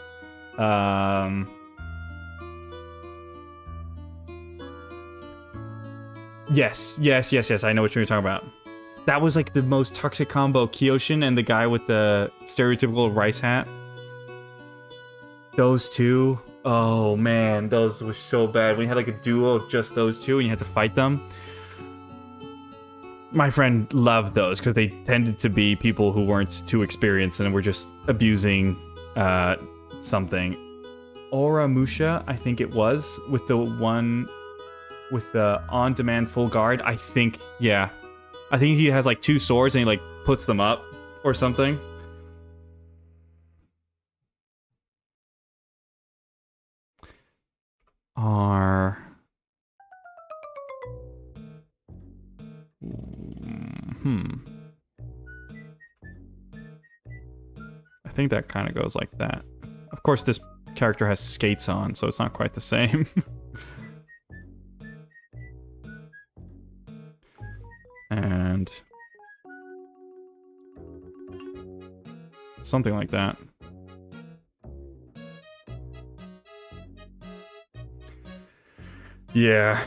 Yes. I know what you're talking about. That was like the most toxic combo. Kyoshin and the guy with the stereotypical rice hat. Those two. Oh man, those were so bad. When you had like a duo of just those two and you had to fight them. My friend loved those because they tended to be people who weren't too experienced and were just abusing something. Oramusha, I think it was, with the one with the on-demand full guard. I think, yeah. I think he has like 2 swords and he like puts them up or something. I think that kind of goes like that. Of course, this character has skates on, so it's not quite the same. And something like that. Yeah.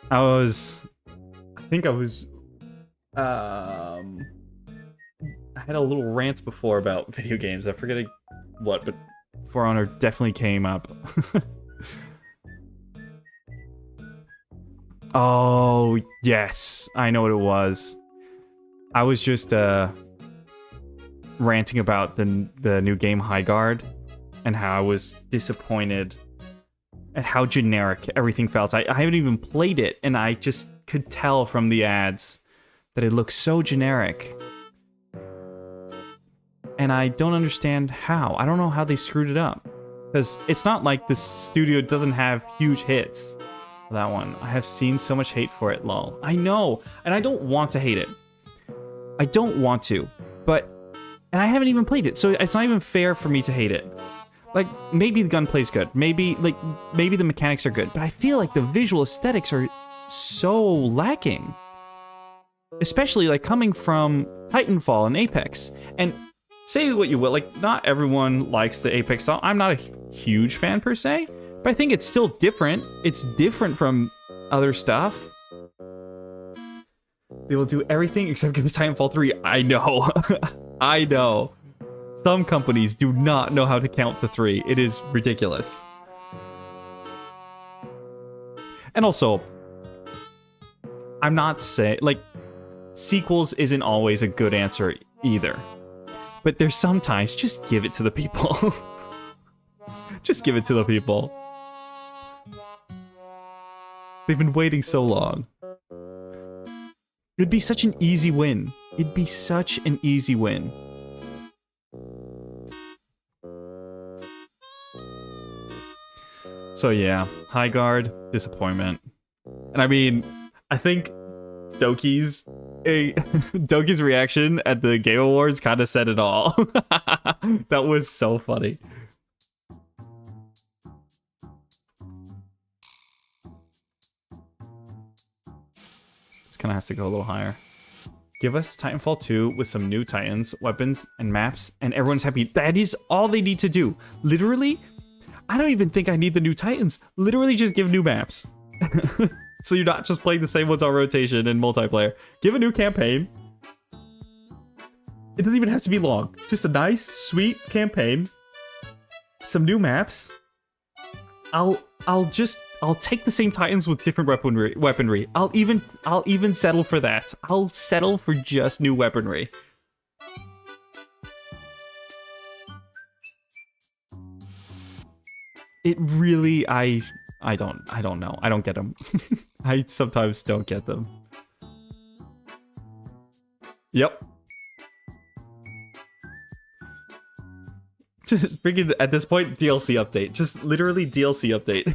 I had a little rant before about video games. I forget what, but For Honor definitely came up. Oh, yes. I know what it was. I was just ranting about the new game High Guard and how I was disappointed at how generic everything felt. I haven't even played it, and I just could tell from the ads that it looks so generic. And I don't understand how. I don't know how they screwed it up. Because it's not like this studio doesn't have huge hits. That one. I have seen so much hate for it, lol. I know, and I don't want to hate it. I don't want to, but... And I haven't even played it, so it's not even fair for me to hate it. Like, maybe the gunplay's good. Maybe the mechanics are good, but I feel like the visual aesthetics are so lacking. Especially, like, coming from Titanfall and Apex. And say what you will, like, not everyone likes the Apex style. I'm not a huge fan, per se. But I think it's still different. It's different from other stuff. They will do everything except give us Titanfall 3. I know. I know. Some companies do not know how to count the 3. It is ridiculous. And also, I'm not saying... Like, sequels isn't always a good answer either. But there's sometimes, just give it to the people. Just give it to the people. They've been waiting so long. It'd be such an easy win. It'd be such an easy win. So yeah, high guard, disappointment. And I mean, I think Doki's Doki's reaction at the Game Awards kind of said it all. That was so funny. This kind of has to go a little higher. Give us Titanfall 2 with some new Titans, weapons, and maps, and everyone's happy. That is all they need to do. Literally, I don't even think I need the new Titans. Literally just give new maps. So you're not just playing the same ones on rotation and multiplayer. Give a new campaign. It doesn't even have to be long. Just a nice, sweet campaign. Some new maps. I'll take the same Titans with different weaponry. I'll even settle for that. I'll settle for just new weaponry. It really, I don't know. I don't get them. I sometimes don't get them. Yep. Just freaking, at this point, DLC update. Just literally DLC update.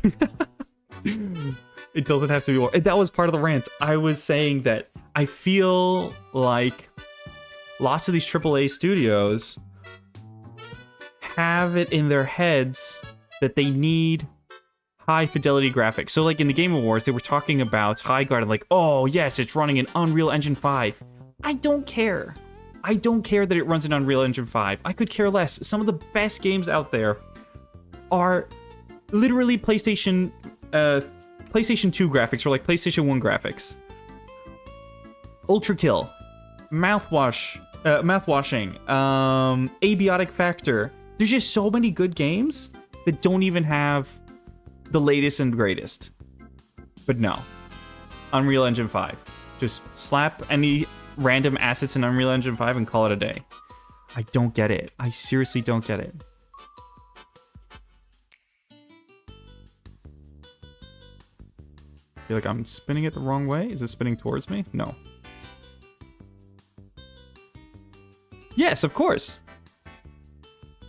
It doesn't have to be more. That was part of the rant. I was saying that I feel like lots of these AAA studios have it in their heads that they need high fidelity graphics. So like in the Game Awards, they were talking about High Guard and like, oh yes, it's running in Unreal Engine 5. I don't care. I don't care that it runs in Unreal Engine 5. I could care less. Some of the best games out there are literally PlayStation 2 graphics or like PlayStation 1 graphics. Ultra Kill, mouthwashing, Abiotic Factor. There's just so many good games that don't even have the latest and greatest. But no, Unreal Engine 5. Just slap any random assets in Unreal Engine 5 and call it a day. I don't get it. I seriously don't get it. I feel like I'm spinning it the wrong way. Is it spinning towards me? No. Yes, of course.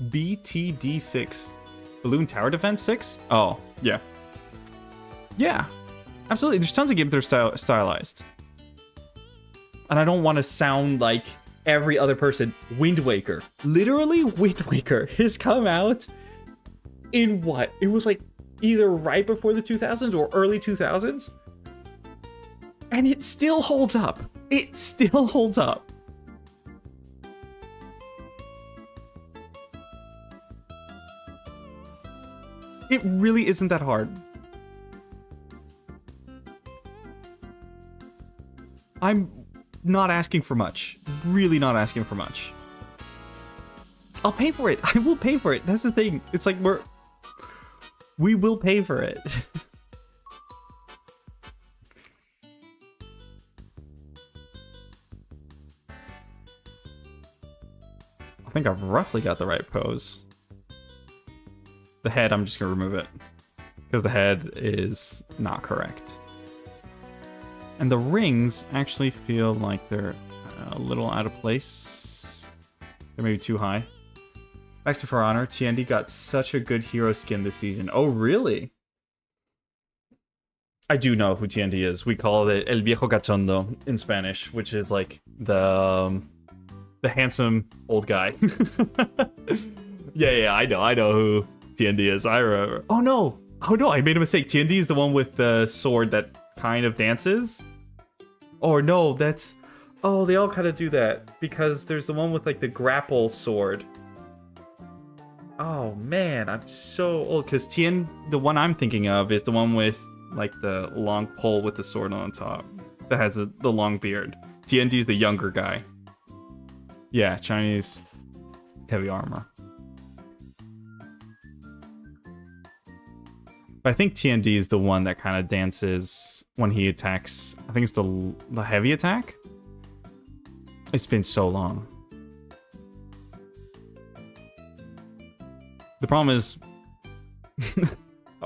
BTD6. Balloon Tower Defense 6? Oh, yeah. Yeah, absolutely. There's tons of games that are stylized. And I don't want to sound like every other person. Wind Waker. Literally, Wind Waker has come out in what? It was like either right before the 2000s or early 2000s. And it still holds up. It still holds up. It really isn't that hard. I'm not asking for much. Really not asking for much. I'll pay for it. I will pay for it. That's the thing. It's like we will pay for it. I think I've roughly got the right pose. The head, I'm just gonna remove it. Because the head is not correct. And the rings actually feel like they're a little out of place. They're maybe too high. Back to For Honor, TND got such a good hero skin this season. Oh, really? I do know who TND is. We call it El Viejo Cachondo in Spanish, which is like the handsome old guy. Yeah, I know who TND is. I remember. Oh no, I made a mistake. TND is the one with the sword that kind of dances. Or no, that's... Oh, they all kind of do that. Because there's the one with like the grapple sword. Oh man, I'm so old. Because the one I'm thinking of is the one with like the long pole with the sword on top. That has the long beard. TND is the younger guy. Yeah, Chinese heavy armor. But I think TND is the one that kind of dances when he attacks. I think it's the heavy attack. It's been so long. The problem is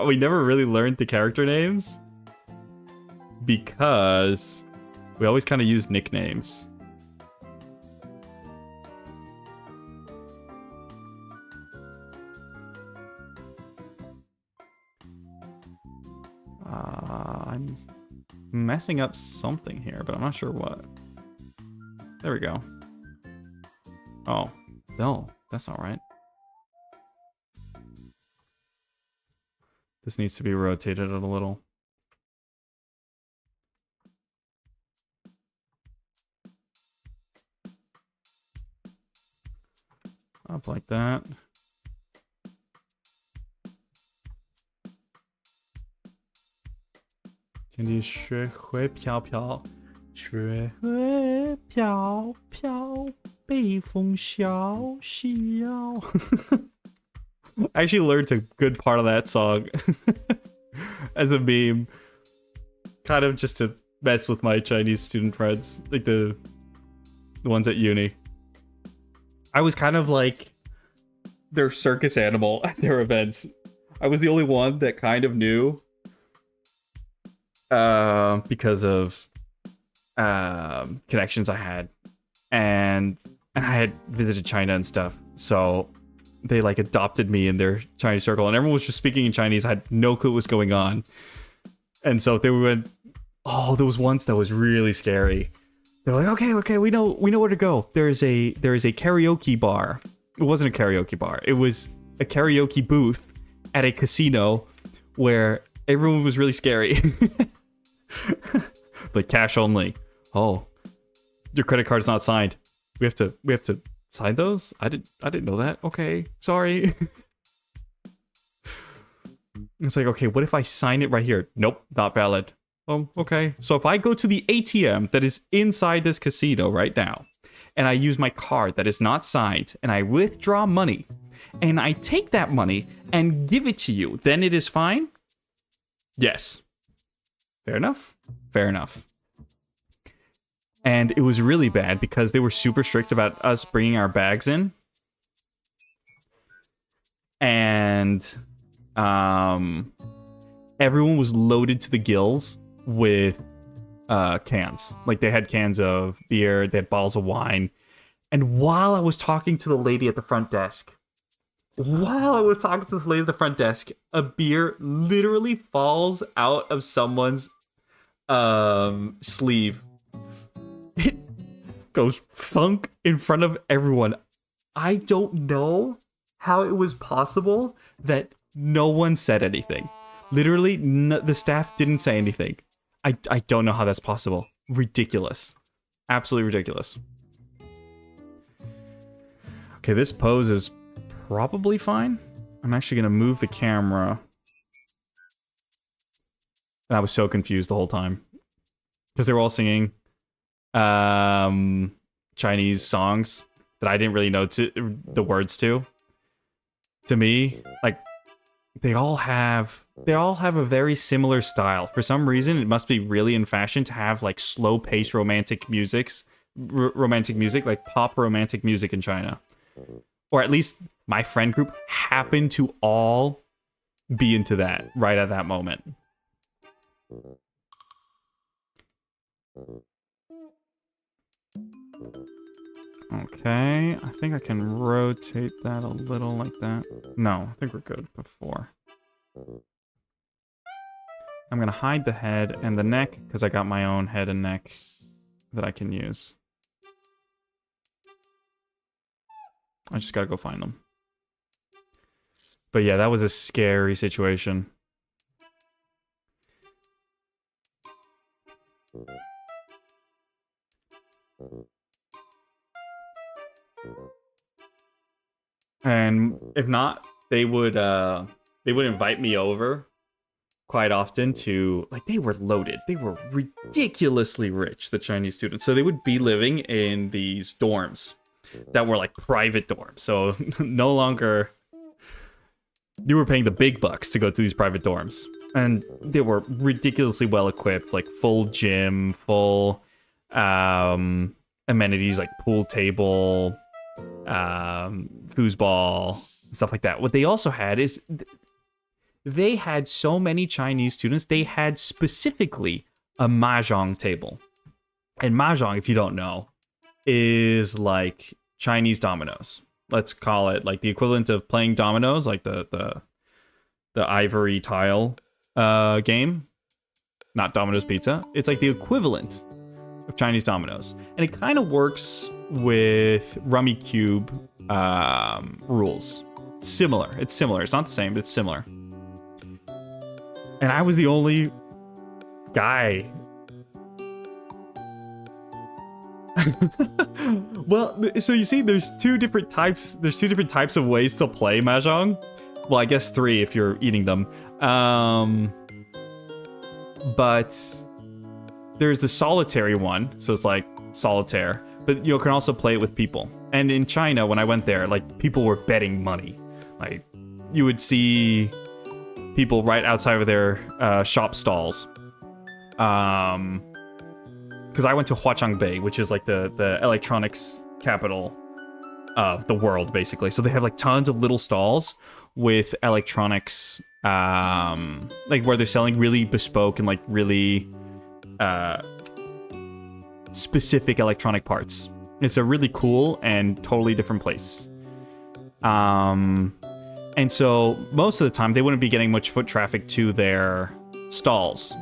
we never really learned the character names because we always kind of use nicknames. I'm messing up something here, but I'm not sure what. There we go. Oh, no, that's not right. This needs to be rotated a little. Up like that. I actually learned a good part of that song as a meme, kind of just to mess with my Chinese student friends, like the ones at uni. I was kind of like their circus animal at their events. I was the only one that kind of knew, because of connections I had, and I had visited China and stuff, so they like adopted me in their Chinese circle, and everyone was just speaking in Chinese. I had no clue what was going on, and so they went, oh, there was once that was really scary. They're like, okay, we know where to go. There is a karaoke bar. It wasn't a karaoke bar. It was a karaoke booth at a casino where everyone was really scary. Like cash only. Oh, your credit card's not signed. We have to sign those? I didn't know that. Okay, sorry. It's like, okay, what if I sign it right here? Nope, not valid. Oh, okay. So if I go to the ATM that is inside this casino right now, and I use my card that is not signed, and I withdraw money, and I take that money and give it to you, then it is fine? Yes. Fair enough? Fair enough. And it was really bad because they were super strict about us bringing our bags in. And everyone was loaded to the gills with cans. Like, they had cans of beer, they had bottles of wine. And while I was talking to the lady at the front desk, a beer literally falls out of someone's sleeve. It goes funk in front of everyone. I don't know how it was possible that no one said anything. Literally, the staff didn't say anything. I don't know how that's possible. Ridiculous. Absolutely ridiculous. Okay, this pose is probably fine. I'm actually going to move the camera. And I was so confused the whole time. Because they were all singing Chinese songs that I didn't really know the words to. To me, like, they all have a very similar style. For some reason, it must be really in fashion to have like slow-paced romantic music, like pop romantic music in China. Or at least my friend group happened to all be into that right at that moment. Okay, I think I can rotate that a little like that. No, I think we're good before. I'm gonna hide the head and the neck because I got my own head and neck that I can use. I just gotta go find them. But yeah, that was a scary situation. And if not, they would invite me over quite often to, like, they were loaded. They were ridiculously rich, the Chinese students. So they would be living in these dorms that were like private dorms. So no longer you were paying the big bucks to go to these private dorms. And they were ridiculously well equipped, like full gym, full amenities like pool table, foosball, stuff like that. What they also had is they had so many Chinese students, they had specifically a mahjong table. And mahjong, if you don't know, is like Chinese dominoes. Let's call it like the equivalent of playing dominoes, like the ivory tile game. not Domino's Pizza. It's like the equivalent of Chinese Domino's. And it kind of works with Rummy Cube rules. Similar. It's similar. It's not the same, but it's similar. And I was the only guy. Well, so you see, there's two different types of ways to play Mahjong. Well, I guess 3 if you're eating them. But there's the solitary one, so it's like solitaire. But you can also play it with people. And in China, when I went there, like, people were betting money. Like, you would see people right outside of their shop stalls. Because I went to Huaqiangbei, which is like the electronics capital of the world, basically. So they have like tons of little stalls with electronics, like where they're selling really bespoke and like really specific electronic parts. It's a really cool and totally different place. And so most of the time they wouldn't be getting much foot traffic to their stalls.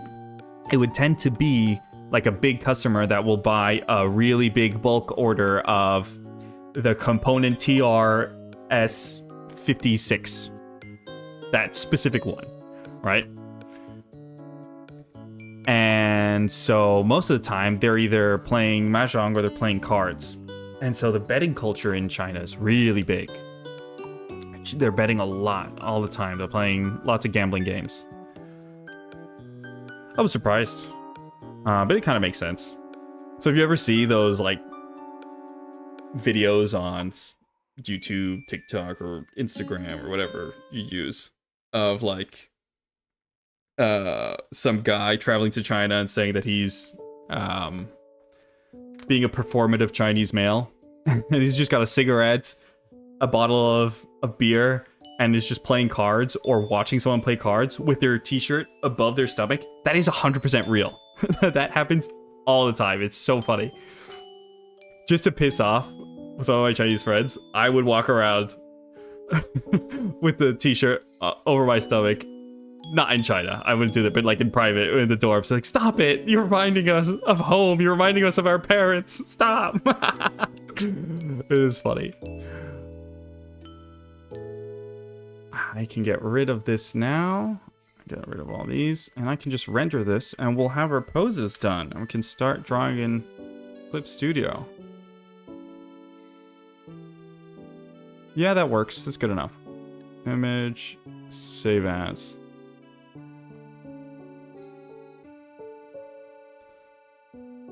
It would tend to be like a big customer that will buy a really big bulk order of the component TRS56. That specific one, right? And so most of the time they're either playing Mahjong or they're playing cards. And so the betting culture in China is really big. They're betting a lot all the time. They're playing lots of gambling games. I was surprised. But it kind of makes sense. So if you ever see those like videos on YouTube, TikTok, or Instagram, or whatever you use, of like some guy traveling to China and saying that he's being a performative Chinese male, and he's just got a cigarette, a bottle of beer, and is just playing cards or watching someone play cards with their t-shirt above their stomach, that is 100% real. That happens all the time. It's so funny. Just to piss off some of my Chinese friends, I would walk around with the t-shirt over my stomach. Not in China. I wouldn't do that, but like in private, in the dorms. Like, stop it! You're reminding us of home. You're reminding us of our parents. Stop! It is funny. I can get rid of this now. Get rid of all these, and I can just render this, and we'll have our poses done, and we can start drawing in Clip Studio. Yeah, that works. That's good enough. Image, save as.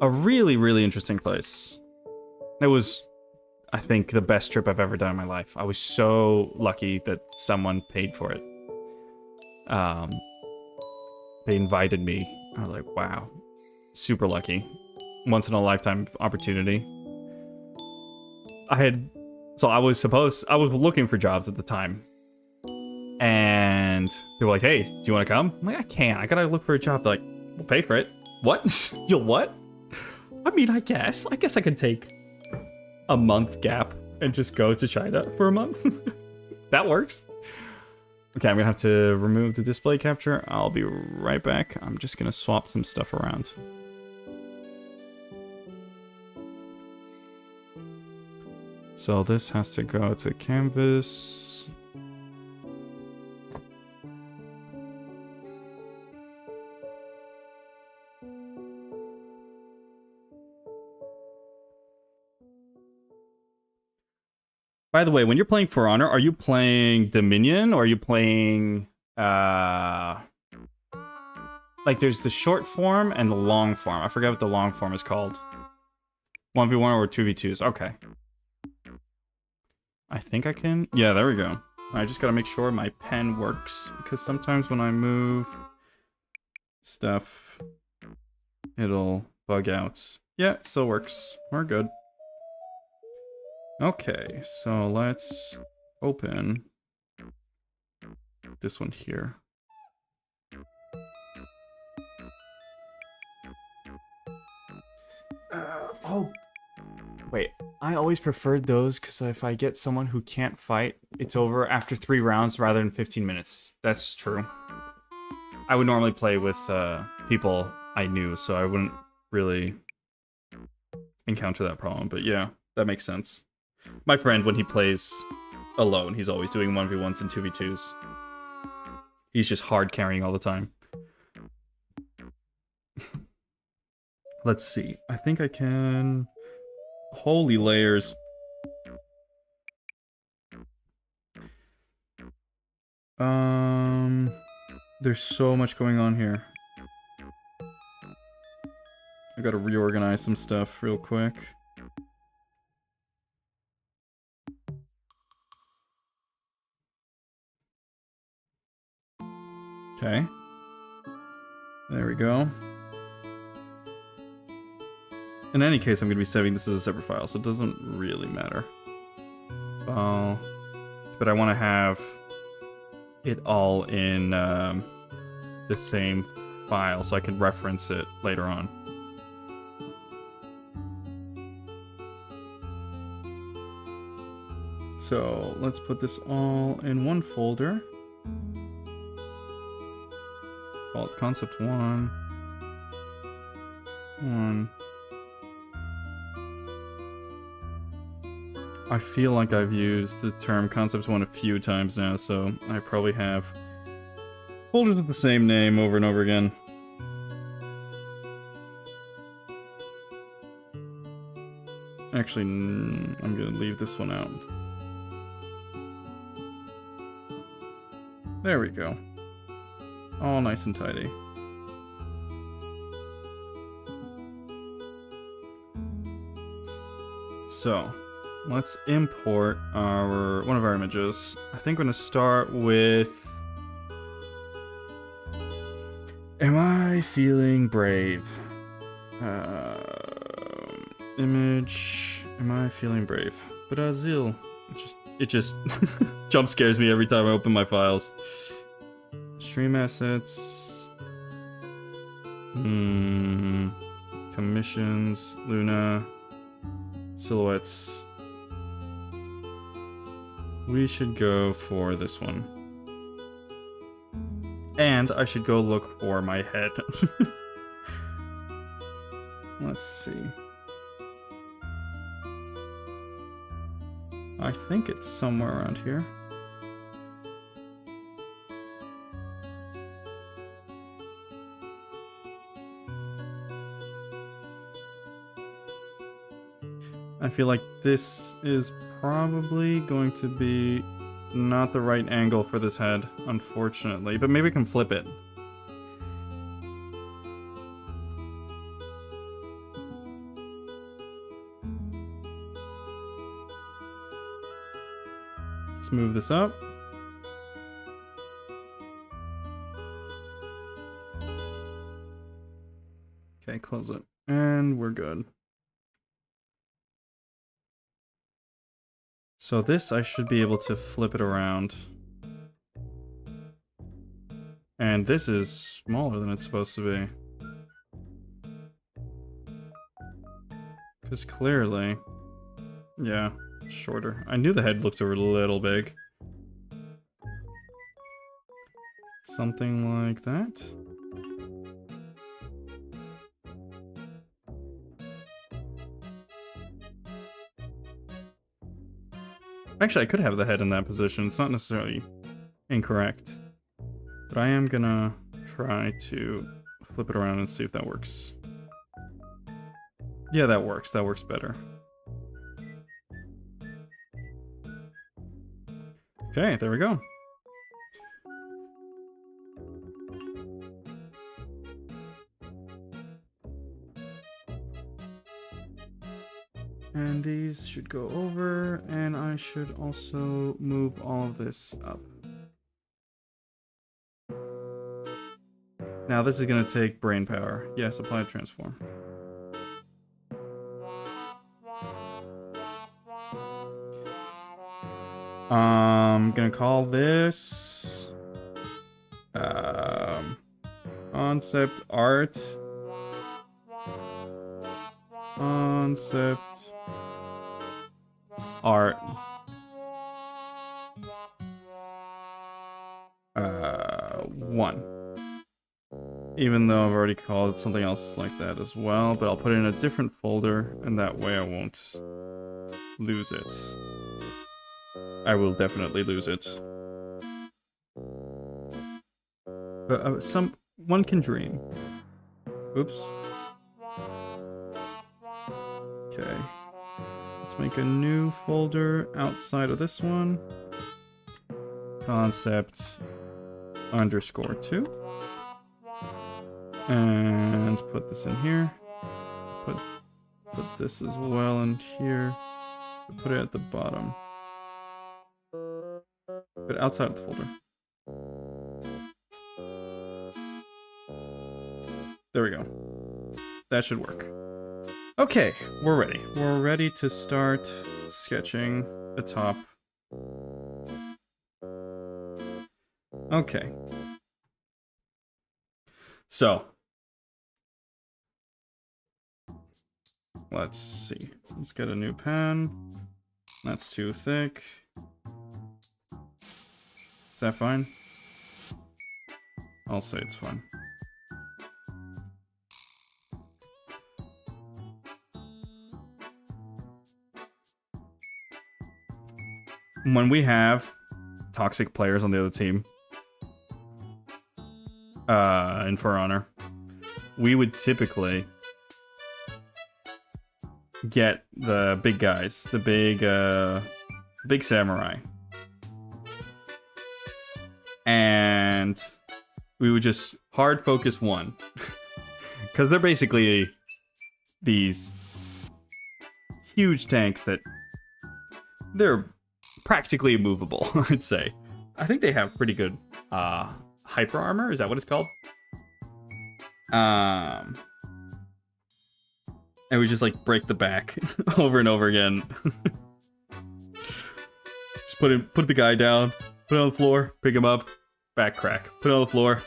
A really, really interesting place. It was, I think, the best trip I've ever done in my life. I was so lucky that someone paid for it. They invited me. I was like, wow, super lucky. Once in a lifetime opportunity. I was looking for jobs at the time. And they were like, hey, do you want to come? I'm like, I can't. I gotta look for a job. They're like, we'll pay for it. What? You'll what? I mean, I guess I could take a month gap and just go to China for a month. That works. Okay, I'm gonna have to remove the display capture. I'll be right back. I'm just gonna swap some stuff around. So this has to go to canvas. By the way, when you're playing For Honor, are you playing Dominion or are you playing like there's the short form and the long form. I forget what the long form is called. 1v1 or 2v2s. Okay. I think I can. Yeah, there we go. I just gotta make sure my pen works because sometimes when I move stuff, it'll bug out. Yeah, it still works. We're good. Okay, so let's open this one here. Oh, wait. I always preferred those because if I get someone who can't fight, it's over after 3 rounds rather than 15 minutes. That's true. I would normally play with people people I knew, so I wouldn't really encounter that problem. But yeah, that makes sense. My friend, when he plays alone, he's always doing 1v1s and 2v2s. He's just hard carrying all the time. Let's see. I think I can... Holy layers. There's so much going on here. I gotta reorganize some stuff real quick. Okay. There we go. In any case, I'm going to be saving this as a separate file, so it doesn't really matter. But I want to have it all in the same file so I can reference it later on. So let's put this all in one folder. Call it concept 1. I feel like I've used the term concept 1 a few times now, so I probably have folders with the same name over and over again. Actually, I'm gonna leave this one out. There we go. All nice and tidy. So, let's import one of our images. I think I'm gonna start with... Am I feeling brave? Image. Am I feeling brave? Brazil. It just jump scares me every time I open my files. Stream assets. Commissions. Luna. Silhouettes. We should go for this one. And I should go look for my head. Let's see. I think it's somewhere around here. I feel like this is probably going to be not the right angle for this head, unfortunately, but maybe we can flip it. Let's move this up. Okay, close it. And we're good. So this, I should be able to flip it around. And this is smaller than it's supposed to be. Because clearly, yeah, shorter. I knew the head looked a little big. Something like that. Actually, I could have the head in that position. It's not necessarily incorrect. But I am gonna try to flip it around and see if that works. Yeah, that works. That works better. Okay, there we go. And these should go over, and I should also move all of this up. Now this is going to take brain power. Yes, apply transform. I'm going to call this concept art. Concept art. 1. Even though I've already called it something else like that as well, but I'll put it in a different folder, and that way I won't lose it. I will definitely lose it. But one can dream. Oops. Okay. Let's make a new folder outside of this one. Concept _2. And put this in here. Put this as well in here. Put it at the bottom. But outside of the folder. There we go. That should work. Okay, we're ready. We're ready to start sketching the top. Okay. So, let's see. Let's get a new pen. That's too thick. Is that fine? I'll say it's fine. When we have toxic players on the other team, in For Honor, we would typically get the big guys, the big samurai, and we would just hard focus one, because they're basically these huge tanks that they're practically immovable, I'd say. I think they have pretty good hyper armor. Is that what it's called? And we just like break the back over and over again. Just put the guy down, put it on the floor, pick him up, back crack. Put it on the floor,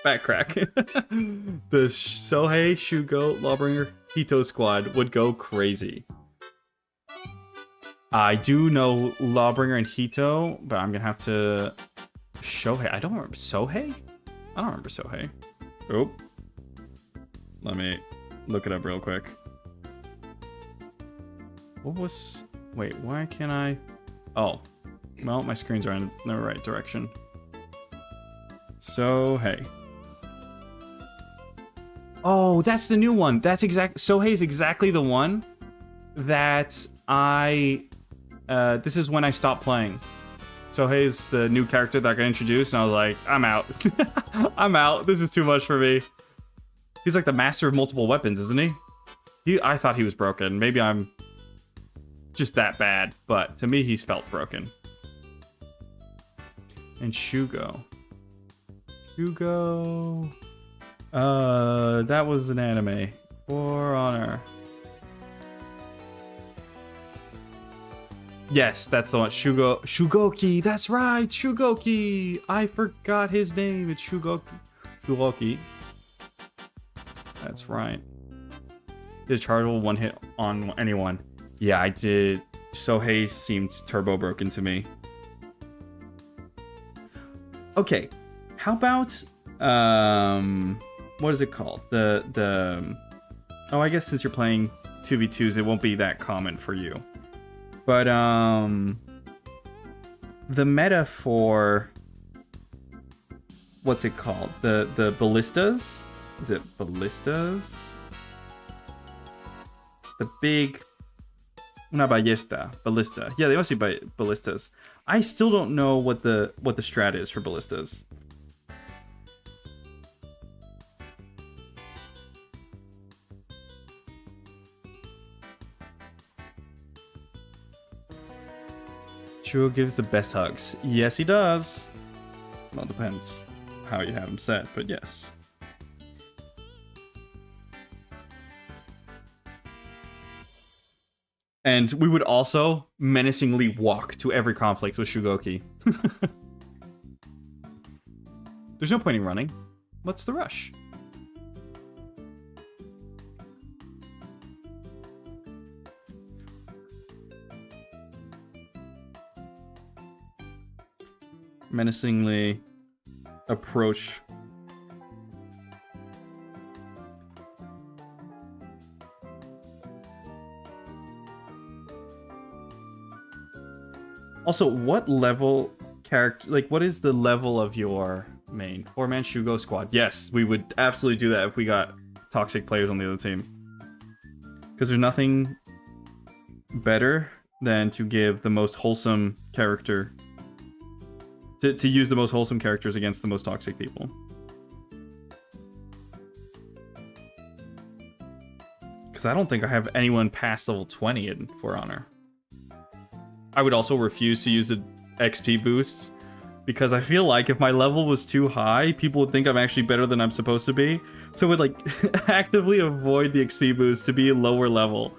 back crack. The Sohei, Shugo, Lawbringer, Hito squad would go crazy. I do know Lawbringer and Hito, but I'm gonna have to Shohei. I don't remember Sohei. I don't remember Sohei. Oh, let me look it up real quick. What was? Wait, why can't I? Oh, well, my screens are in the right direction. Sohei. Oh, that's the new one. That's Sohei's exactly the one that I. This is when I stopped playing. Sohei's the new character that got introduced, and I was like, I'm out. I'm out. This is too much for me. He's like the master of multiple weapons, isn't he? I thought he was broken. Maybe I'm just that bad, but to me, he's felt broken. And Shugo. Shugo. That was an anime. For Honor. Yes, that's the one. Shugoki. That's right. Shugoki. I forgot his name. It's Shugoki. That's right. Did chargeable one hit on anyone? Yeah, I did. Sohei seemed turbo broken to me. Okay, how about what is it called? Oh, I guess since you're playing 2v2s, it won't be that common for you. But the meta for what's it called? The ballistas? Is it ballistas? The big, not ballista, ballista. Yeah, they must be ballistas. I still don't know what the strat is for ballistas. Chuo gives the best hugs. Yes, he does. Well, it depends how you have him set, but yes. And we would also menacingly walk to every conflict with Shugoki. There's no point in running. What's the rush? Menacingly approach Also, what level character, like, what is the level of your main? 4-man Shugo squad. Yes, we would absolutely do that if we got toxic players on the other team. Because there's nothing better than to give the most wholesome character, to use the most wholesome characters against the most toxic people. Because I don't think I have anyone past level 20 in For Honor. I would also refuse to use the XP boosts, because I feel like if my level was too high, people would think I'm actually better than I'm supposed to be. So I would like actively avoid the XP boost to be lower level.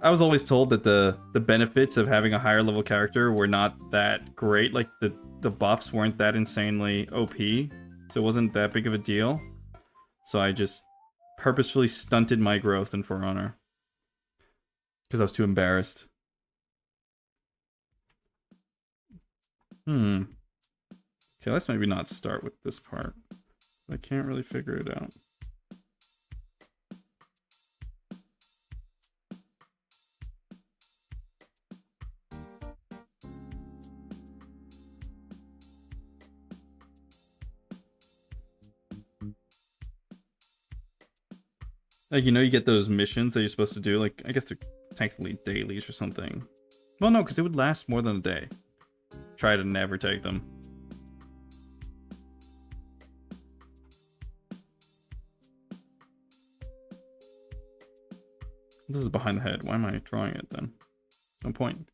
I was always told that the benefits of having a higher level character were not that great. Like the buffs weren't that insanely OP, so it wasn't that big of a deal. So I just purposefully stunted my growth in For Honor because I was too embarrassed. Okay, let's maybe not start with this part. I can't really figure it out. Like, you know, you get those missions that you're supposed to do. Like, I guess they're technically dailies or something. Well, no, because it would last more than a day. Try to never take them. This is behind the head. Why am I drawing it then? No point.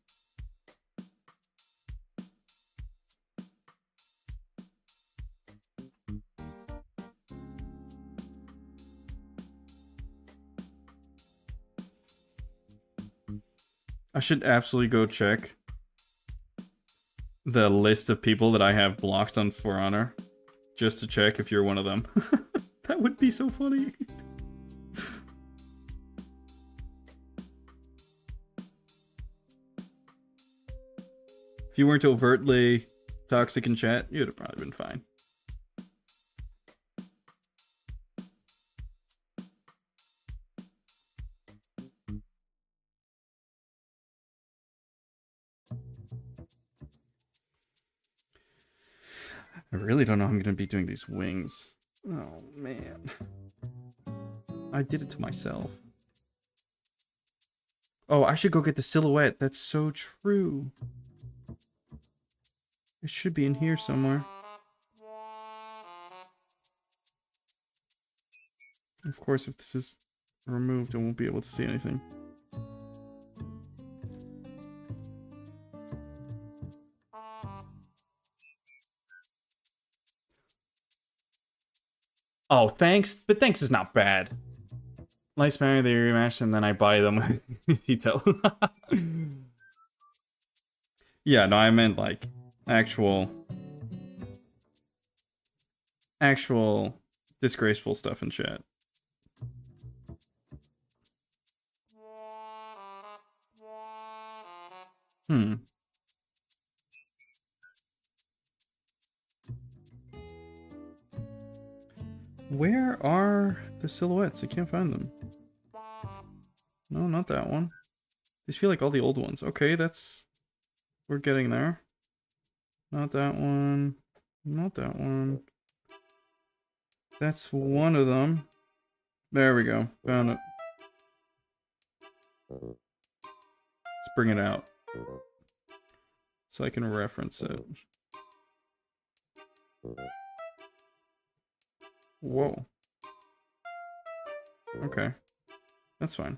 I should absolutely go check the list of people that I have blocked on For Honor, just to check if you're one of them. That would be so funny. If you weren't overtly toxic in chat, you'd have probably been fine. I really don't know how I'm going to be doing these wings. Oh, man. I did it to myself. Oh, I should go get the silhouette. That's so true. It should be in here somewhere. Of course, if this is removed, I won't be able to see anything. Oh, thanks. But thanks is not bad. Nice Mary, they rematch, and then I buy them. Hito. Yeah, no, I meant like actual disgraceful stuff in chat. Where are the silhouettes? I can't find them. No, not that one. These feel like all the old ones. Okay, that's... We're getting there. Not that one. Not that one. That's one of them. There we go. Found it. Let's bring it out so I can reference it. Whoa. Okay. That's fine.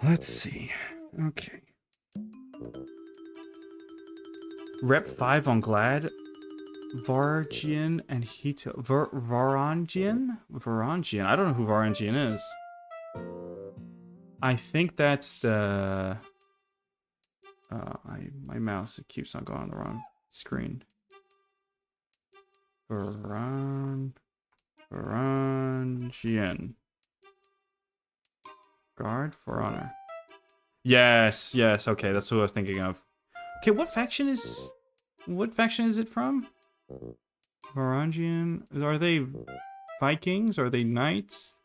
Let's see. Okay. Rep 5 on Glad. Varangian and Hito. Varangian? Varangian. I don't know who Varangian is. I think that's the... my mouse, it keeps on going on the wrong screen. Varangian. Guard for Honor. Yes, yes, okay, that's what I was thinking of. Okay, what faction is it from? Varangian. Are they Vikings? Are they knights?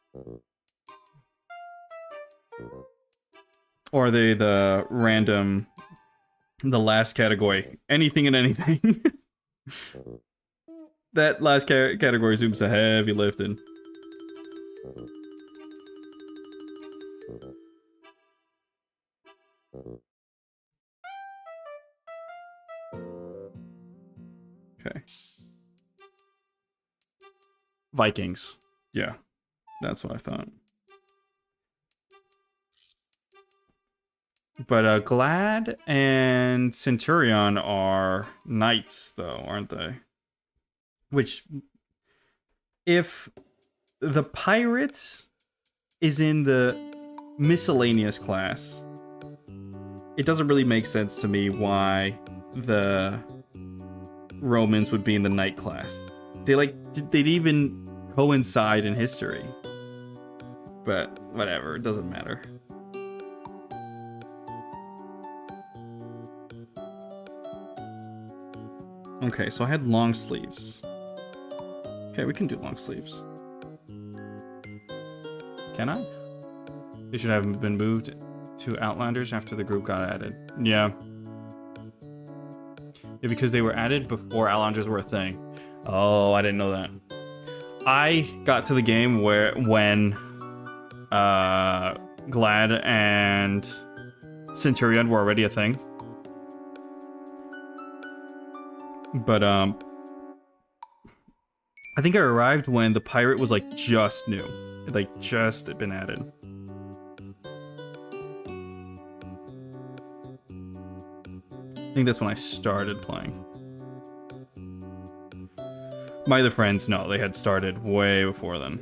Or are they the random, the last category? Anything and anything. That last category seems a heavy lifting. Okay. Vikings. Yeah, that's what I thought. But Glad and Centurion are knights, though, aren't they? Which, if the pirates is in the miscellaneous class, it doesn't really make sense to me why the Romans would be in the knight class. They'd even coincide in history. But whatever, it doesn't matter. Okay, so I had long sleeves. Okay, we can do long sleeves. Can I? They should have been moved to Outlanders after the group got added. Yeah. Yeah, because they were added before Outlanders were a thing. Oh, I didn't know that. I got to the game when Glad and Centurion were already a thing. But I think I arrived when the pirate was like just new. It like just had been added. I think that's when I started playing. My other friends, no, they had started way before then.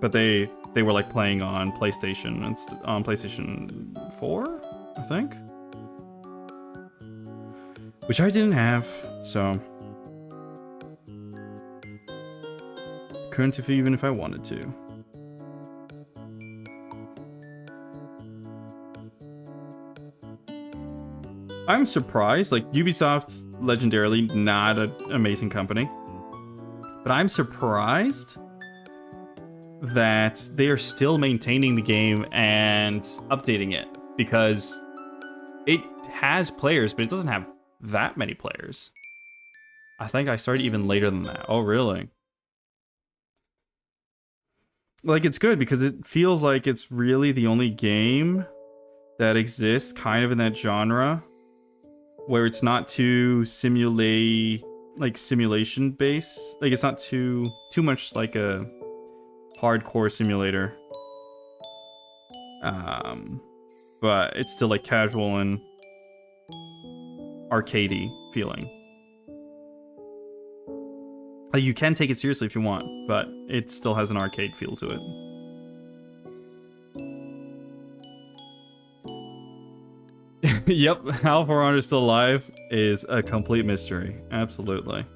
But they were like playing on PlayStation and on PlayStation 4, I think. Which I didn't have, so couldn't even if I wanted to. I'm surprised, like Ubisoft's legendarily not an amazing company, but I'm surprised that they are still maintaining the game and updating it, because it has players, but it doesn't have that many players. I think I started even later than that. Oh, really? Like, it's good because it feels like it's really the only game that exists kind of in that genre where it's not too simulation based. Like, it's not too much like a hardcore simulator. But it's still like casual and arcadey feeling. Like, you can take it seriously if you want, but it still has an arcade feel to it. Yep, how For Honor is still alive is a complete mystery. Absolutely.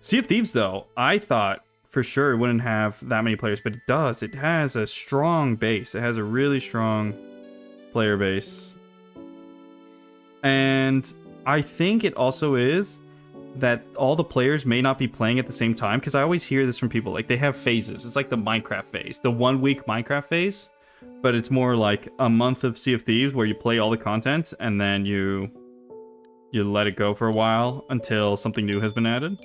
Sea of Thieves, though, I thought for sure it wouldn't have that many players, but it does. It has a strong base. It has a really strong player base. And I think it also is that all the players may not be playing at the same time, because I always hear this from people. Like, they have phases. It's like the Minecraft phase, the 1 week Minecraft phase, but it's more like a month of Sea of Thieves where you play all the content and then you let it go for a while until something new has been added.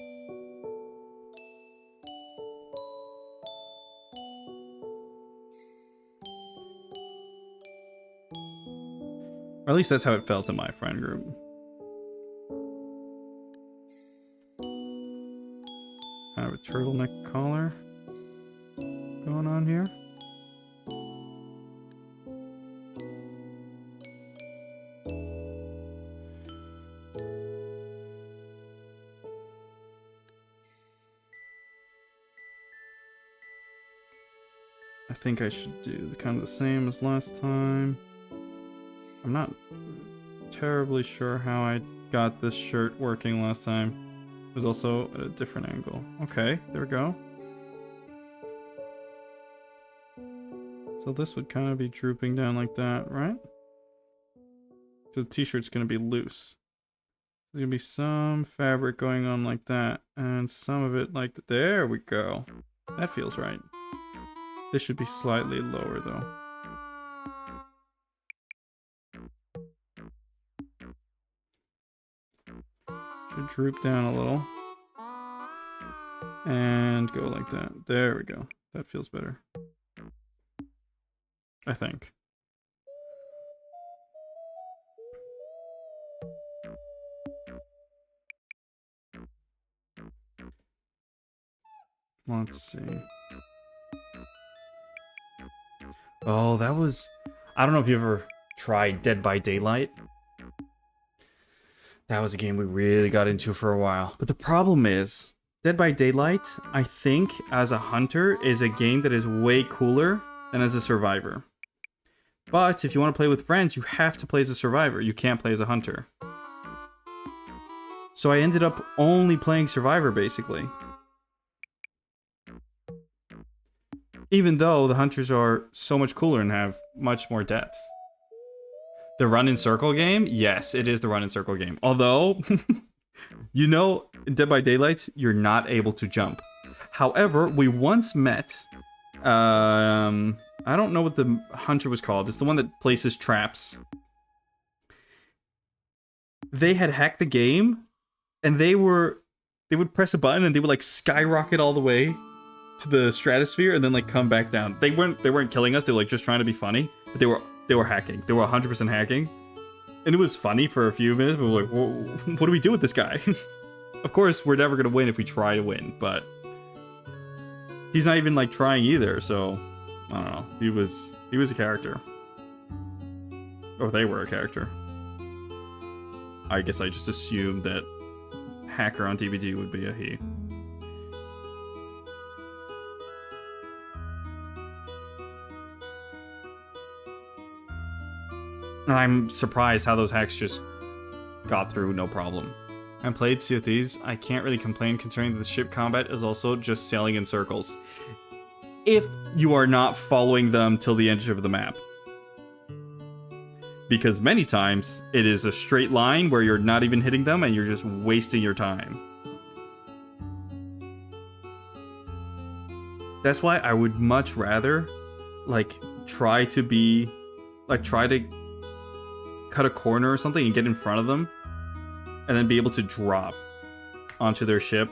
Or at least that's how it felt in my friend group. I have a turtleneck collar going on here. I think I should do kind of the same as last time. I'm not terribly sure how I got this shirt working last time. It was also at a different angle. Okay, there we go. So this would kind of be drooping down like that, right? So the t-shirt's going to be loose. There's going to be some fabric going on like that, and some of it like that. There we go. That feels right. This should be slightly lower, though. droop down a little. And go like that. There we go. That feels better. I think. Let's see. Oh, that was... I don't know if you ever tried Dead by Daylight. That was a game we really got into for a while. But the problem is, Dead by Daylight, I think, as a hunter, is a game that is way cooler than as a survivor. But if you want to play with friends, you have to play as a survivor. You can't play as a hunter. So I ended up only playing survivor, basically. Even though the hunters are so much cooler and have much more depth. The run in circle game? Yes, it is the run in circle game. Although, you know, in Dead by Daylight, you're not able to jump. However, we once met... I don't know what the hunter was called. It's the one that places traps. They had hacked the game, and they would press a button and they would like skyrocket all the way to the stratosphere and then like come back down. They weren't killing us. They were like just trying to be funny, but they were hacking. They were 100% hacking, and it was funny for a few minutes. But we were like, well, what do we do with this guy? Of course, we're never gonna win if we try to win, but he's not even like trying either. So I don't know. He was a character, or they were a character. I guess I just assumed that hacker on DVD would be a he. I'm surprised how those hacks just got through no problem. I played Sea of Thieves. I can't really complain considering that the ship combat is also just sailing in circles. If you are not following them till the edge of the map. Because many times, it is a straight line where you're not even hitting them and you're just wasting your time. That's why I would much rather, like, try to cut a corner or something and get in front of them. And then be able to drop onto their ship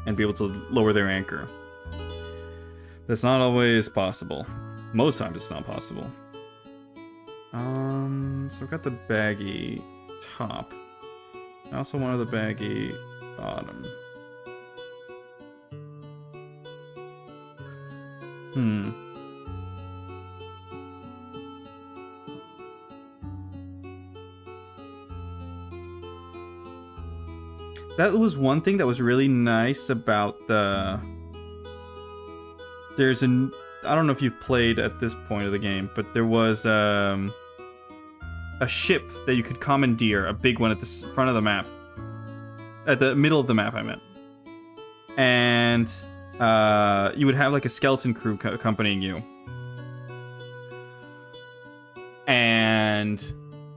and be able to lower their anchor. That's not always possible. Most times it's not possible. So I've got the baggy top. I also wanted the baggy bottom. That was one thing that was really nice about the... There's an... I don't know if you've played at this point of the game, but there was a ship that you could commandeer, a big one at the front of the map. At the middle of the map, I meant. And you would have like a skeleton crew accompanying you. And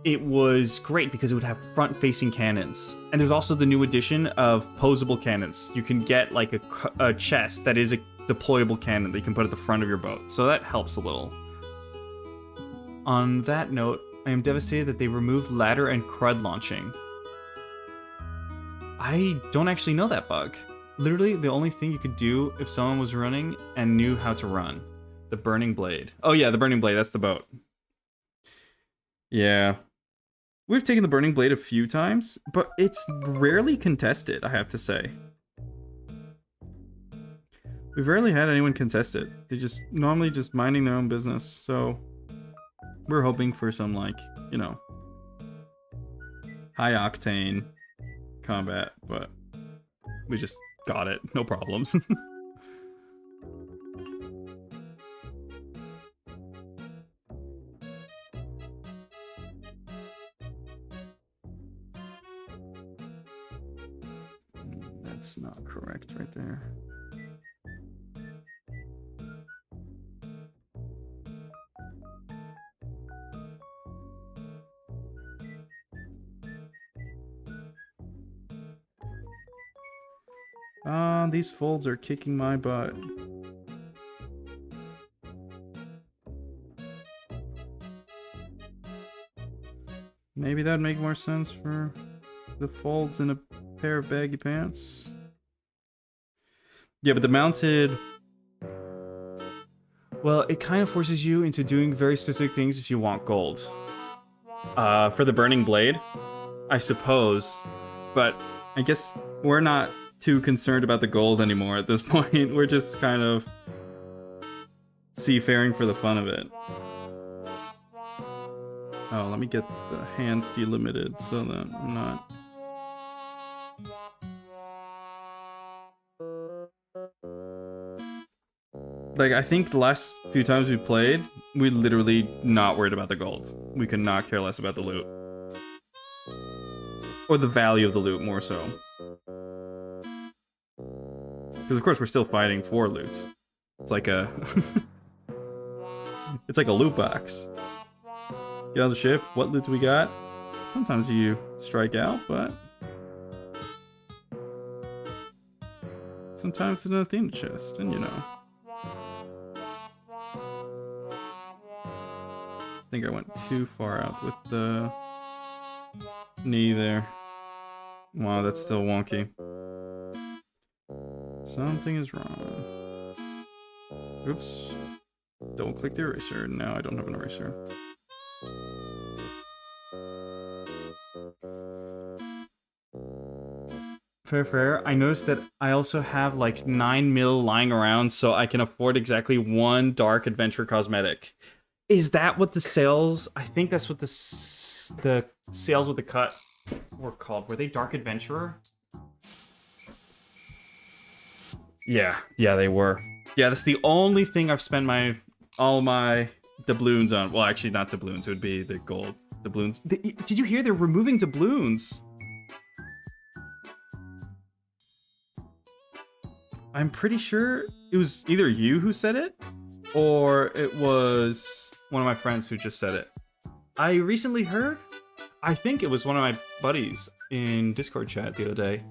it was great because it would have front-facing cannons. And there's also the new addition of posable cannons. You can get like a chest that is a deployable cannon that you can put at the front of your boat. So that helps a little. On that note, I am devastated that they removed ladder and crud launching. I don't actually know that bug. Literally, the only thing you could do if someone was running and knew how to run. The burning blade. Oh yeah, the burning blade, that's the boat. Yeah. We've taken the burning blade a few times, but it's rarely contested, I have to say. We've rarely had anyone contest it. They just normally just minding their own business. So we're hoping for some, like, you know, high octane combat, but we just got it. No problems. That's not correct right there. These folds are kicking my butt. Maybe that'd make more sense for the folds in a pair of baggy pants. Yeah, but the mounted... Well, it kind of forces you into doing very specific things if you want gold. For the Burning Blade, I suppose. But I guess we're not too concerned about the gold anymore at this point. We're just kind of seafaring for the fun of it. Oh, let me get the hands delimited so that I'm not... Like, I think the last few times we played, we literally not worried about the gold. We could not care less about the loot. Or the value of the loot, more so. Because, of course, we're still fighting for loot. It's like a... it's like a loot box. Get on the ship, what loot do we got? Sometimes you strike out, but... sometimes it's an Athena chest, and you know. I think I went too far out with the knee there. Wow, that's still wonky. Something is wrong. Oops. Don't click the eraser. Now I don't have an eraser. Fair. I noticed that I also have like 9 mil lying around, so I can afford exactly one Dark Adventure cosmetic. Is that what the sales? I think that's what the sales with the cut were called. Were they Dark Adventurer? Yeah, they were. Yeah, that's the only thing I've spent all my doubloons on. Well, actually, not doubloons. It would be the gold doubloons. Did you hear they're removing doubloons? I'm pretty sure it was either you who said it, or it was one of my friends who just said it. I recently heard, I think it was one of my buddies in Discord chat the other day.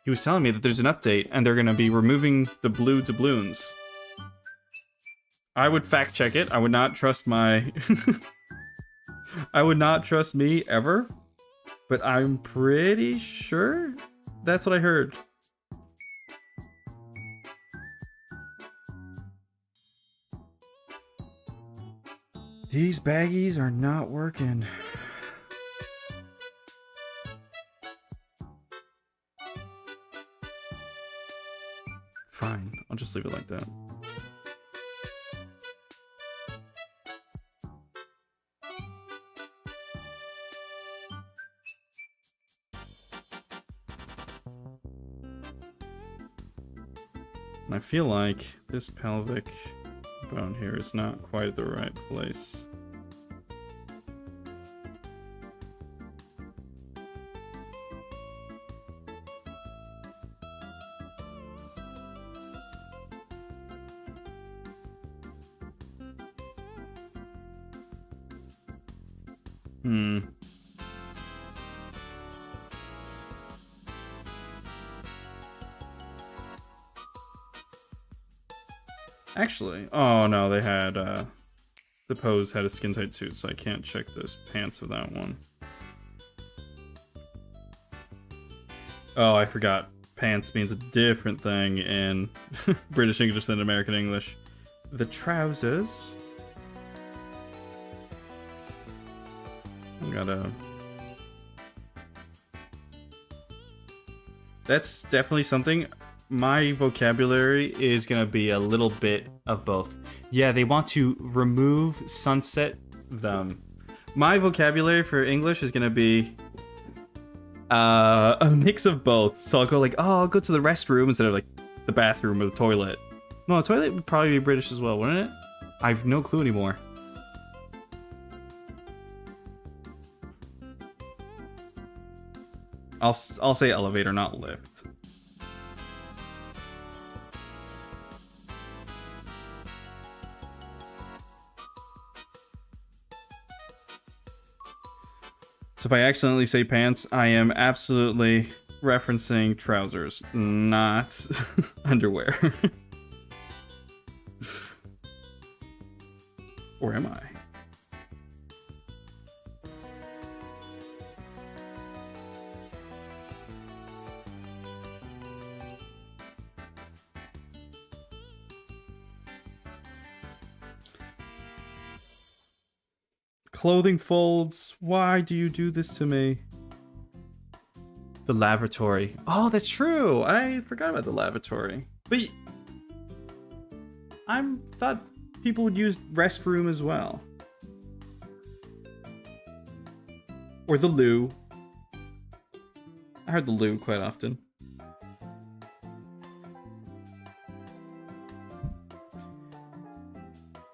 He was telling me that there's an update and they're going to be removing the blue doubloons. I would fact check it. I would not trust my... I would not trust me ever, but I'm pretty sure that's what I heard. These baggies are not working. Fine, I'll just leave it like that. And I feel like this pelvic bone here is not quite at the right place. Actually, oh no, they had, the pose had a skin tight suit, so I can't check those pants with that one. Oh, I forgot. Pants means a different thing in British English than American English. The trousers. That's definitely something. My vocabulary is going to be a little bit of both. Yeah, they want to remove sunset them. My vocabulary for English is going to be a mix of both. So I'll go like, oh, I'll go to the restroom instead of like the bathroom or the toilet. No, the toilet would probably be British as well, wouldn't it? I have no clue anymore. I'll say elevator, not lift. So if I accidentally say pants, I am absolutely referencing trousers, not underwear. Or am I? Clothing folds. Why do you do this to me? The lavatory. Oh, that's true. I forgot about the lavatory. But I thought people would use restroom as well. Or the loo. I heard the loo quite often.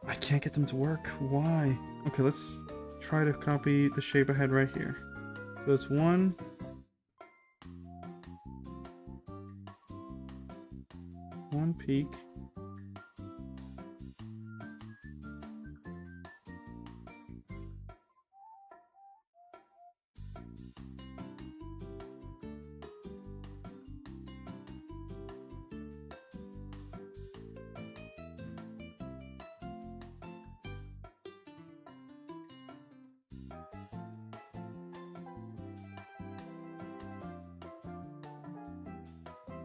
I can't get them to work. Why? Okay, let's try to copy the shape I had right here. So it's one peak.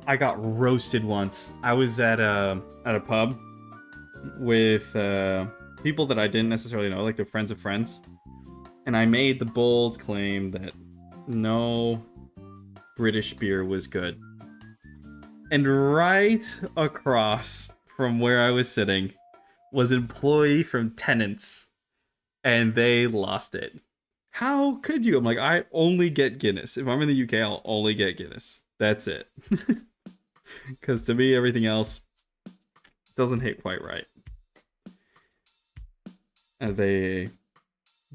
I got roasted once. I was at a pub with people that I didn't necessarily know, like they're friends of friends. And I made the bold claim that no British beer was good. And right across from where I was sitting was an employee from Tenants. And they lost it. How could you? I'm like, I only get Guinness. If I'm in the UK, I'll only get Guinness. That's it. Because to me, everything else doesn't hit quite right. And they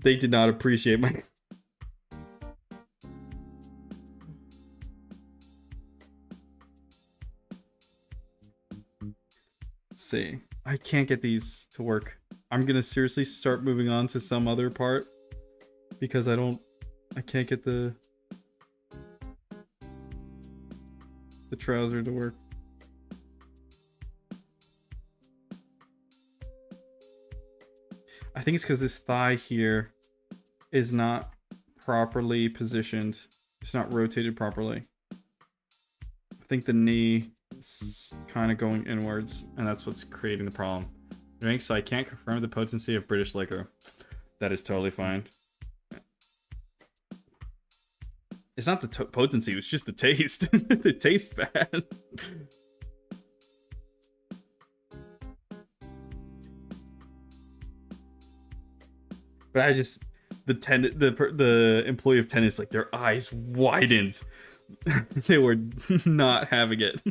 did not appreciate my... Let's see. I can't get these to work. I'm going to seriously start moving on to some other part. Because I can't get the trouser to work. I think it's because this thigh here is not properly positioned. It's not rotated properly. I think the knee is kind of going inwards, and that's what's creating the problem. Drink, so I can't confirm the potency of British liquor. That is totally fine. It's not the potency, it's just the taste. It tastes bad. But I just... The employee of Tennis, like, their eyes widened. They were not having it.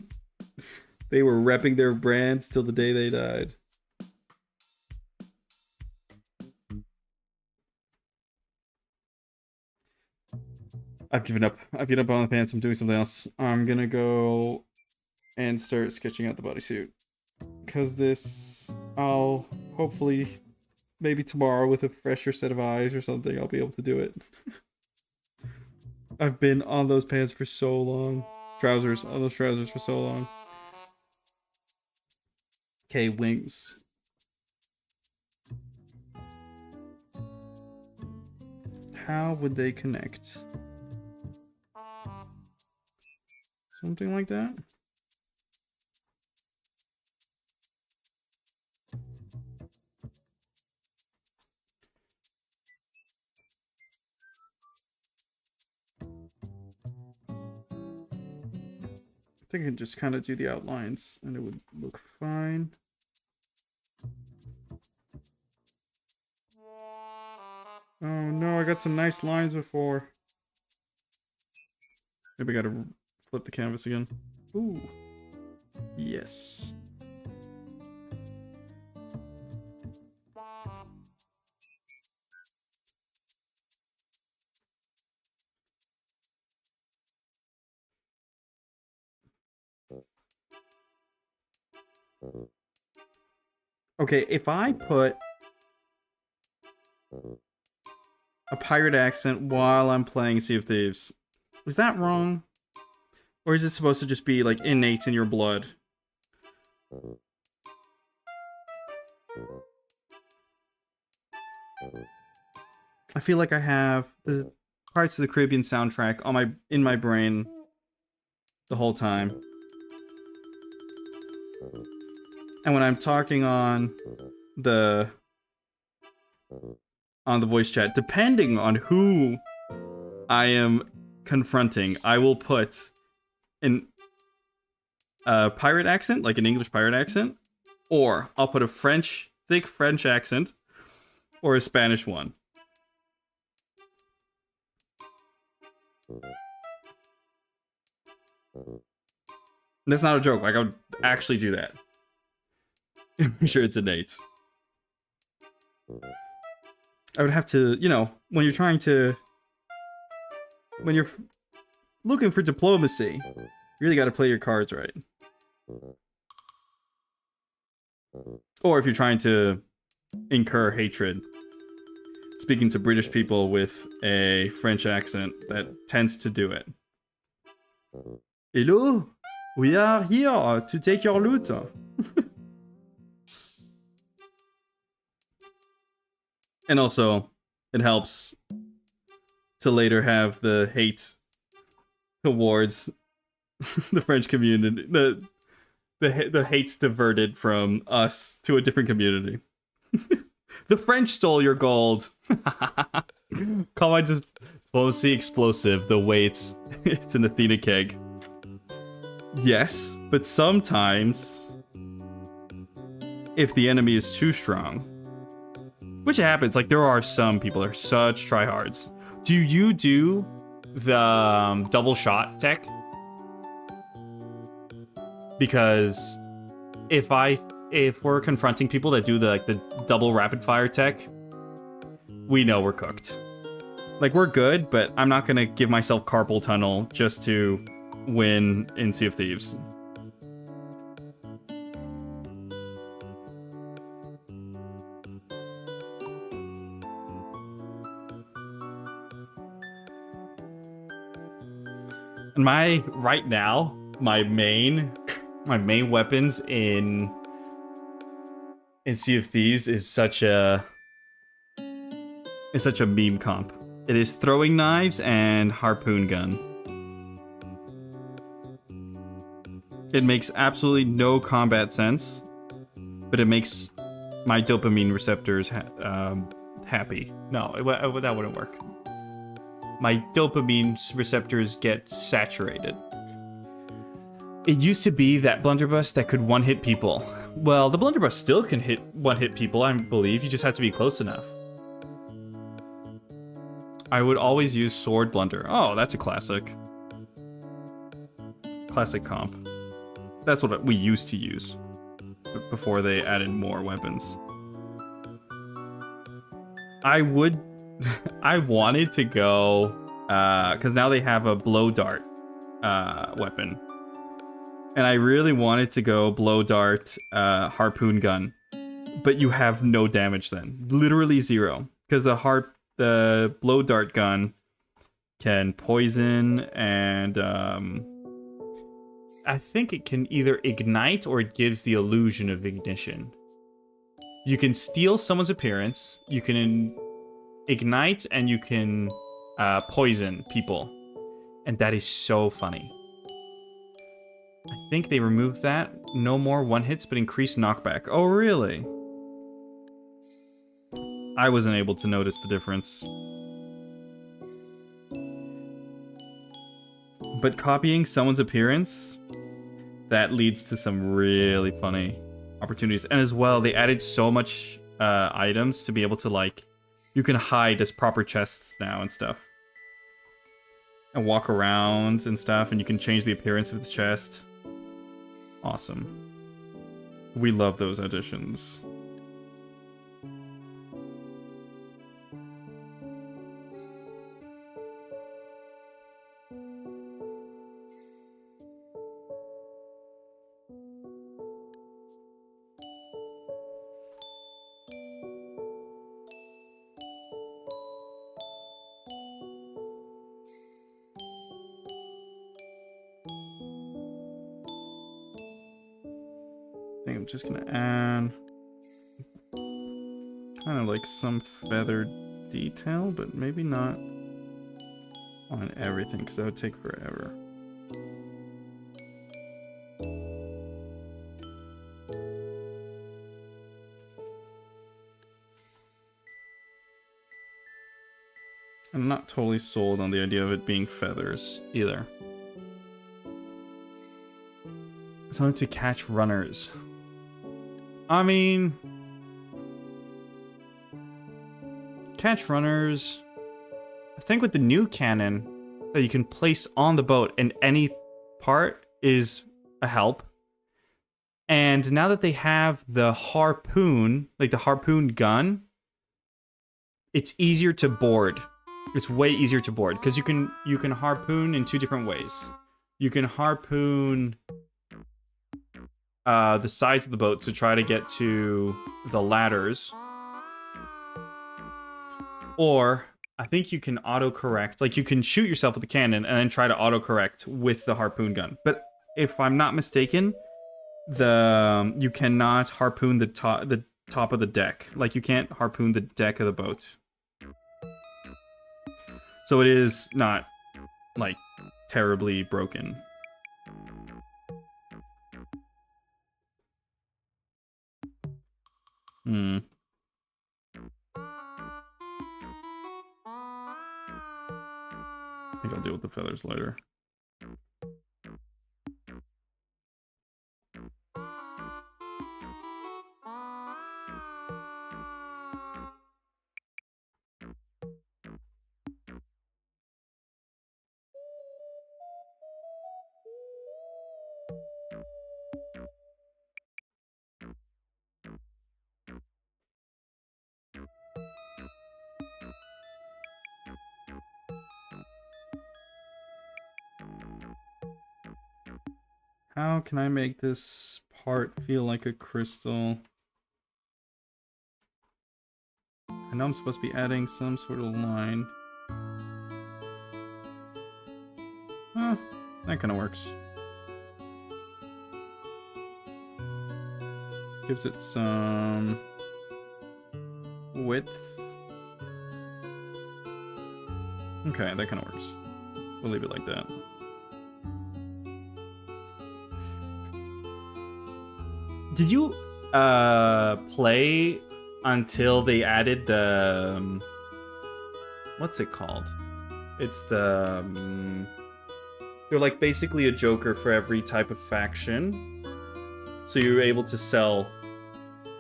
They were repping their brands till the day they died. I've given up. I've given up on the pants. I'm doing something else. I'm gonna go and start sketching out the bodysuit. Because this, I'll hopefully, maybe tomorrow with a fresher set of eyes or something, I'll be able to do it. I've been on those pants for so long. Trousers, on those trousers for so long. Okay, wings. How would they connect? Something like that? I think I can just kind of do the outlines and it would look fine. Oh no, I got some nice lines before. Maybe I gotta flip the canvas again. Ooh. Yes. Okay, if I put a pirate accent while I'm playing Sea of Thieves, is that wrong? Or is it supposed to just be like innate in your blood? I feel like I have the Pirates of the Caribbean soundtrack on in my brain the whole time. And when I'm talking on the on the voice chat. Depending on who I am confronting, I will put an pirate accent, like an English pirate accent, or I'll put a thick French accent, or a Spanish one. That's not a joke. Like, I would actually do that. I'm sure it's innate. I would have to, you know, when you're looking for diplomacy, you really got to play your cards right. Or if you're trying to incur hatred, speaking to British people with a French accent, that tends to do it. Hello, we are here to take your loot. And also, it helps to later have the hate towards the French community, the hate's diverted from us to a different community. The French stole your gold. Call my diplomacy explosive the way it's an Athena keg. Yes, but sometimes, if the enemy is too strong, which happens, like there are some people that are such tryhards. Do you do the double shot tech? Because if we're confronting people that do the double rapid fire tech, we know we're cooked. Like, we're good, but I'm not gonna give myself carpal tunnel just to win in Sea of Thieves. And right now, my main weapons in Sea of Thieves is such a meme comp. It is throwing knives and harpoon gun. It makes absolutely no combat sense, but it makes my dopamine receptors happy. No, that wouldn't work. My dopamine receptors get saturated. It used to be that blunderbuss that could one-hit people. Well, the blunderbuss still can one-hit people, I believe. You just have to be close enough. I would always use sword blunder. Oh, that's a classic. Classic comp. That's what we used to use before they added more weapons. I wanted to go, because now they have a blow dart weapon. And I really wanted to go blow dart harpoon gun. But you have no damage then. Literally zero. Because the blow dart gun can poison and I think it can either ignite or it gives the illusion of ignition. You can steal someone's appearance, you can ignite, and you can poison people. And that is so funny. I think they removed that. No more one-hits, but increased knockback. Oh, really? I wasn't able to notice the difference. But copying someone's appearance, that leads to some really funny opportunities. And as well, they added so much items to be able to, like, you can hide as proper chests now and stuff. And walk around and stuff, and you can change the appearance of the chest. Awesome. We love those additions. I think I'm just gonna add kind of like some feathered detail, but maybe not on everything, because that would take forever. I'm not totally sold on the idea of it being feathers either. Something to catch runners. I mean, catch runners. I think with the new cannon that you can place on the boat in any part is a help. And now that they have the harpoon, like the harpoon gun, it's easier to board. It's way easier to board because you can harpoon in two different ways. You can harpoon the sides of the boat to try to get to the ladders, or I think you can autocorrect. Like you can shoot yourself with the cannon and then try to autocorrect with the harpoon gun. But if I'm not mistaken, you cannot harpoon the top of the deck. Like you can't harpoon the deck of the boat. So it is not, like, terribly broken. I think I'll deal with the feathers later. How can I make this part feel like a crystal? I know I'm supposed to be adding some sort of line. That kind of works. Gives it some width. Okay, that kind of works. We'll leave it like that. Did you play until they added the what's it called? It's the they're like basically a Joker for every type of faction. So you're able to sell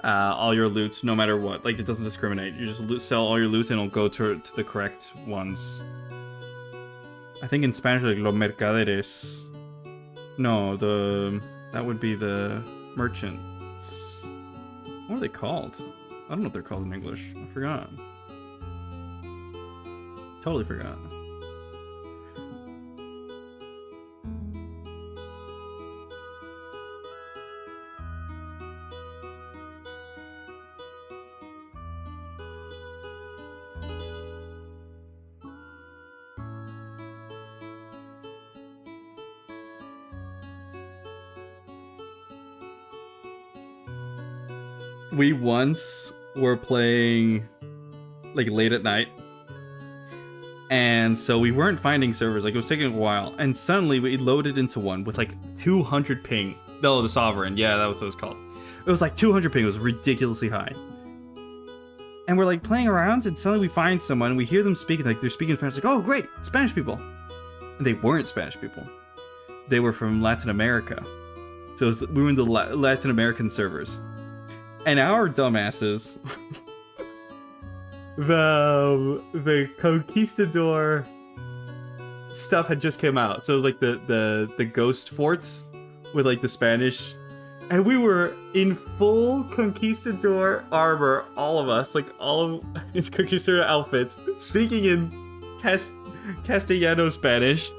all your loot no matter what. Like it doesn't discriminate. You just sell all your loot and it'll go to the correct ones. I think in Spanish like los mercaderes. No, that would be the merchants. What are they called? I don't know what they're called in English. I forgot. Totally forgot. We once were playing like late at night, and so we weren't finding servers. Like it was taking a while, and suddenly we loaded into one with like 200 ping. No, the Sovereign. Yeah, that was what it was called. It was like 200 ping. It was ridiculously high. And we're like playing around, and suddenly we find someone, and we hear them speaking. Like they're speaking Spanish. Like, oh great, Spanish people. And they weren't Spanish people. They were from Latin America. So we were in the Latin American servers. And our dumbasses, the Conquistador stuff had just come out. So it was like the ghost forts with like the Spanish. And we were in full Conquistador armor, all of us, like all of Conquistador outfits, speaking in Castellano Spanish.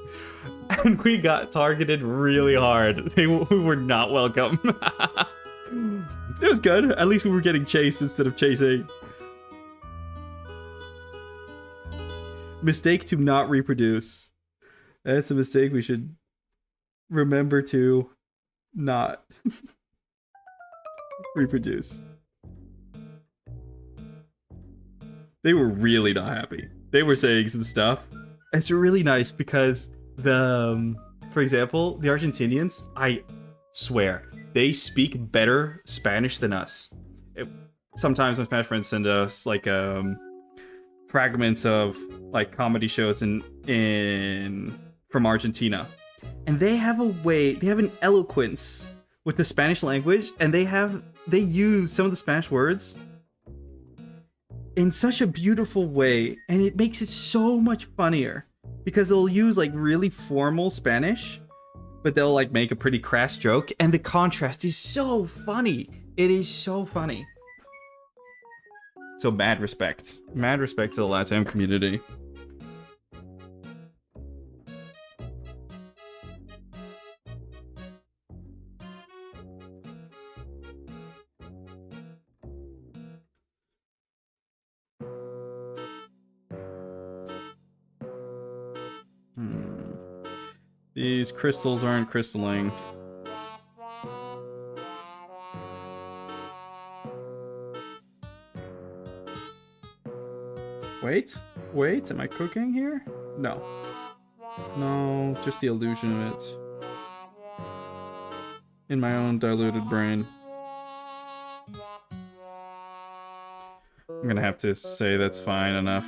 And we got targeted really hard. We were not welcome. It was good. At least we were getting chased instead of chasing. Mistake to not reproduce. That's a mistake we should remember to not reproduce. They were really not happy. They were saying some stuff. It's really nice because for example, the Argentinians, I swear, they speak better Spanish than us. Sometimes my Spanish friends send us like, for fragments of like comedy shows in from Argentina, and they have an eloquence with the Spanish language, and they use some of the Spanish words in such a beautiful way, and it makes it so much funnier because they'll use like really formal Spanish, but they'll like make a pretty crass joke, and the contrast is so funny. It is so funny. So mad respect to the LATAM community. These crystals aren't crystalline. Wait, am I cooking here? No, just the illusion of it. In my own diluted brain. I'm gonna have to say that's fine enough.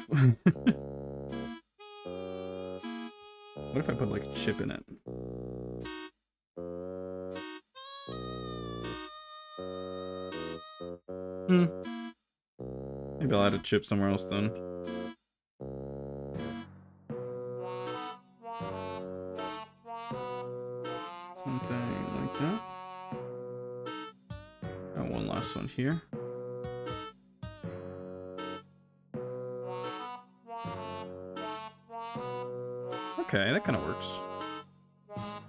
What if I put like a chip in it? Maybe I'll add a chip somewhere else then. Something like that. Got one last one here. Okay, that kind of works.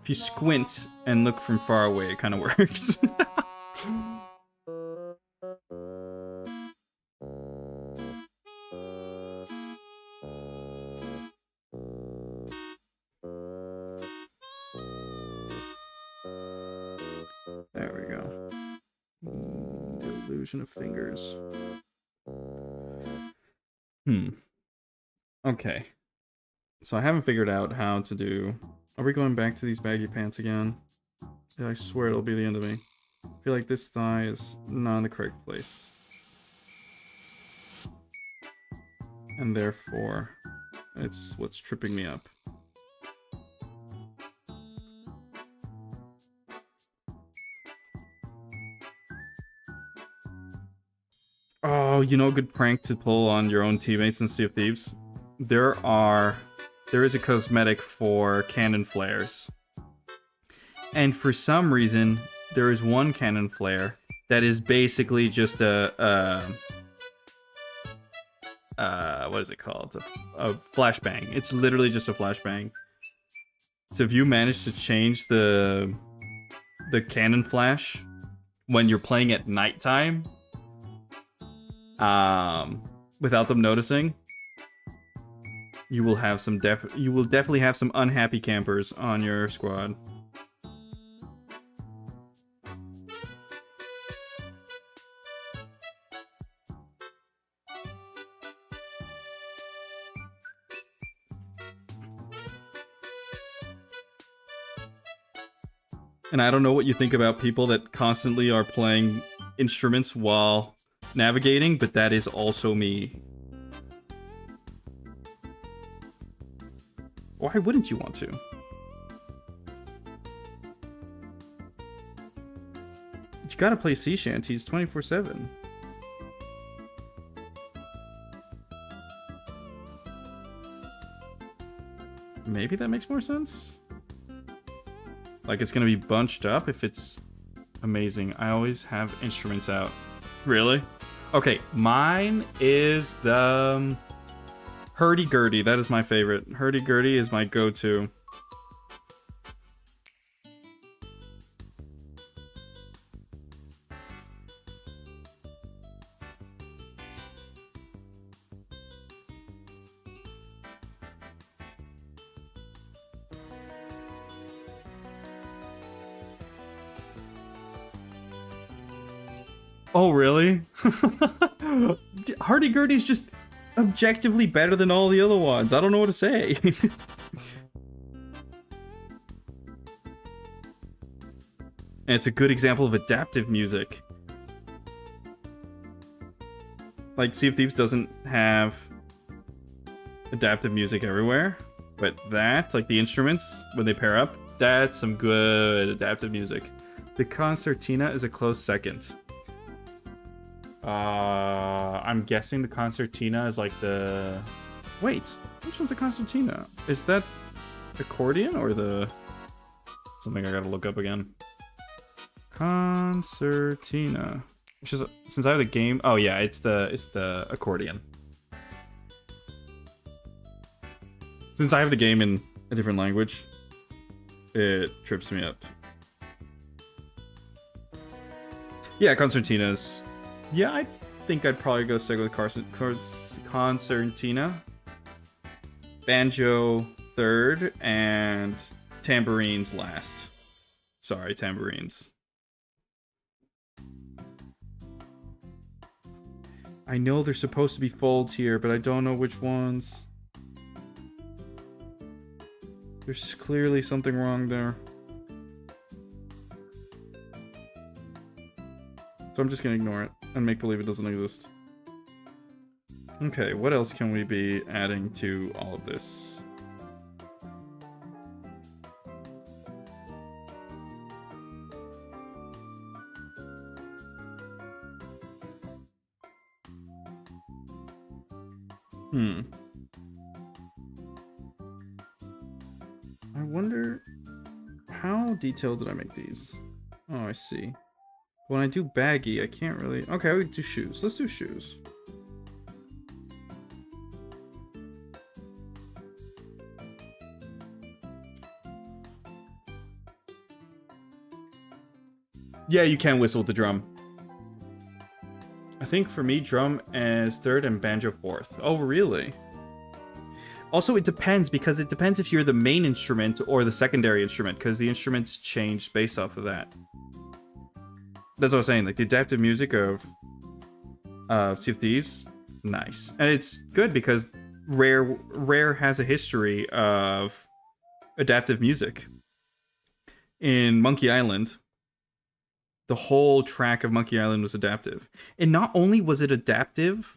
If you squint and look from far away, it kind of works. There we go. The illusion of fingers. Okay. So I haven't figured out how to do... Are we going back to these baggy pants again? Yeah, I swear it'll be the end of me. I feel like this thigh is not in the correct place. And therefore, it's what's tripping me up. Oh, you know a good prank to pull on your own teammates in Sea of Thieves? There is a cosmetic for cannon flares. And for some reason, there is one cannon flare that is basically just a what is it called? A flashbang. It's literally just a flashbang. So if you manage to change the cannon flash when you're playing at nighttime, without them noticing, you will have some you will definitely have some unhappy campers on your squad. And I don't know what you think about people that constantly are playing instruments while navigating, but that is also me. Why wouldn't you want to? You gotta play sea shanties 24/7. Maybe that makes more sense? Like it's gonna be bunched up if it's amazing. I always have instruments out. Really? Okay, mine is the hurdy-gurdy. That is my favorite. Hurdy-gurdy is my go-to. Oh, really? Hurdy-gurdy's just objectively better than all the other ones. I don't know what to say. And it's a good example of adaptive music. Like, Sea of Thieves doesn't have adaptive music everywhere. But that, like the instruments, when they pair up, that's some good adaptive music. The concertina is a close second. I'm guessing the concertina is like the... Wait, which one's the concertina? Is that accordion or the... Something I gotta look up again. Concertina. Which is, since I have the game... Oh yeah, it's the accordion. Since I have the game in a different language, it trips me up. Yeah, concertinas. Yeah, I think I'd probably go stick with concertina. Banjo third, and tambourines last. Sorry, tambourines. I know there's supposed to be folds here, but I don't know which ones. There's clearly something wrong there. So I'm just gonna ignore it and make believe it doesn't exist. Okay, what else can we be adding to all of this? I wonder, how detailed did I make these? Oh, I see. When I do baggy, I can't really... Okay, we do shoes. Let's do shoes. Yeah, you can whistle with the drum. I think for me, drum is third and banjo fourth. Oh, really? Also, it depends, because it depends if you're the main instrument or the secondary instrument, because the instruments change based off of that. That's what I was saying, like the adaptive music of Sea of Thieves, nice. And it's good because Rare has a history of adaptive music. In Monkey Island, the whole track of Monkey Island was adaptive. And not only was it adaptive,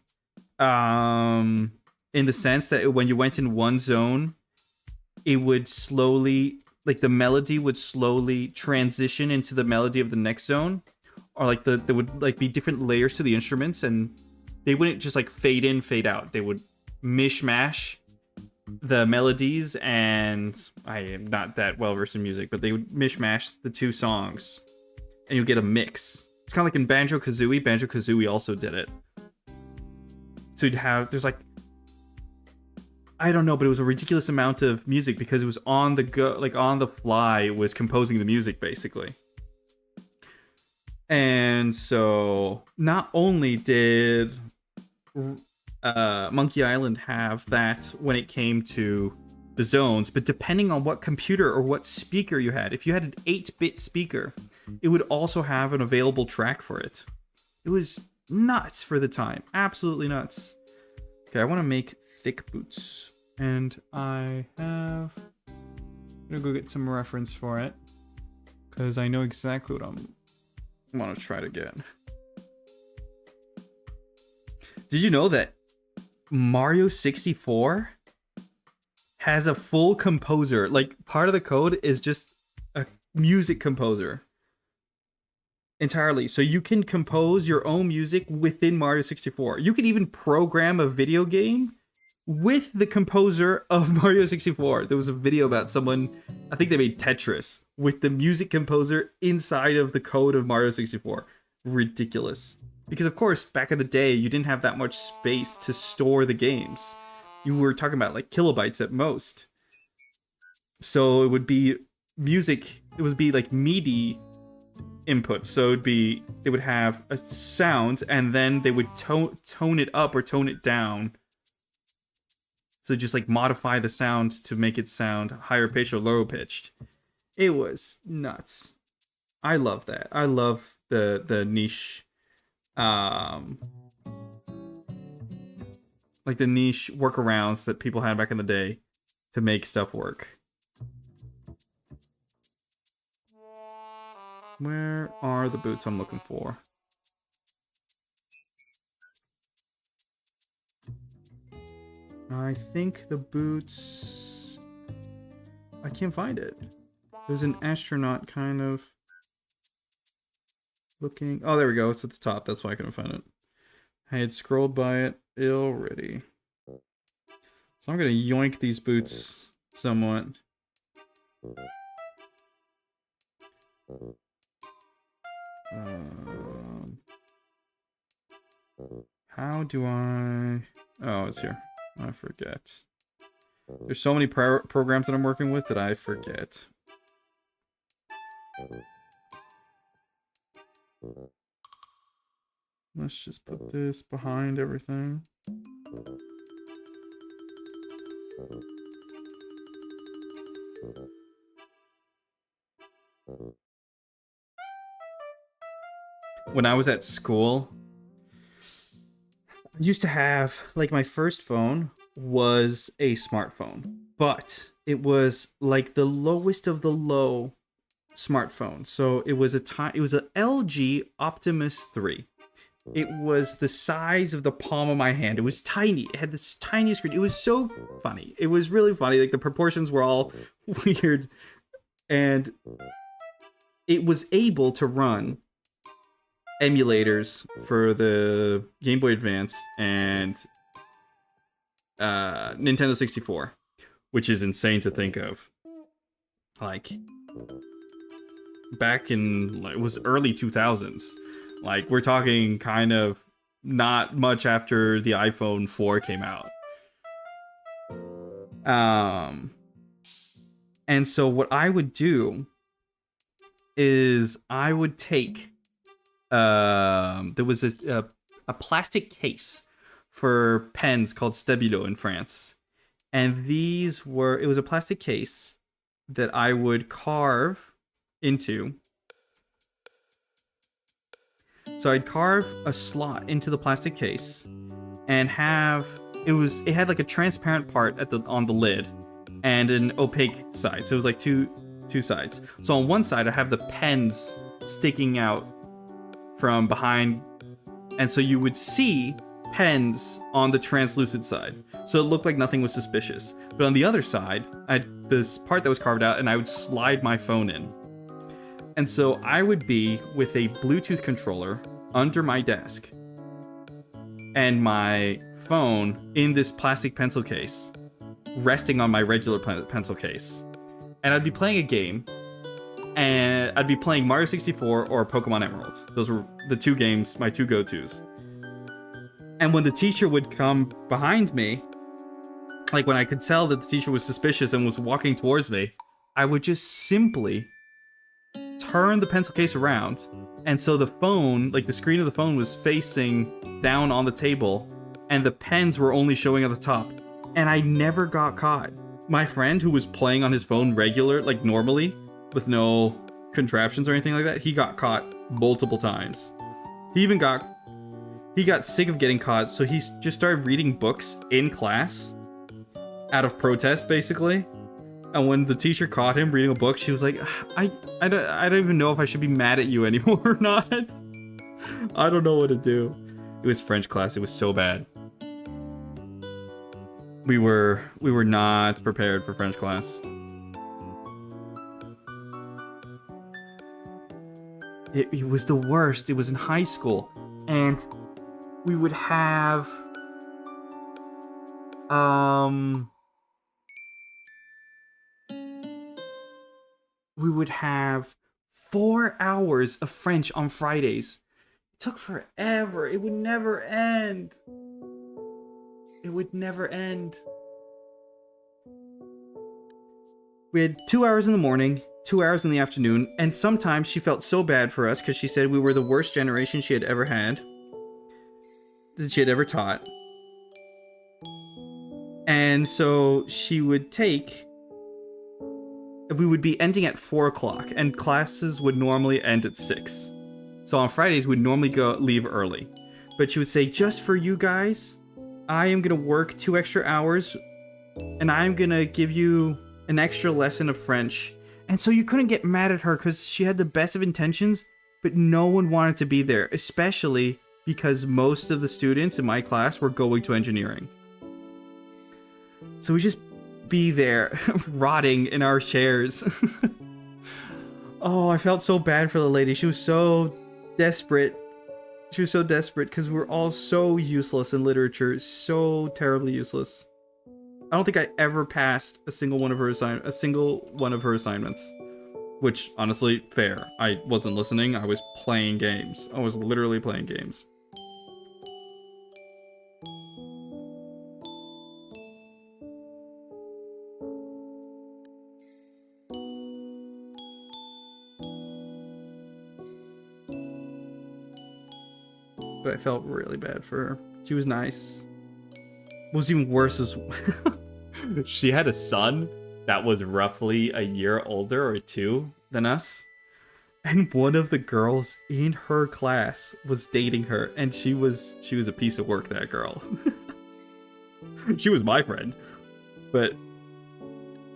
in the sense that when you went in one zone, it would slowly, like the melody would slowly transition into the melody of the next zone. Or like there would like be different layers to the instruments, and they wouldn't just like fade in, fade out. They would mishmash the melodies, and I am not that well versed in music, but they would mishmash the two songs, and you'll get a mix. It's kind of like in Banjo-Kazooie. Banjo-Kazooie also did it. So you'd have, there's like, I don't know, but it was a ridiculous amount of music because it was on the go, like on the fly, it was composing the music basically. And so not only did Monkey Island have that when it came to the zones, but depending on what computer or what speaker you had, if you had an 8-bit speaker, it would also have an available track for it. It was nuts for the time. Absolutely nuts. Okay, I want to make thick boots. And I'm gonna go get some reference for it, because I know exactly what I want to try to get. Did you know that Mario 64 has a full composer? Like, part of the code is just a music composer entirely. So you can compose your own music within Mario 64. You can even program a video game with the composer of Mario 64. There was a video about someone, I think they made Tetris with the music composer inside of the code of Mario 64. Ridiculous. Because of course, back in the day, you didn't have that much space to store the games. You were talking about like kilobytes at most. So it would be music, it would be like MIDI input. So it'd be, they would have a sound and then they would tone it up or tone it down. So just like modify the sound to make it sound higher pitched or lower pitched. It was nuts. I love that. I love the niche, like the niche workarounds that people had back in the day to make stuff work. Where are the boots I'm looking for? I think the boots... I can't find it. There's an astronaut kind of looking... Oh, there we go. It's at the top. That's why I couldn't find it. I had scrolled by it already. So I'm going to yoink these boots somewhat. How do I... Oh, it's here. I forget. There's so many programs that I'm working with that I forget. Let's just put this behind everything. When I was at school, I used to have, like, my first phone was a smartphone, but it was like the lowest of the low smartphone. So it was a LG Optimus 3. It was the size of the palm of my hand. It was tiny. It had this tiny screen. It was so funny. It was really funny. Like, the proportions were all weird. And it was able to run emulators for the Game Boy Advance and Nintendo 64, which is insane to think of. Like, back in, it was early 2000s. Like, we're talking kind of not much after the iPhone 4 came out. And so what I would do is I would take there was a plastic case for pens called Stabilo in France. And it was a plastic case that I would carve into. So I'd carve a slot into the plastic case and it had like a transparent part on the lid and an opaque side. So it was like two sides. So on one side I have the pens sticking out from behind, and so you would see pens on the translucent side, so it looked like nothing was suspicious. But on the other side, I had this part that was carved out, and I would slide my phone in. And so I would be with a Bluetooth controller under my desk and my phone in this plastic pencil case resting on my regular pencil case, and I'd be playing a game. And I'd be playing Mario 64 or Pokemon Emerald. Those were the two games, my two go-tos. And when the teacher would come behind me, like when I could tell that the teacher was suspicious and was walking towards me, I would just simply turn the pencil case around. And so the phone, like the screen of the phone, was facing down on the table, and the pens were only showing at the top. And I never got caught. My friend, who was playing on his phone normally, with no contraptions or anything like that, he got caught multiple times. He got sick of getting caught, so he just started reading books in class out of protest, basically. And when the teacher caught him reading a book, she was like, I don't even know if I should be mad at you anymore or not. I don't know what to do. It was French class. It was so bad. We were not prepared for French class. It was the worst. It was in high school, and we would have we would have 4 hours of French on Fridays. It took forever. It would never end. It would never end. We had 2 hours in the morning, 2 hours in the afternoon, and sometimes she felt so bad for us because she said we were the worst generation she had ever had, that she had ever taught. And so she would we would be ending at 4 o'clock, and classes would normally end at 6. So on Fridays, we'd normally leave early. But she would say, just for you guys, I am going to work 2 extra hours, and I'm going to give you an extra lesson of French. And so you couldn't get mad at her because she had the best of intentions, but no one wanted to be there, especially because most of the students in my class were going to engineering. So we just be there, rotting in our chairs. Oh, I felt so bad for the lady. She was so desperate. She was so desperate because we're all so useless in literature. So terribly useless. I don't think I ever passed a single one of her assignments. Which, honestly, fair. I wasn't listening. I was playing games. I was literally playing games. But I felt really bad for her. She was nice. What was even worse is she had a son that was roughly a year older or two than us. And one of the girls in her class was dating her, and she was a piece of work, that girl. She was my friend. But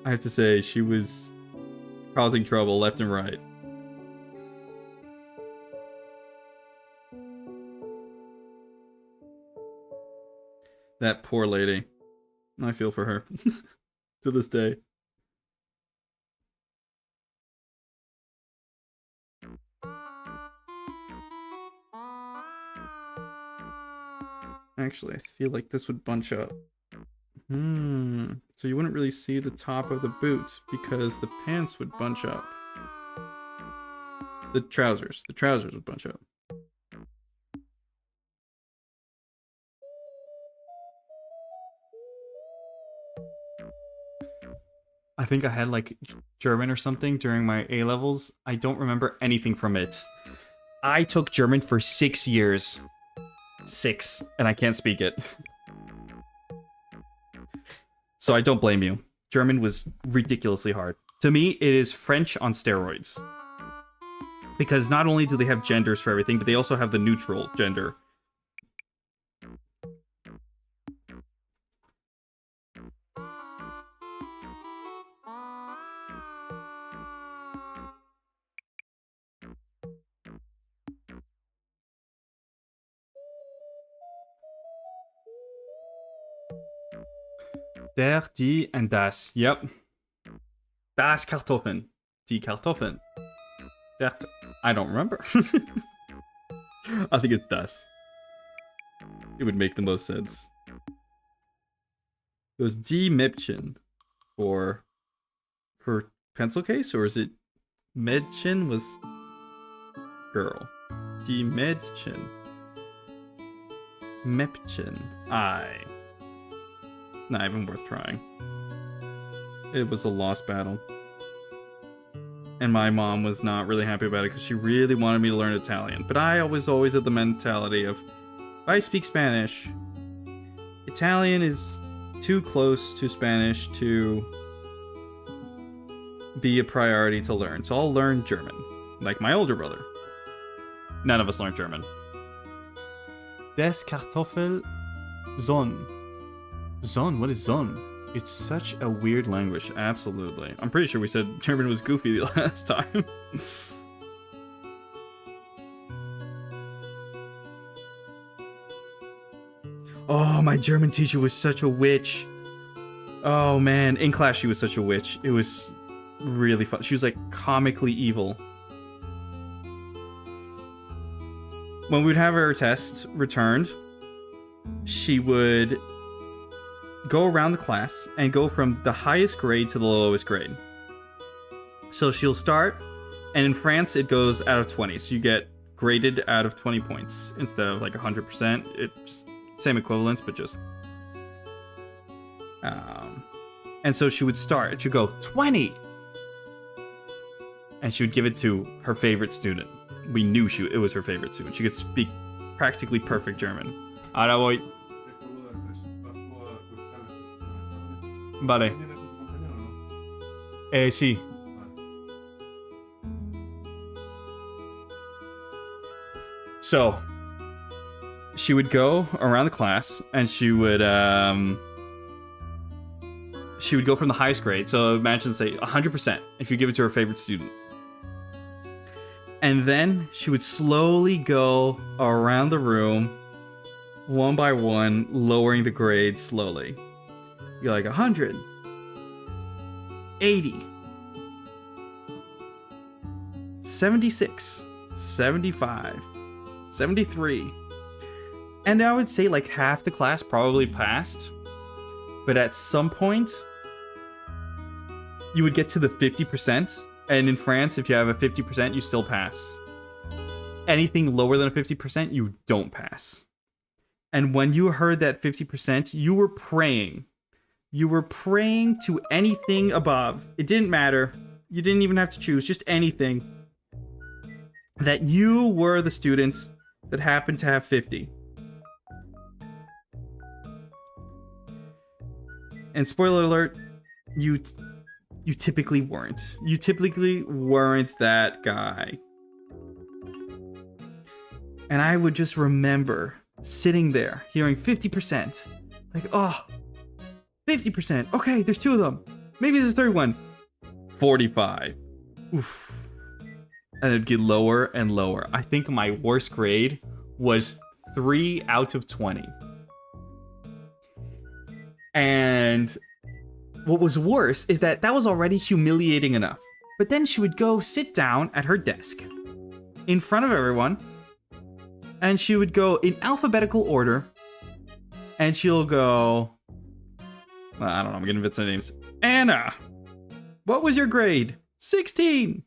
I have to say, she was causing trouble left and right. That poor lady. I feel for her. To this day. Actually, I feel like this would bunch up. So you wouldn't really see the top of the boot because the pants would bunch up. The trousers would bunch up. I think I had like German or something during my A-levels. I don't remember anything from it. I took German for 6 years. 6, and I can't speak it. So I don't blame you. German was ridiculously hard. To me, it is French on steroids. Because not only do they have genders for everything, but they also have the neutral gender. Der, die, and das. Yep. Das Kartoffeln. Die Kartoffeln. Der, I don't remember. I think it's das. It would make the most sense. It was die Mädchen for pencil case, or is it Mädchen was girl? Die Mädchen. Mädchen. Not even worth trying. It was a lost battle. And my mom was not really happy about it because she really wanted me to learn Italian. But I was always of the mentality of, if I speak Spanish, Italian is too close to Spanish to be a priority to learn. So I'll learn German, like my older brother. None of us learned German. Des Kartoffel Sonn. Sonn? What is Sonn? It's such a weird language. Absolutely. I'm pretty sure we said German was goofy the last time. Oh, my German teacher was such a witch. Oh, man. In class, she was such a witch. It was really fun. She was, like, comically evil. When we'd have our tests returned, she would go around the class and go from the highest grade to the lowest grade. So she'll start, and in France it goes out of 20. So you get graded out of 20 points instead of like 100%. It's same equivalence, but just. And so she would start. She'd go 20, and she would give it to her favorite student. We knew it was her favorite student. She could speak practically perfect German. Ahora voy. Vale. Sí. So, she would go around the class, and she would go from the highest grade. So imagine, say, 100%, if you give it to her favorite student. And then she would slowly go around the room, one by one, lowering the grade slowly. You're like 100, 80, 76, 75, 73. And I would say like half the class probably passed. But at some point, you would get to the 50%. And in France, if you have a 50%, you still pass. Anything lower than a 50%, you don't pass. And when you heard that 50%, you were praying. You were praying to anything above. It didn't matter. You didn't even have to choose, just anything. That you were the students that happened to have 50. And spoiler alert, you typically weren't. You typically weren't that guy. And I would just remember sitting there, hearing 50%. Like, oh, 50%. Okay, there's 2 of them. Maybe there's a third one. 45. Oof. And it'd get lower and lower. I think my worst grade was 3 out of 20. And what was worse is that was already humiliating enough. But then she would go sit down at her desk in front of everyone. And she would go in alphabetical order. And she'll go... Well, I don't know, I'm going to invent some names. Anna, what was your grade? 16.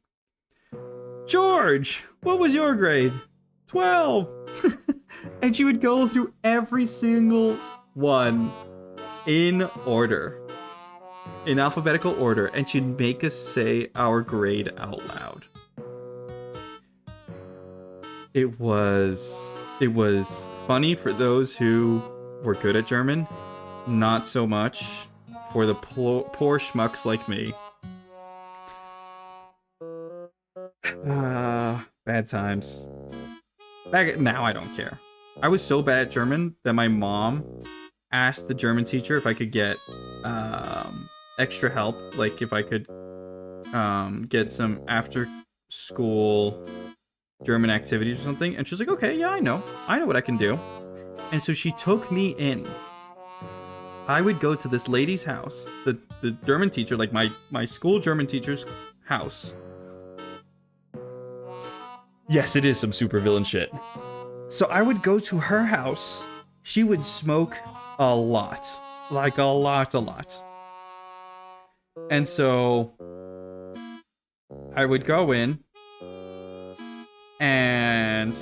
George, what was your grade? 12. And she would go through every single one in order. In alphabetical order. And she'd make us say our grade out loud. It was funny for those who were good at German. Not so much for the poor schmucks like me. Bad times. Now I don't care. I was so bad at German that my mom asked the German teacher if I could get extra help, like if I could get some after school German activities or something. And she's like, okay, yeah, I know what I can do. And so she took me in. I would go to this lady's house, the German teacher, like my school German teacher's house. Yes, it is some supervillain shit. So I would go to her house. She would smoke a lot. Like a lot. And so I would go in and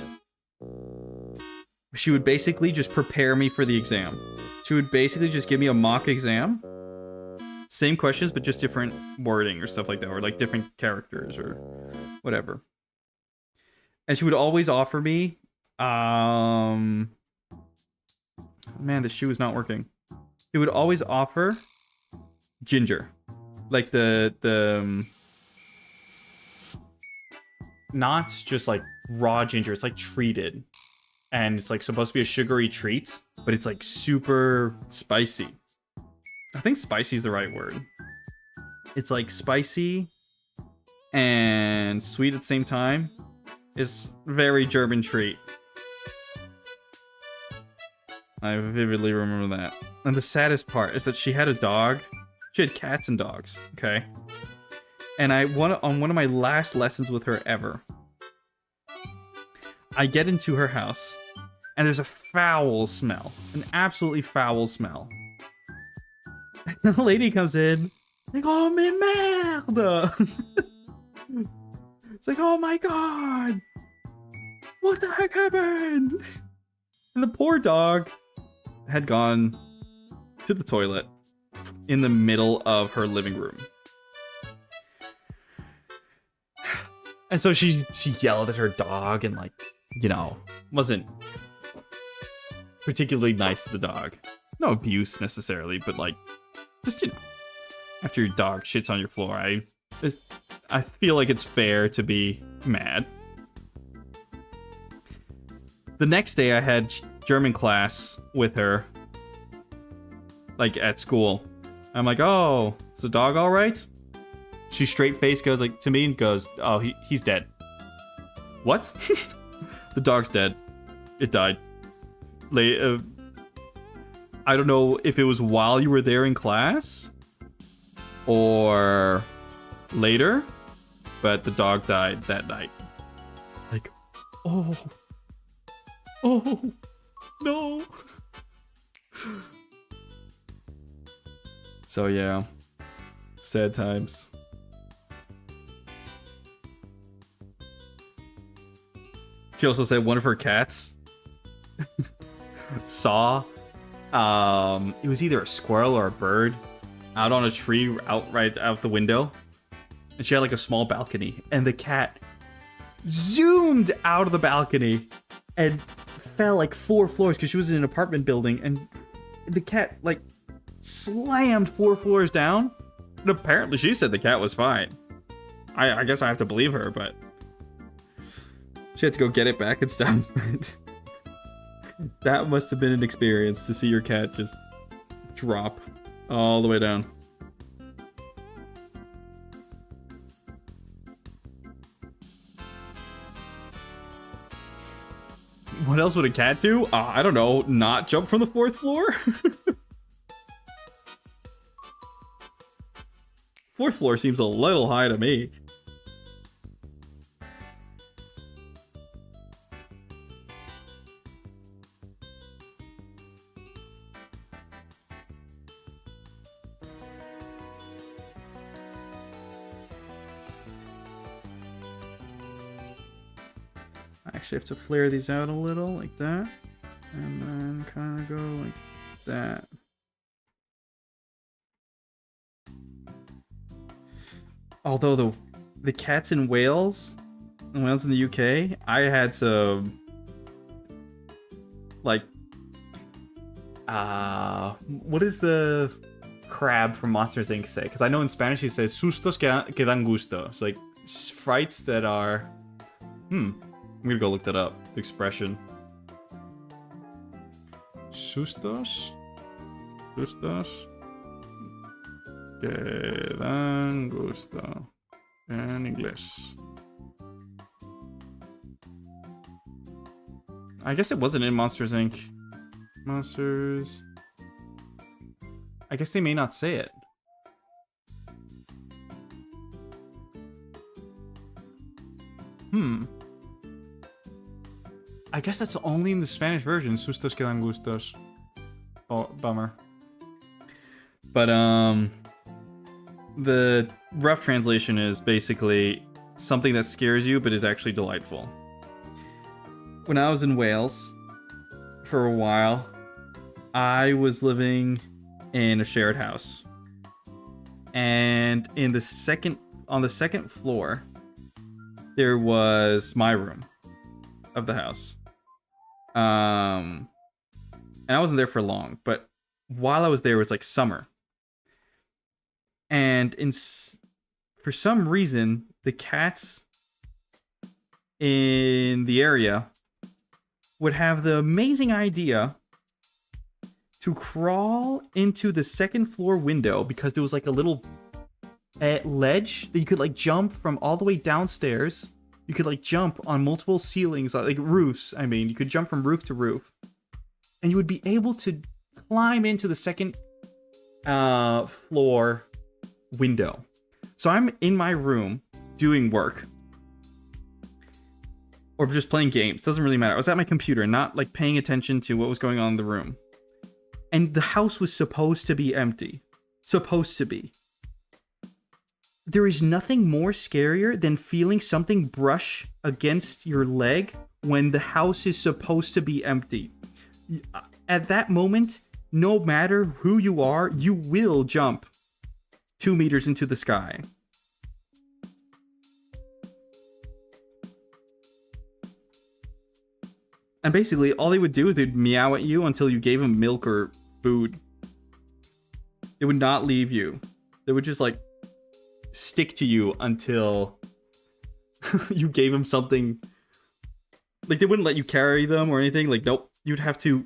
she would basically just prepare me for the exam. She would basically just give me a mock exam. Same questions, but just different wording or stuff like that, or like different characters or whatever. And she would always offer me, man, the shoe is not working. It would always offer ginger, like the not just like raw ginger. It's like treated, and it's like supposed to be a sugary treat, but it's like super spicy. I think spicy is the right word. It's like spicy and sweet at the same time. It's very German treat. I vividly remember that. And the saddest part is that she had a dog. She had cats and dogs, okay? And on one of my last lessons with her ever, I get into her house, and there's a foul smell. An absolutely foul smell. And the lady comes in, like, oh, mais merde! It's like, oh my god! What the heck happened? And the poor dog had gone to the toilet in the middle of her living room. And so she yelled at her dog and, like, you know, wasn't particularly nice to the dog. No abuse necessarily, but like, just, you know, after your dog shits on your floor, I feel like it's fair to be mad. The next day I had German class with her, like at school. I'm like, oh, is the dog all right? She straight face goes like to me and goes, oh, he's dead. What? The dog's dead. It died. I don't know if it was while you were there in class or later, but the dog died that night. Like, oh, no. So yeah, sad times. She also said one of her cats saw it was either a squirrel or a bird out on a tree right out the window, and she had like a small balcony, and the cat zoomed out of the balcony and fell like 4 floors because she was in an apartment building, and the cat like slammed 4 floors down. And apparently she said the cat was fine. I guess I have to believe her, but she had to go get it back and stuff. That must have been an experience to see your cat just drop all the way down. What else would a cat do? I don't know, not jump from the 4th floor? 4th floor seems a little high to me. I actually have to flare these out a little like that, and then kind of go like that. Although the cats in Wales, and Wales in the UK, I had to like what does the crab from Monsters Inc. say? Because I know in Spanish he says sustos que dan gusto. It's like frights that are I'm gonna go look that up. The expression. Sustos que dan gusto en inglés. I guess it wasn't in Monsters Inc. Monsters. I guess they may not say it. I guess that's only in the Spanish version. Sustos que dan gustos. Oh, bummer. But the rough translation is basically something that scares you but is actually delightful. When I was in Wales for a while, I was living in a shared house. And on the second floor, there was my room of the house. And I wasn't there for long, but while I was there, it was like summer. And for some reason, the cats in the area would have the amazing idea to crawl into the second floor window, because there was like a little ledge that you could like jump from all the way downstairs. You could like jump on multiple ceilings, like roofs. I mean, you could jump from roof to roof, and you would be able to climb into the second floor window. So I'm in my room doing work, or just playing games. Doesn't really matter. I was at my computer, not like paying attention to what was going on in the room. And the house was supposed to be empty. Supposed to be. There is nothing more scarier than feeling something brush against your leg when the house is supposed to be empty. At that moment, no matter who you are, you will jump 2 meters into the sky. And basically, all they would do is they'd meow at you until you gave them milk or food. They would not leave you. They would just like stick to you until you gave them something. Like, they wouldn't let you carry them or anything. Like, nope. You'd have to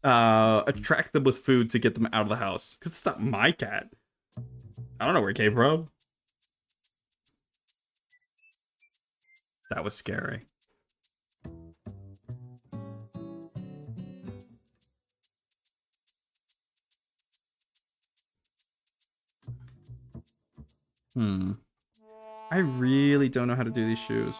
attract them with food to get them out of the house. Because it's not my cat. I don't know where it came from. That was scary. I really don't know how to do these shoes.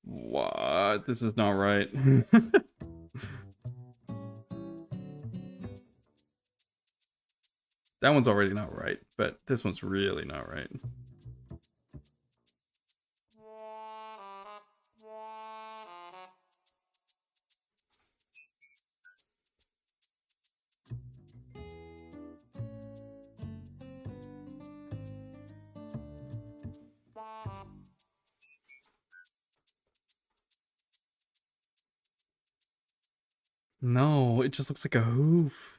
What? This is not right. That one's already not right, but this one's really not right. No, it just looks like a hoof.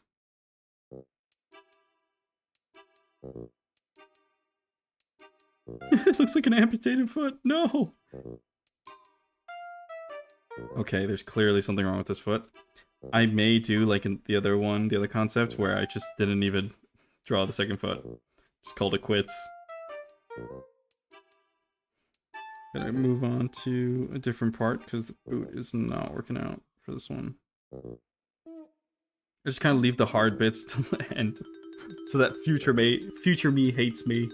It looks like an amputated foot. No. Okay, there's clearly something wrong with this foot. I may do like in the other one, the other concept, where I just didn't even draw the second foot. Just called it quits. Gotta move on to a different part because the boot is not working out for this one. I just kind of leave the hard bits to the end so that future me hates me.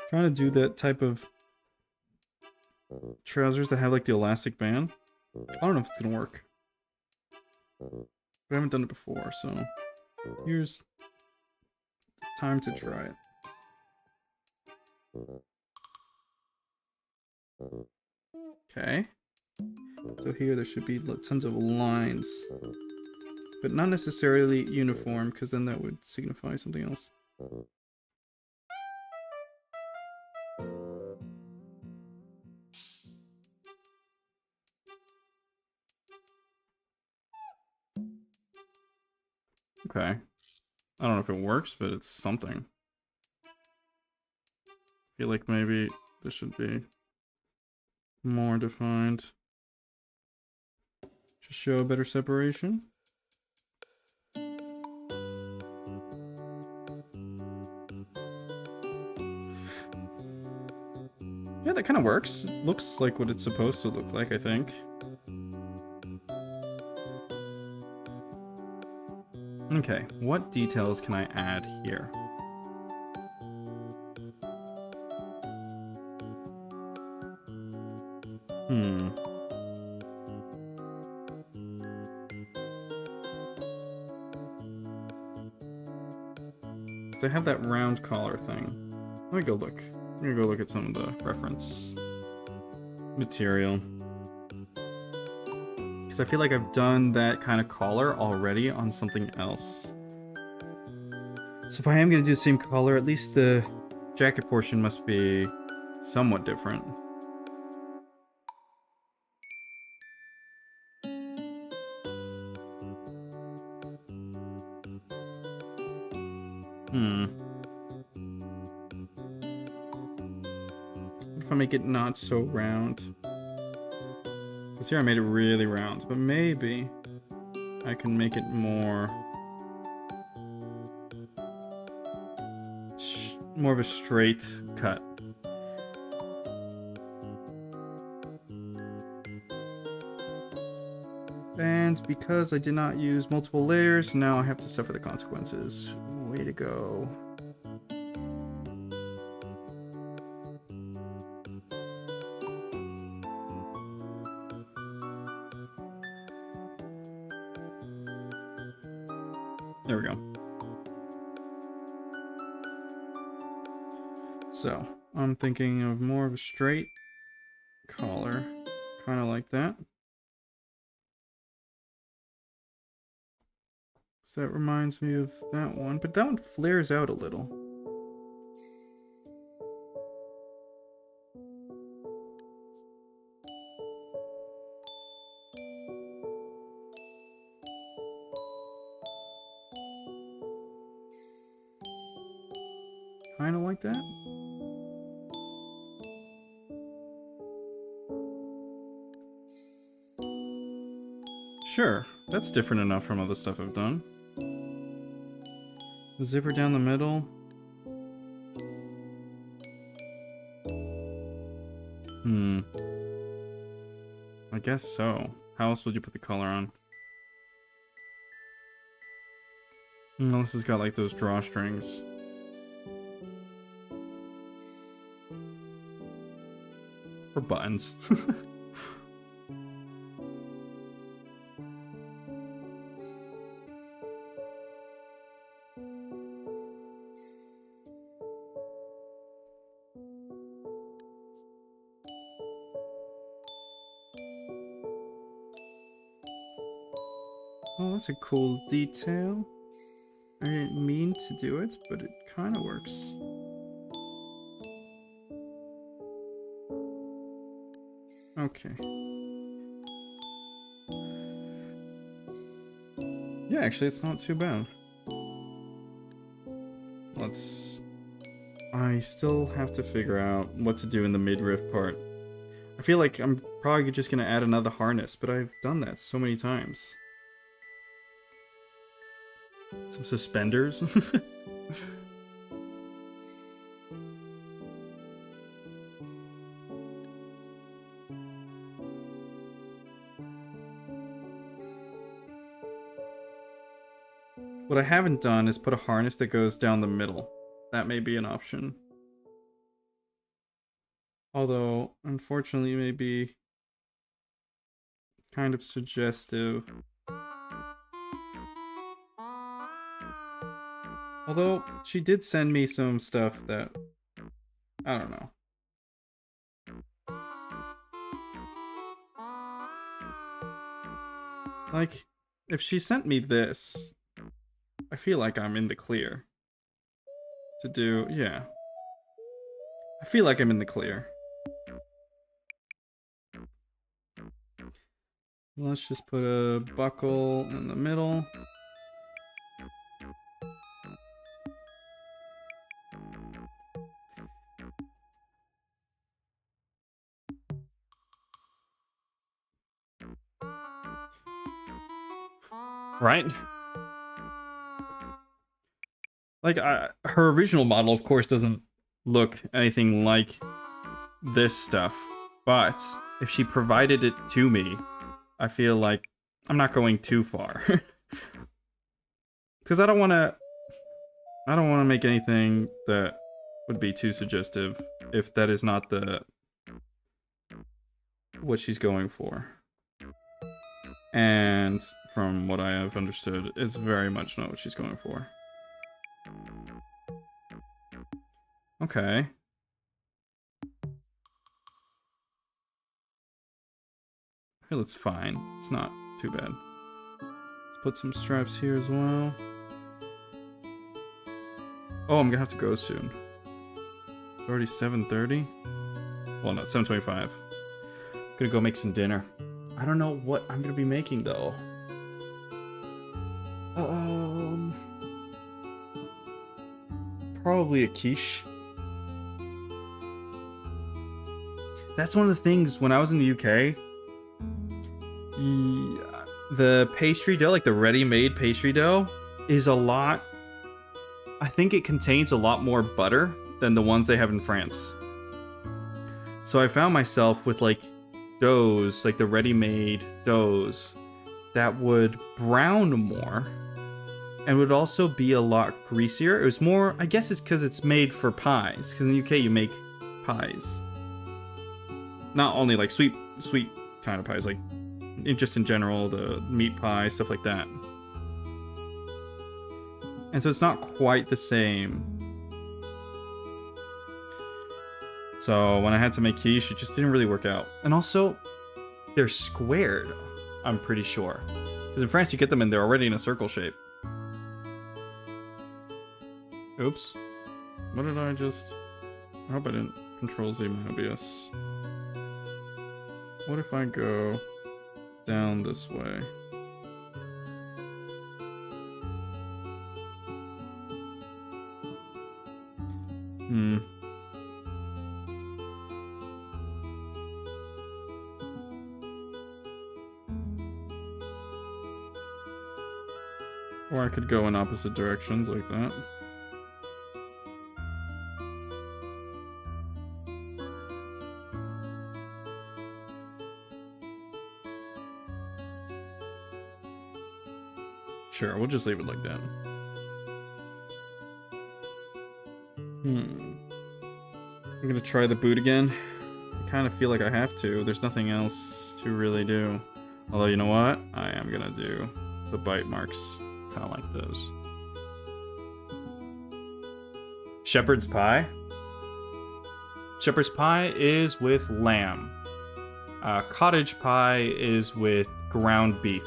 Trying to do that type of trousers that have like the elastic band. I don't know if it's gonna work. I haven't done it before, so here's time to try it. Okay. So here there should be tons of lines, but not necessarily uniform, because then that would signify something else. Okay. I don't know if it works, but it's something. I feel like maybe this should be more defined. Just show a better separation. Yeah, that kind of works. It looks like what it's supposed to look like, I think. Okay, what details can I add here? So I have that round collar thing. Let me go look. I'm gonna go look at some of the reference material. Because I feel like I've done that kind of collar already on something else. So if I am gonna do the same color, at least the jacket portion must be somewhat different. What if I make it not so round? Because here I made it really round, but maybe I can make it more of a straight cut. And because I did not use multiple layers, now I have to suffer the consequences. Way to go. There we go. So, I'm thinking of more of a straight collar, kind of like that. So that reminds me of that one, but that one flares out a little. Kind of like that. Sure, that's different enough from other stuff I've done. The zipper down the middle. I guess so. How else would you put the color on? Unless it's got like those drawstrings. Or buttons. Oh, that's a cool detail. I didn't mean to do it, but it kind of works. Okay. Yeah, actually, it's not too bad. I still have to figure out what to do in the midriff part. I feel like I'm probably just gonna add another harness, but I've done that so many times. Some suspenders. What I haven't done is put a harness that goes down the middle. That may be an option. Although, unfortunately, it may be kind of suggestive. Although, she did send me some stuff that... I don't know. Like, if she sent me this, I feel like I'm in the clear. To do... yeah. I feel like I'm in the clear. Let's just put a buckle in the middle. Right? Like, her original model, of course, doesn't look anything like this stuff. But if she provided it to me, I feel like I'm not going too far. Because I don't want to make anything that would be too suggestive if that is not what she's going for. And from what I have understood, it's very much not what she's going for. Okay. I feel it's fine. It's not too bad. Let's put some straps here as well. Oh, I'm gonna have to go soon. It's already 7:30. Well, no, 7:25. Gonna go make some dinner. I don't know what I'm gonna be making though. Probably a quiche. That's one of the things when I was in the UK. The pastry dough, like the ready-made pastry dough, is a lot. I think it contains a lot more butter than the ones they have in France. So I found myself with like doughs, like the ready-made doughs, that would brown more and would also be a lot greasier. It was more, I guess it's because it's made for pies, because in the UK you make pies. Not only like sweet kind of pies, like just in general, the meat pie, stuff like that. And so it's not quite the same. So when I had to make quiche, it just didn't really work out. And also, they're squared, I'm pretty sure. Because in France, you get them and they're already in a circle shape. Oops. What did I just... I hope I didn't Control Z my OBS. What if I go down this way? Or I could go in opposite directions like that. Sure, we'll just leave it like that. I'm gonna try the boot again. I kind of feel like I have to. There's nothing else to really do. Although, you know what? I am gonna do the bite marks. Kind of like those. Shepherd's pie. Shepherd's pie is with lamb. Cottage pie is with ground beef.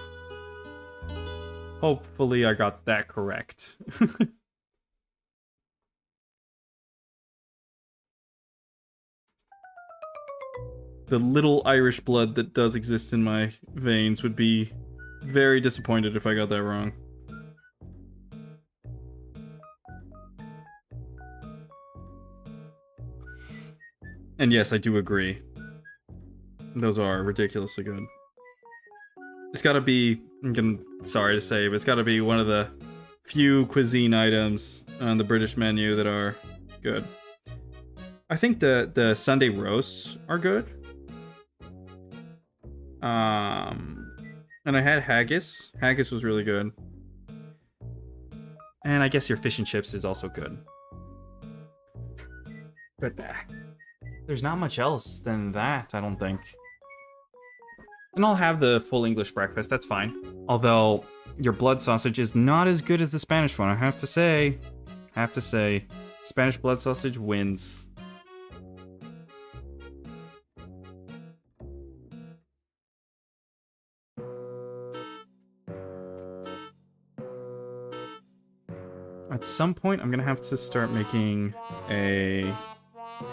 Hopefully I got that correct. The little Irish blood that does exist in my veins would be very disappointed if I got that wrong. And yes, I do agree. Those are ridiculously good. It's gotta be, sorry to say, but it's gotta be one of the few cuisine items on the British menu that are good. I think the Sunday roasts are good. And I had haggis. Haggis was really good. And I guess your fish and chips is also good. But there's not much else than that, I don't think. And I'll have the full English breakfast, that's fine. Although, your blood sausage is not as good as the Spanish one, I have to say. Spanish blood sausage wins. At some point, I'm gonna have to start making a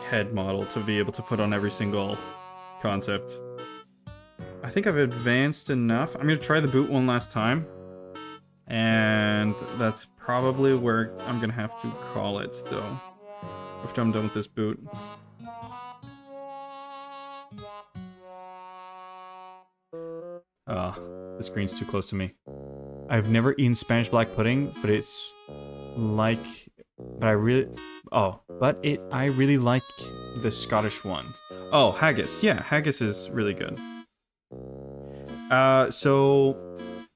head model to be able to put on every single concept. I think I've advanced enough. I'm gonna try the boot one last time. And that's probably where I'm gonna have to call it, though. After I'm done with this boot. The screen's too close to me. I've never eaten Spanish black pudding, but it's like... I really like the Scottish one. Oh, haggis. Yeah, haggis is really good. So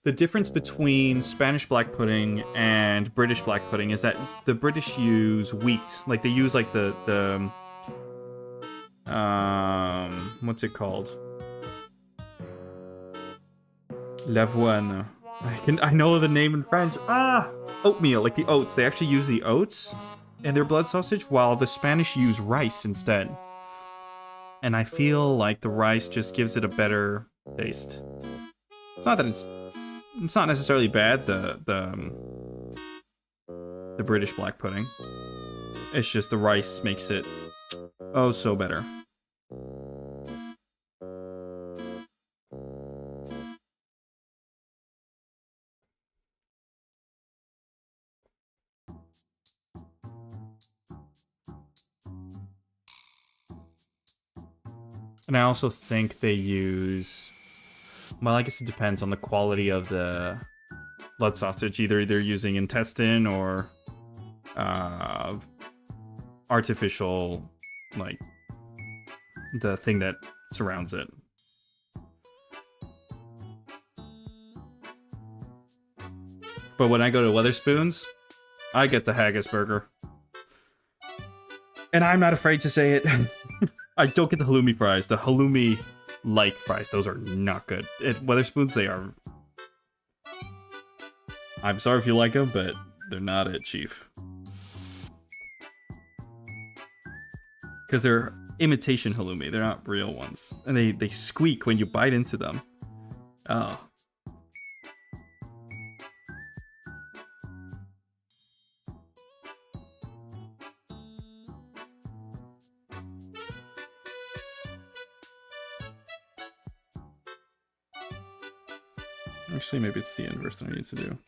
the difference between Spanish black pudding and British black pudding is that the British use wheat. Like they use like the what's it called? L'avoine. I know the name in French. Oatmeal, like the oats. They actually use the oats in their blood sausage, while the Spanish use rice instead. And I feel like the rice just gives it a better taste. It's not that it's not necessarily bad, the British black pudding. It's just the rice makes it oh so better. And I also think they use... Well, I guess it depends on the quality of the blood sausage. Either they're using intestine or artificial, like, the thing that surrounds it. But when I go to Wetherspoons, I get the haggis burger. And I'm not afraid to say it. I don't get the halloumi fries. The halloumi-like fries, those are not good. At Wetherspoons, they are... I'm sorry if you like them, but they're not it, Chief. Because they're imitation halloumi. They're not real ones. And they squeak when you bite into them. Oh. Actually, maybe it's the inverse that I need to do.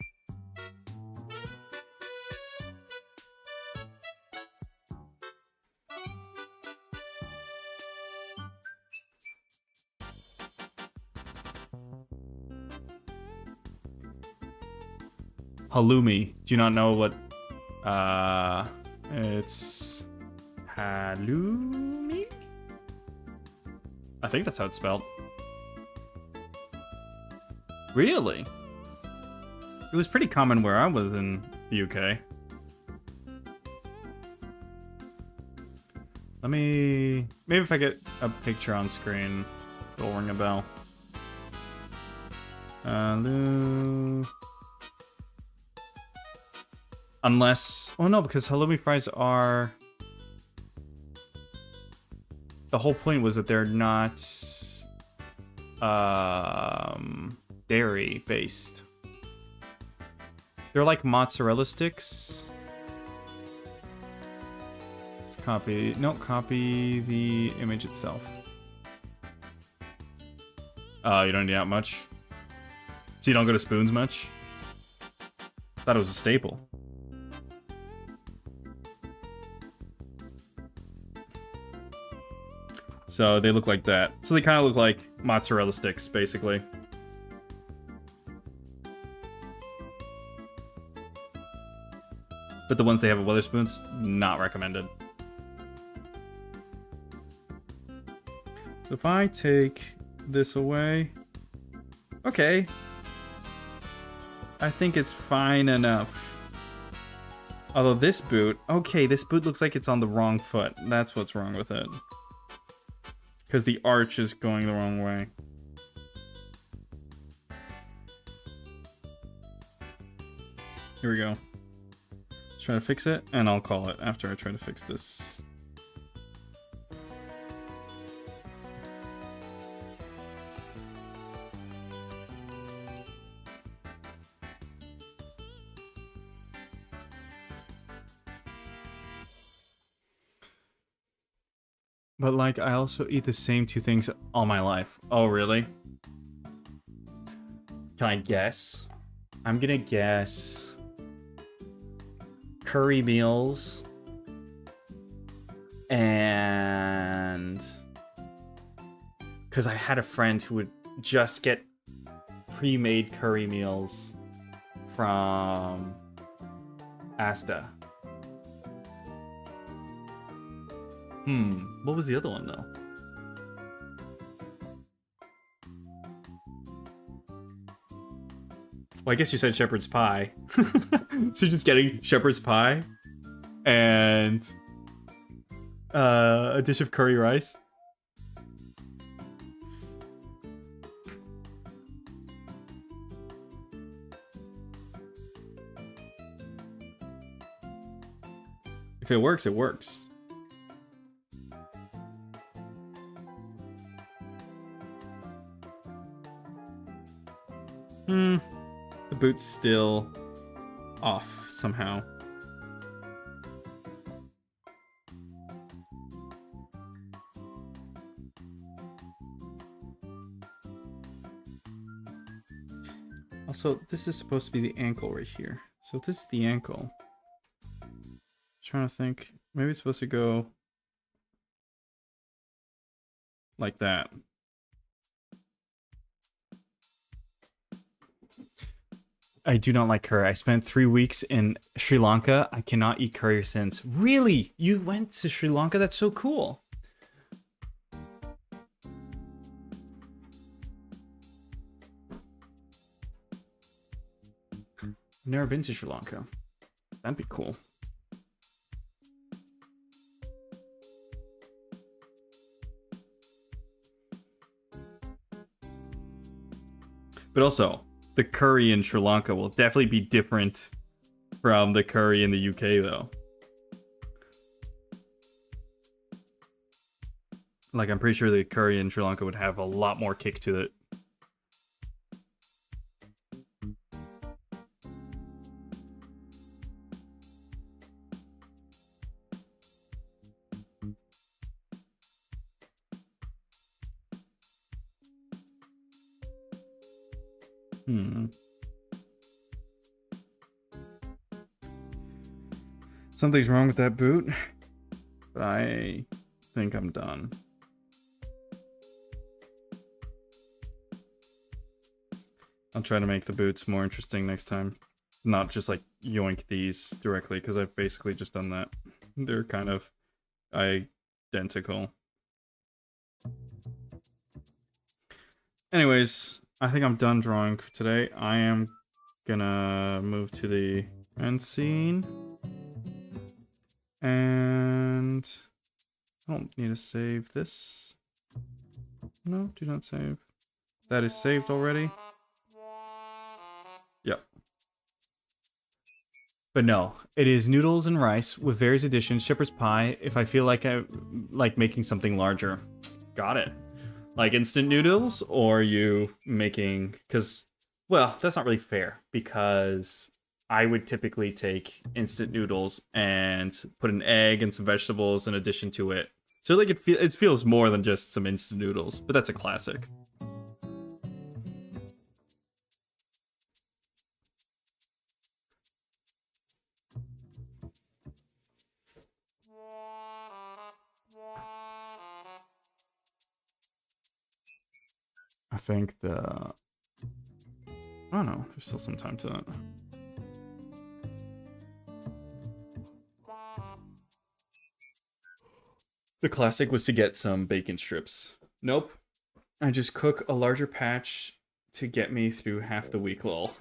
Halloumi. Do you not know what? It's halloumi. I think that's how it's spelled. Really? It was pretty common where I was in the UK. Let me... Maybe if I get a picture on screen, it'll ring a bell. Unless... Oh no, because halloumi fries are... The whole point was that they're not... dairy-based. They're like mozzarella sticks. Let's copy... No, copy the image itself. You don't need that much? So you don't go to Spoons much? Thought it was a staple. So they look like that. So they kind of look like mozzarella sticks, basically. But the ones they have at Wetherspoons, not recommended. So if I take this away... Okay. I think it's fine enough. Although this boot... Okay, this boot looks like it's on the wrong foot. That's what's wrong with it. Because the arch is going the wrong way. Here we go. Let's try to fix it, and I'll call it after I try to fix this. But, like, I also eat the same two things all my life. Oh, really? Can I guess? I'm gonna guess... curry meals. And... because I had a friend who would just get pre-made curry meals from Asta. What was the other one, though? Well, I guess you said shepherd's pie. So just getting shepherd's pie and a dish of curry rice. If it works, it works. The boot's still off somehow. Also, this is supposed to be the ankle right here. So if this is the ankle, I'm trying to think, maybe it's supposed to go like that. I do not like curry. I spent 3 weeks in Sri Lanka. I cannot eat curry since. Really? You went to Sri Lanka? That's so cool. I've never been to Sri Lanka. That'd be cool. But also, the curry in Sri Lanka will definitely be different from the curry in the UK, though. Like, I'm pretty sure the curry in Sri Lanka would have a lot more kick to it. Something's wrong with that boot, but I think I'm done. I'll try to make the boots more interesting next time. Not just like yoink these directly, because I've basically just done that. They're kind of identical. Anyways, I think I'm done drawing for today. I am gonna move to the end scene. And I don't need to save this. No, do not save. That is saved already. Yep. But no, it is noodles and rice with various additions, shepherd's pie, if I feel like I like making something larger. Got it. Like instant noodles, or you making, because, well, that's not really fair, because I would typically take instant noodles and put an egg and some vegetables in addition to it. So like it feels more than just some instant noodles, but that's a classic. I think I don't know, there's still some time to that. The classic was to get some bacon strips. Nope. I just cook a larger patch to get me through half the week, lol.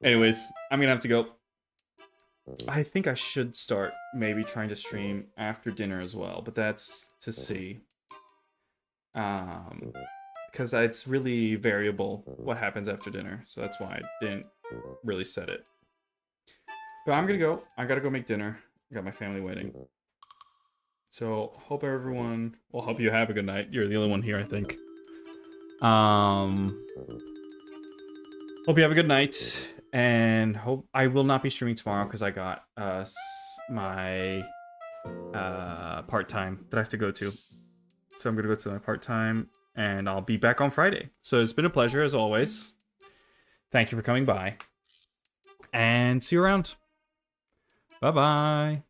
Anyways, I'm gonna have to go. I think I should start maybe trying to stream after dinner as well, but that's to see. Because it's really variable what happens after dinner, so that's why I didn't really set it. But I'm gonna go. I gotta go make dinner. I got my family waiting. So hope everyone. Well, hope you have a good night. You're the only one here, I think. Hope you have a good night, and hope I will not be streaming tomorrow because I got my part-time that I have to go to. So I'm gonna go to my part-time, and I'll be back on Friday. So it's been a pleasure as always. Thank you for coming by, and see you around. Bye bye.